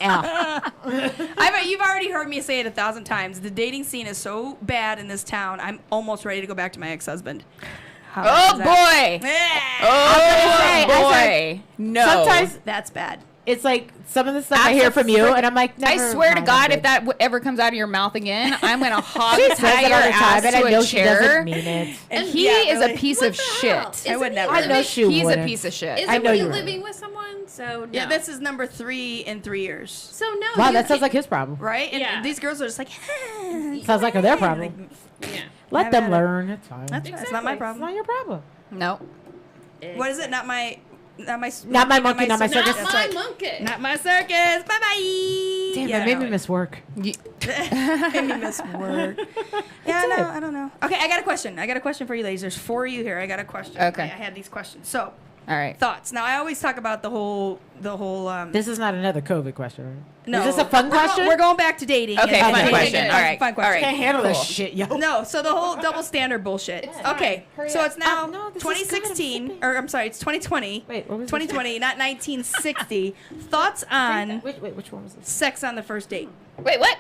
Ow. You've already heard me say it 1,000 times. The dating scene is so bad in this town. I'm almost ready to go back to my ex-husband. How Oh bad is boy. that? Oh I boy. No. Sometimes That's bad. it's like some of the stuff I hear from you, and I'm like, I never swear to mind, God, I'm if good. that ever comes out of your mouth again, I'm gonna hog She says tie it your all the ass time, and I to know a she doesn't chair. mean it. And Yeah, he is really. a piece What of the shit. hell? I would Isn't never. he I know she He's a wouldn't. piece of shit. Isn't I know he you living with someone? So no. Yeah, this is number 3 in 3 years. So no. Wow, you that sounds can't- like his problem. Right? And Yeah. these girls are just like, Sounds like their problem. Yeah. Let Have them at it. learn. It's fine. That's not my It's problem. not your problem. No. What is it? Not my Not my monkey, not my circus. circus. Not That's my right. monkey. Not my circus. Bye bye. Damn, yeah, that made no. me miss work. Made me miss work. Yeah, That's it. I don't know. Okay, I got a question for you ladies. There's 4 of you here. I got a question. Okay. I had these questions. So, All right. thoughts. Now, I always talk about the whole. This is not another COVID question, right? No, Is this a fun question? We're going back to dating. Okay, and- fun and- question. and- All right. Fun question. All right. Can't handle this Cool. shit, yo. No, so the whole double standard bullshit. Okay, Hurry so up. it's now No, this is 2016, good. or I'm sorry, it's 2020. Wait, what was this? 2020, not 1960. Thoughts on Wait, which one was this? sex on the first date? Wait, what?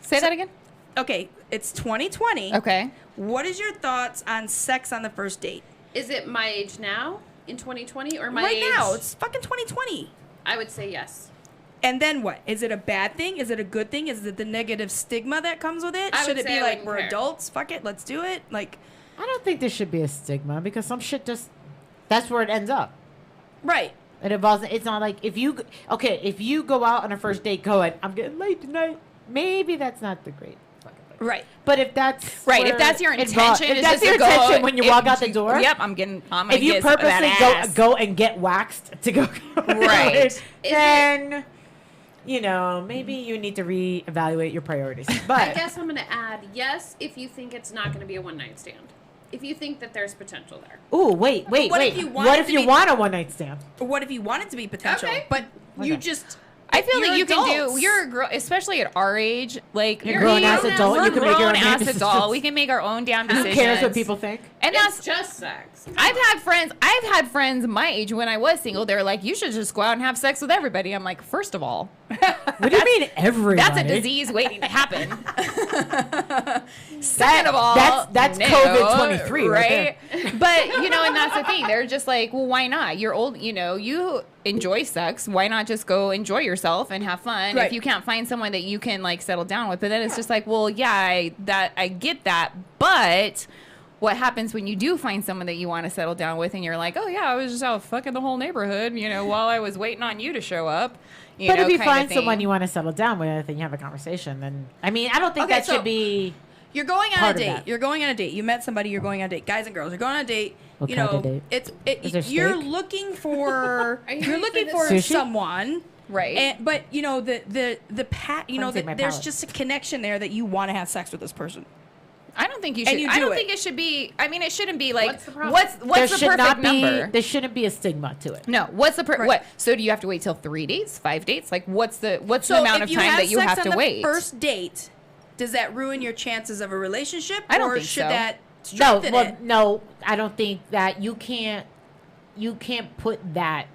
Say that again. Okay, it's 2020. Okay. What is your thoughts on sex on the first date? Is it my age now in 2020 or my Right age? now, it's fucking 2020. I would say yes. And then what? Is it a bad thing? Is it a good thing? Is it the negative stigma that comes with it? I Should would it say be I like wouldn't we're care. adults? Fuck it, let's do it. Like, I don't think there should be a stigma because some shit just that's where it ends up. right. It involves. It's not like if you go out on a first date going, I'm getting late tonight. Maybe that's not the great. fucking thing. Right. But if that's Right. where If that's your it intention, if is that's just your to go, intention when you if walk out the door. Yep. I'm gonna If you get purposely that ass. go and get waxed to go, Right. then you know maybe you need to reevaluate your priorities. I But guess I'm going to add yes if you think it's not going to be a one night stand. If you think that there's potential there. ooh, wait. What if you want What it if to you be- want a one night stand? What if you want it to be potential, Okay. but you Okay. just I feel You're like you can adults. do. You're a girl, especially at our age. Like You're a grown-ass adult, you can make your own ass decisions. adult. We can make our own damn Who decisions. cares what people think? And It's that's just sex. I've had friends my age when I was single. They're like, you should just go out and have sex with everybody. I'm like, first of all, What do you mean everybody? that's a disease waiting to happen. Second of all, that's no, COVID-23 right? But and that's the thing. They're just like, well, why not? You're old, you enjoy sex. Why not just go enjoy yourself and have fun? Right. If you can't find someone that you can like settle down with, but then it's just like, well, yeah, I get that, but what happens when you do find someone that you want to settle down with and you're like, oh yeah, I was just out fucking the whole neighborhood, while I was waiting on you to show up. But if you kind of find thing. someone you want to settle down with and you have a conversation, then I don't think Okay, that so- should be. You're going on a Part of date. that. You're going on a date. You met somebody. You're going on a date. Guys and girls. You're going on a date. What kind of date? Is there You're steak? looking for. Are you You're ready looking for for this? Sushi? someone. Right. But the pat. Let me take my There's palate. just a connection there that you want to have sex with this person. I don't think you And should. you I do don't it. think it should be. I mean, it shouldn't be like What's the problem? what's There the should perfect not be. number. There shouldn't be a stigma to it. No, what's the Right. what? So do you have to wait till 3 dates, 5 dates? Like, what's the So amount if of time that you sex have on to the wait? First date, does that ruin your chances of a relationship? I don't or think should so. that No, strengthen well, it? no, I don't think that you can't put that.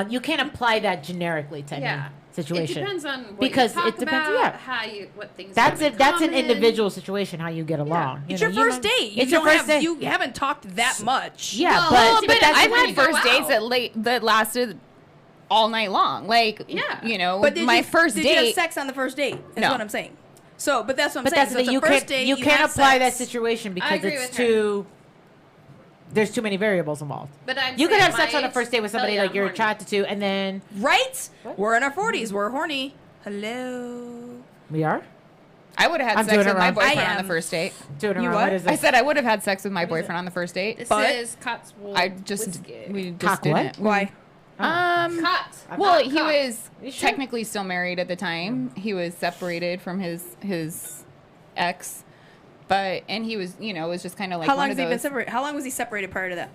You can't apply that generically to Yeah. any situation. It depends on what Because you talk it depends- about, yeah. what things. That's you have it. in That's an common. individual situation. How you get along. It's You your know, first date. You It's your don't first have, date. You haven't talked that much. Yeah, Well, but But that's I've when had you go first dates out. that lasted all night long. Like, Yeah. But did my you, first did date. you have sex on the first date? Is No. what I'm saying. So, but that's what I'm But saying. that's So the it's thing. a You first can't date. you can't have apply that sex. situation because agree it's with her. too. There's too many variables involved. But I'm You could saying have sex my on a age, first date with hell somebody yeah, like I'm you're horny. attracted to, and then Right? What? We're in our 40s. We're horny. Hello. we are I would have had I'm sex doing with it my wrong. boyfriend I on the am. first date. doing it You wrong. what? What is I this? said I would have had sex with my boyfriend on the first date. This But- is Cotswold. I just whiskey. we just Cock what? didn't. Why? Cots. Well, Not he cock. was You sure? technically still married at the time. He was separated from his ex, and he was was just kind of like How one long of has he been those. separated? How long was he separated prior to that?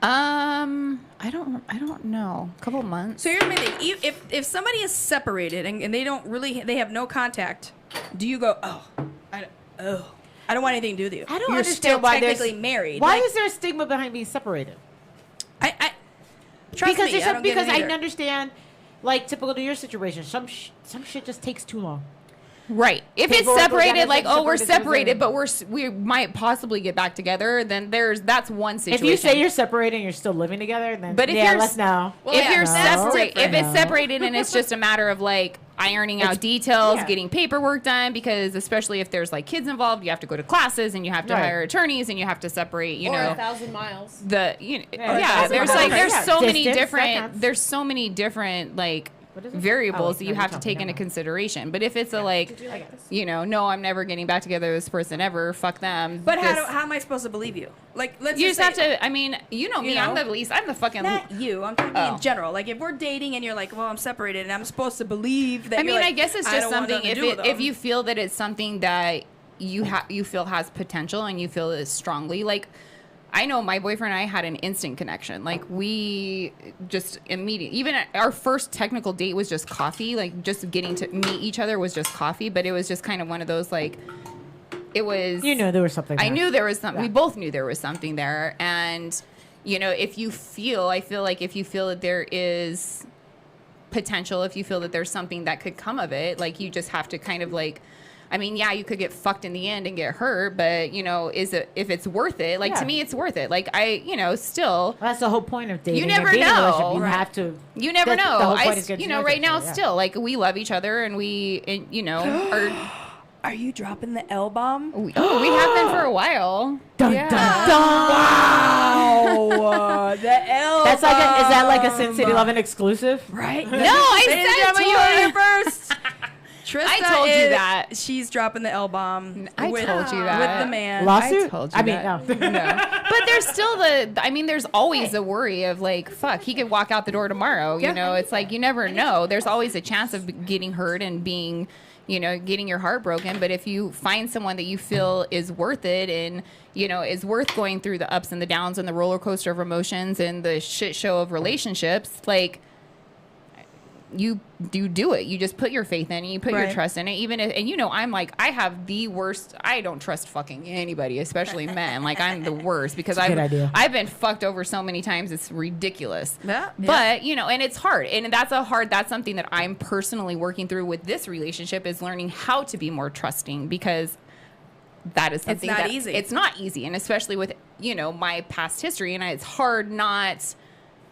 I don't know. A couple months. So here's my thing. If somebody is separated and they don't really, they have no contact, do you go, I don't want anything to do with you. I don't You're understand still why there's technically married. Why Like, is there a stigma behind being separated? I trust Because me, there's I don't get because it I either. understand, like typical to your situation, some shit just takes too long. Right. If People it's will go down separated, as, like, like, oh, we're separated, separated, but we might possibly get back together, then that's one situation. If you say you're separated and you're still living together, then But if yeah, you're let's know. Well, if yeah, you're that's separate, if different. it's separated and it's just a matter of like ironing out It's- details, yeah. getting paperwork done, because especially if there's like kids involved, you have to go to classes and you have to Right. hire attorneys and you have to separate, or 1,000 miles. Yeah, there's that's like okay. there's Yeah. so many Distance, that different counts. there's so many different like What is it? variables Oh, that no, you you're have to talking, take never into mind. consideration. But if it's a like Did you like this? no, I'm never getting back together with this person ever, fuck them. But This- how am I supposed to believe you? Like, let's you just just have say, to, I mean, you know me, know? I'm the fucking Not you. I'm talking Oh. in general. Like, if we're dating and you're like, well, I'm separated, and I'm supposed to believe that. I you're mean, like, I guess it's I just don't want something nothing to do with if them. you feel that it's something that you feel has potential and you feel it strongly. Like, I know my boyfriend and I had an instant connection. Like, we just immediately, even our first technical date was just coffee. Like, just getting to meet each other was just coffee. But it was just kind of one of those like, it was. You know there was something. I there. knew there was something. Yeah. We both knew there was something there, and if you feel, I feel like if you feel that there is potential, if you feel that there's something that could come of it, like you just have to kind of like, I mean, yeah, you could get fucked in the end and get hurt, but is it if it's worth it? Like Yeah. to me, it's worth it. Like still. Well, that's the whole point of dating. You never or being in a know. relationship. You Right. have to. You never that's know. The whole point is getting to know right each now, other, yeah. still like we love each other, and are. Are you dropping the L bomb? We have been for a while. Dun, Yeah. dun, dun. Wow, the L. That's like is that like a bomb. Sin City Lovin' exclusive? Right? No, I Ladies and said gentlemen, you heard it first. Trista I told you is- that. she's dropping the L bomb. I with, told you that. with the man. Lawsuit? I told you I mean, that. no. No. But there's still there's always a worry of like, fuck, he could walk out the door tomorrow. It's like you never know. There's always a chance of getting hurt and being, getting your heart broken. But if you find someone that you feel is worth it and, is worth going through the ups and the downs and the roller coaster of emotions and the shit show of relationships, like, you do it. You just put your faith in it. You put your trust in it. Even if, and I'm like, I have the worst. I don't trust fucking anybody, especially men. Like I'm the worst because I've been fucked over so many times. It's ridiculous. Yeah. But and it's hard, and that's something that I'm personally working through with this relationship is learning how to be more trusting because that is something easy. It's not easy, and especially with my past history, and it's hard not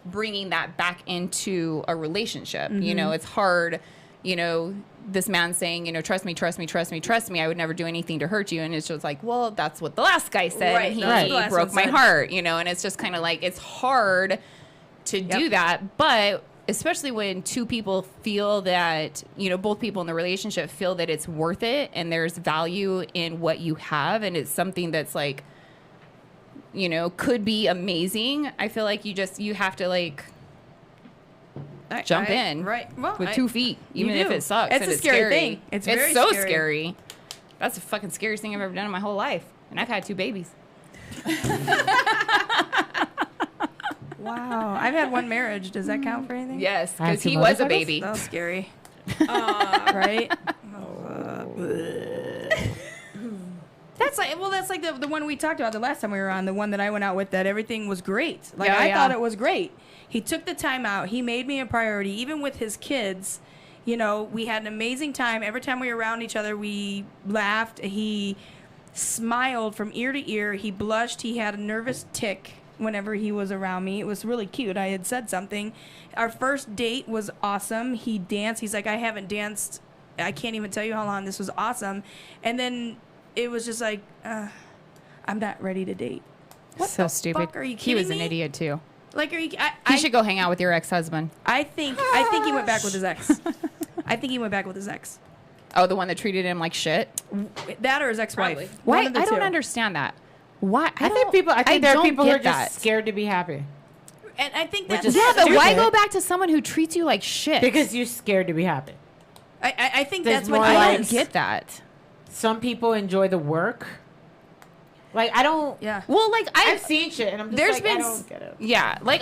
bringing that back into a relationship. It's hard, this man saying, trust me, trust me, trust me, trust me. I would never do anything to hurt you. And it's just like, well, that's what the last guy said. Right. And he broke my heart, and it's just kind of like, it's hard to do that. But especially when two people feel that, both people in the relationship feel that it's worth it and there's value in what you have. And it's something that's like, could be amazing. I feel like you have to like jump in with 2 feet, even if it sucks. It's a scary thing. It's so scary. That's the fucking scariest thing I've ever done in my whole life. And I've had 2 babies. Wow. I've had 1 marriage. Does that count for anything? Yes, because he was a baby. That was scary. Right? That's like the one we talked about the last time we were on, the one that I went out with, that everything was great. Like, I thought it was great. He took the time out. He made me a priority. Even with his kids, we had an amazing time. Every time we were around each other, we laughed. He smiled from ear to ear. He blushed. He had a nervous tick whenever he was around me. It was really cute. I had said something. Our first date was awesome. He danced. He's like, I haven't danced. I can't even tell you how long. This was awesome. And then it was just like, I'm not ready to date. What so the stupid. Fuck? Are you kidding me? He was an idiot too. Like, are you? He should go hang out with your ex-husband. I think he went back with his ex. I think he went back with his ex. Oh, the one that treated him like shit. That or his ex-wife. Probably. Why? I don't understand that. Why? I think there are people who are just scared to be happy. And I think that's but why go back to someone who treats you like shit? Because you're scared to be happy. I think that's what I don't get that. Some people enjoy the work. Like, I don't. Yeah. Well, like, I've seen shit, and I'm just I don't get it. Yeah. Like,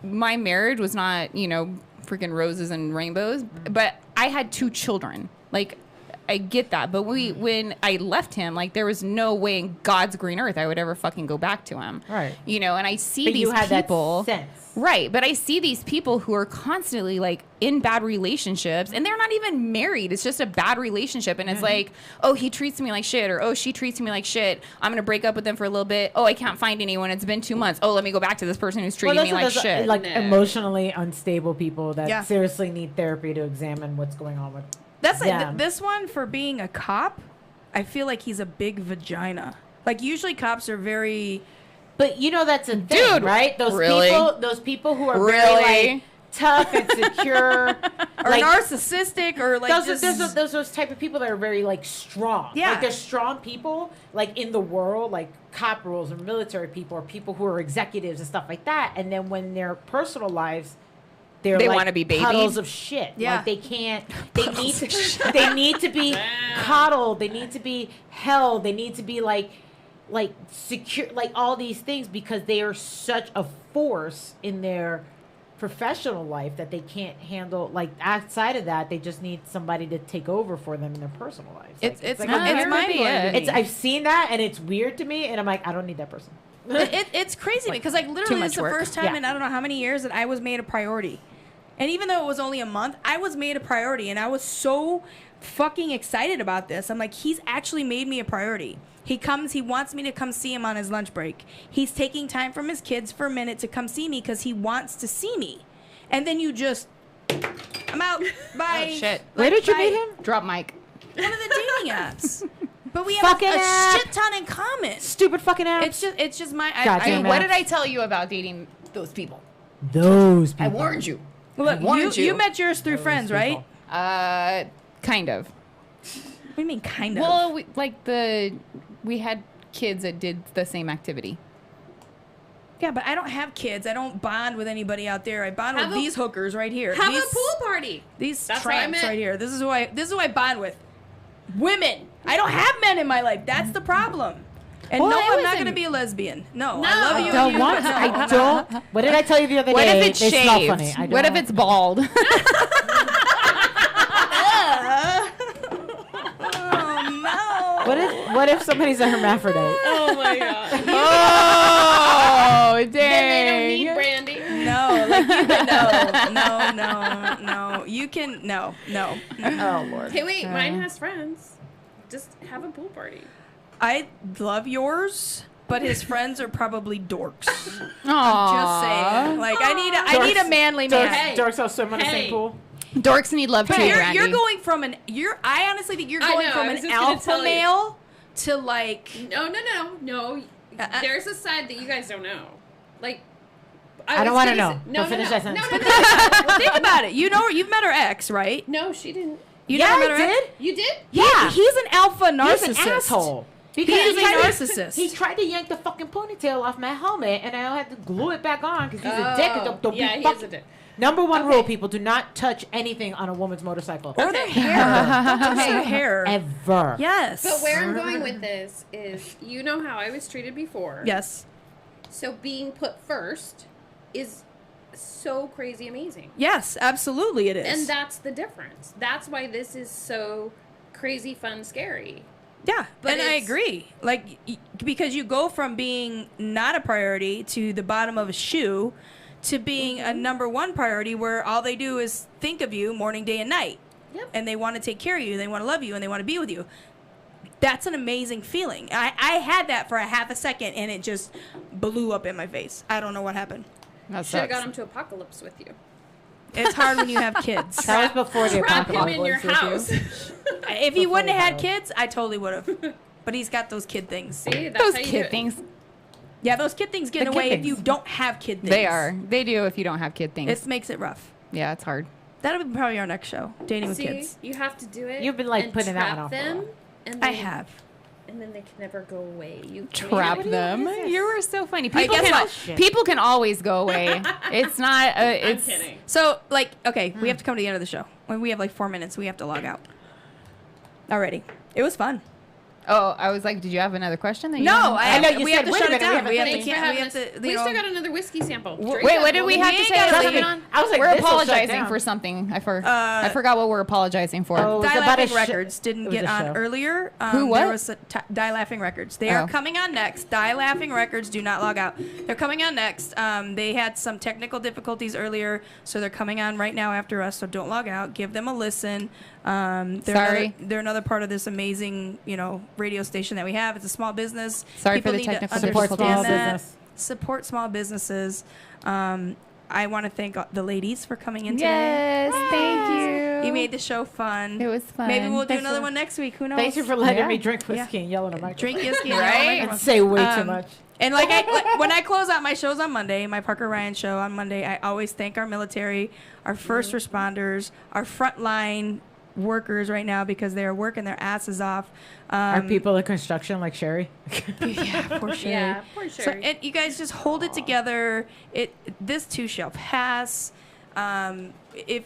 my marriage was not, freaking roses and rainbows, but I had 2 children. Like, I get that. But when I left him, like, there was no way in God's green earth I would ever fucking go back to him. Right. And I see but these you had people. That sense. Right. But I see these people who are constantly, like, in bad relationships, and they're not even married. It's just a bad relationship. And it's like, oh, he treats me like shit, or oh, she treats me like shit. I'm going to break up with them for a little bit. Oh, I can't find anyone. It's been 2 months. Oh, let me go back to this person who's treating me like shit. Like, emotionally unstable people that seriously need therapy to examine what's going on with That's like this one, for being a cop, I feel like he's a big vagina. Like, usually cops are very... But that's a thing, right? Those people who are very like tough and secure, or like, narcissistic, or like those type of people that are very like strong. Yeah, like there's strong people like in the world, like cop rules or military people, or people who are executives and stuff like that. And then when their personal lives, they like want to be babies. Puddles of shit. Yeah, like they can't. They need to be coddled. They need to be held. They need to be like secure, like all these things, because they are such a force in their professional life that they can't handle. Like, outside of that, they just need somebody to take over for them in their personal lives. It's mind-blowing. I've seen that, and it's weird to me, and I'm like, I don't need that person. It's crazy because, like, literally, this is the first time in I don't know how many years that I was made a priority. And even though it was only a month, I was made a priority, and I was so fucking excited about this. I'm like, he's actually made me a priority. He wants me to come see him on his lunch break. He's taking time from his kids for a minute to come see me because he wants to see me. And then you just, I'm out. Bye. Oh, shit. Where did you meet him? Drop mic. One of the dating apps. But we have a shit ton in common. Stupid fucking apps. It's just my... what did I tell you about dating those people? Those people. I warned you. Look, you met yours through friends, people. Right? Kind of. What do you mean, kind of? Well, we had kids that did the same activity. Yeah, but I don't have kids. I don't bond with anybody out there. I bond with these hookers right here. Have a pool party. These tramps right here. This is who I bond with. Women. I don't have men in my life. That's the problem. And no, I'm not going to be a lesbian. No, I love you. I don't. What did I tell you the other day? What if it's shaved? Not funny. What if it's bald? What if somebody's a hermaphrodite? Oh my god. Oh, dang. Then they don't need Brandy. No, like you can no. You can no. Oh Lord. Hey, wait, mine has friends. Just have a pool party. I love yours, but his friends are probably dorks. Aww. Just saying. Like I need a manly man. Hey. Dorks all swim in the same Hey. pool. Dorks need love too, Brandy. You're going from I honestly think you're going from I was an just gonna alpha tell you. male to like No. There's a side that you guys don't know. Like, I don't was want to gonna know. say- Don't finish that no, sentence. Well, think about it. You know, you've met her ex, right? No, she didn't. You Yeah, never met I her did. ex? You did? Yeah. He's an alpha narcissist. He's an asshole. He Because is a tried to- narcissist. He tried to yank the fucking ponytail off my helmet, and I had to glue it back on because he's a dick. And don't yeah, be he is fucking. a dick. Number one rule, people: do not touch anything on a woman's motorcycle. Or their hair. Don't touch their hair. Ever. Yes. But where I'm going with this is, you know how I was treated before. Yes. So being put first is so crazy amazing. Yes, absolutely it is. And that's the difference. That's why this is so crazy, fun, scary. Yeah, But and I it's- agree. Like, because you go from being not a priority to the bottom of a shoe to being a number one priority where all they do is think of you morning, day, and night. Yep. And they want to take care of you, they want to love you, and they want to be with you. That's an amazing feeling. I had that for a half a second, and it just blew up in my face. I don't know what happened. That Should have sucks. got him to Apocalypse with you. It's hard when you have kids. That was before the Trap him apocalypse. in your with you. house. If he wouldn't have had Before kids, I totally would have. But he's got those kid things. See, that's Those how you do kid it. things. Yeah, those kid things get The kid away if things. you don't have kid things. They are. They do if you don't have kid things. It makes it rough. Yeah, it's hard. That'll be probably our next show, dating with See, kids. you have to do it. You've been, like, and putting that trap one off for a them, while. and I then- have. and then they can never go away. You Trap what them. is this? You were so funny. I People guess can what? people can always go away. It's not. It's I'm kidding. So, like, okay, we have to come to the end of the show. When we have like 4 minutes, we have to log out. Already. It was fun. Oh, I was like, did you have another question? That you No, wanted- I know you we said, have to wait a shut it minute, we down. We have to, Thanks for we having have us. to, We you still know, got another whiskey sample. Wait, Drink what up, did we woman. have to ain't say? gotta Something leave. on? I was like, We're this will shut apologizing down. for something. I forgot what we're apologizing for. Oh, it was about a Die Laughing sh- Records it didn't was get a on show. earlier. Who, what? There was Die Laughing Records. They are Oh. coming on next. Die Laughing Records, do not log out. They're coming on next. They had some technical difficulties earlier, so they're coming on right now after us, so don't log out. Give them a listen. Sorry. They're another part of this amazing, radio station that we have. It's a small business. Sorry for People the need to technical Support understand small that. business. Support small businesses. I want to thank the ladies for coming in Yes, thank you. today. You made the show fun. It was fun. Maybe we'll do Thanks another for- one next week. Who knows? Thank you for letting Yeah. me drink whiskey and yell at a microphone. Drink whiskey, Right? and say way too Um, much. And like when I close out my shows on Monday, my Parker Ryan show on Monday, I always thank our military, our first responders, our frontline workers right now because they are working their asses off. Are people in construction like Sherry? Yeah, poor Sherry. Yeah, poor So, Sherry. and you guys just hold it together. This too shall pass. If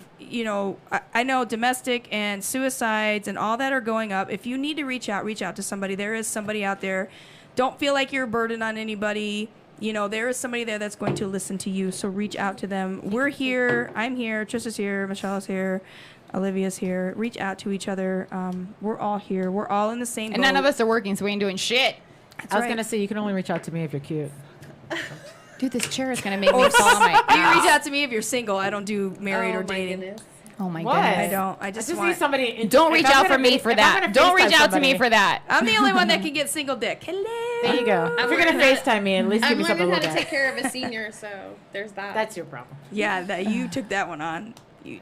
I know domestic and suicides and all that are going up. If you need to reach out to somebody. There is somebody out there. Don't feel like you're a burden on anybody. There is somebody there that's going to listen to you. So reach out to them. We're here. I'm here. Trista's here. Michelle's here. Olivia's here. Reach out to each other. We're all here. We're all in the same And boat. none of us are working, so we ain't doing shit. That's I was right. gonna say you can only reach out to me if you're cute. Dude, this chair is gonna make me fall on my You can reach ass. out to me if you're single. I don't do married or Oh, my dating. goodness. Oh my What? goodness. I don't. I I just just want. need somebody. Don't if reach I'm out gonna for me face- for if I'm that. gonna Don't FaceTime reach out to me somebody- for that. I'm the only one that can get single dick. Hello. There you go. If you're gonna learning FaceTime me, at least give I'm me something learning to how look to take at. care of a senior, so there's that. That's your problem. Yeah, that you took that one on.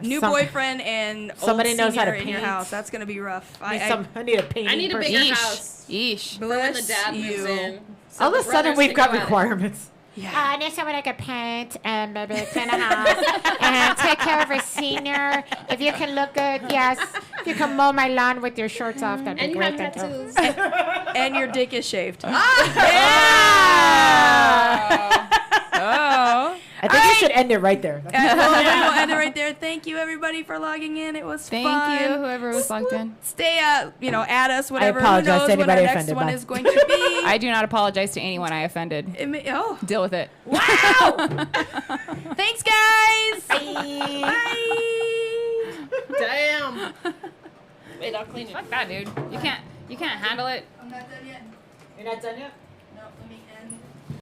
New Some- boyfriend and somebody old knows how to senior in your paint. house. That's gonna be rough. I need a painting. I need a person. bigger Yeesh. house. Yeesh. For when the Bless dad moves you. in. So All the of a sudden, brothers we've can got go at it. requirements. Yeah. I need someone that can paint and maybe clean a house and take care of a senior. If you can look good, yes. If you can mow my lawn with your shorts off, that'd be And you great. have Thank you. tattoos. And your dick is shaved. Oh. I think you should end it right there. And we'll end it right there. Thank you everybody for logging in. It was Thank fun. you, whoever was logged in. Stay at us. Whatever. apologize Who knows to when anybody our next offended. one Bye. is going to be. I do not apologize to anyone I offended. Oh, Deal with it. wow! Thanks, guys. Bye. Damn. Wait, I'll clean it. Fuck that, dude. You can't. You can't handle it. I'm not done yet. You're not done yet? No, let me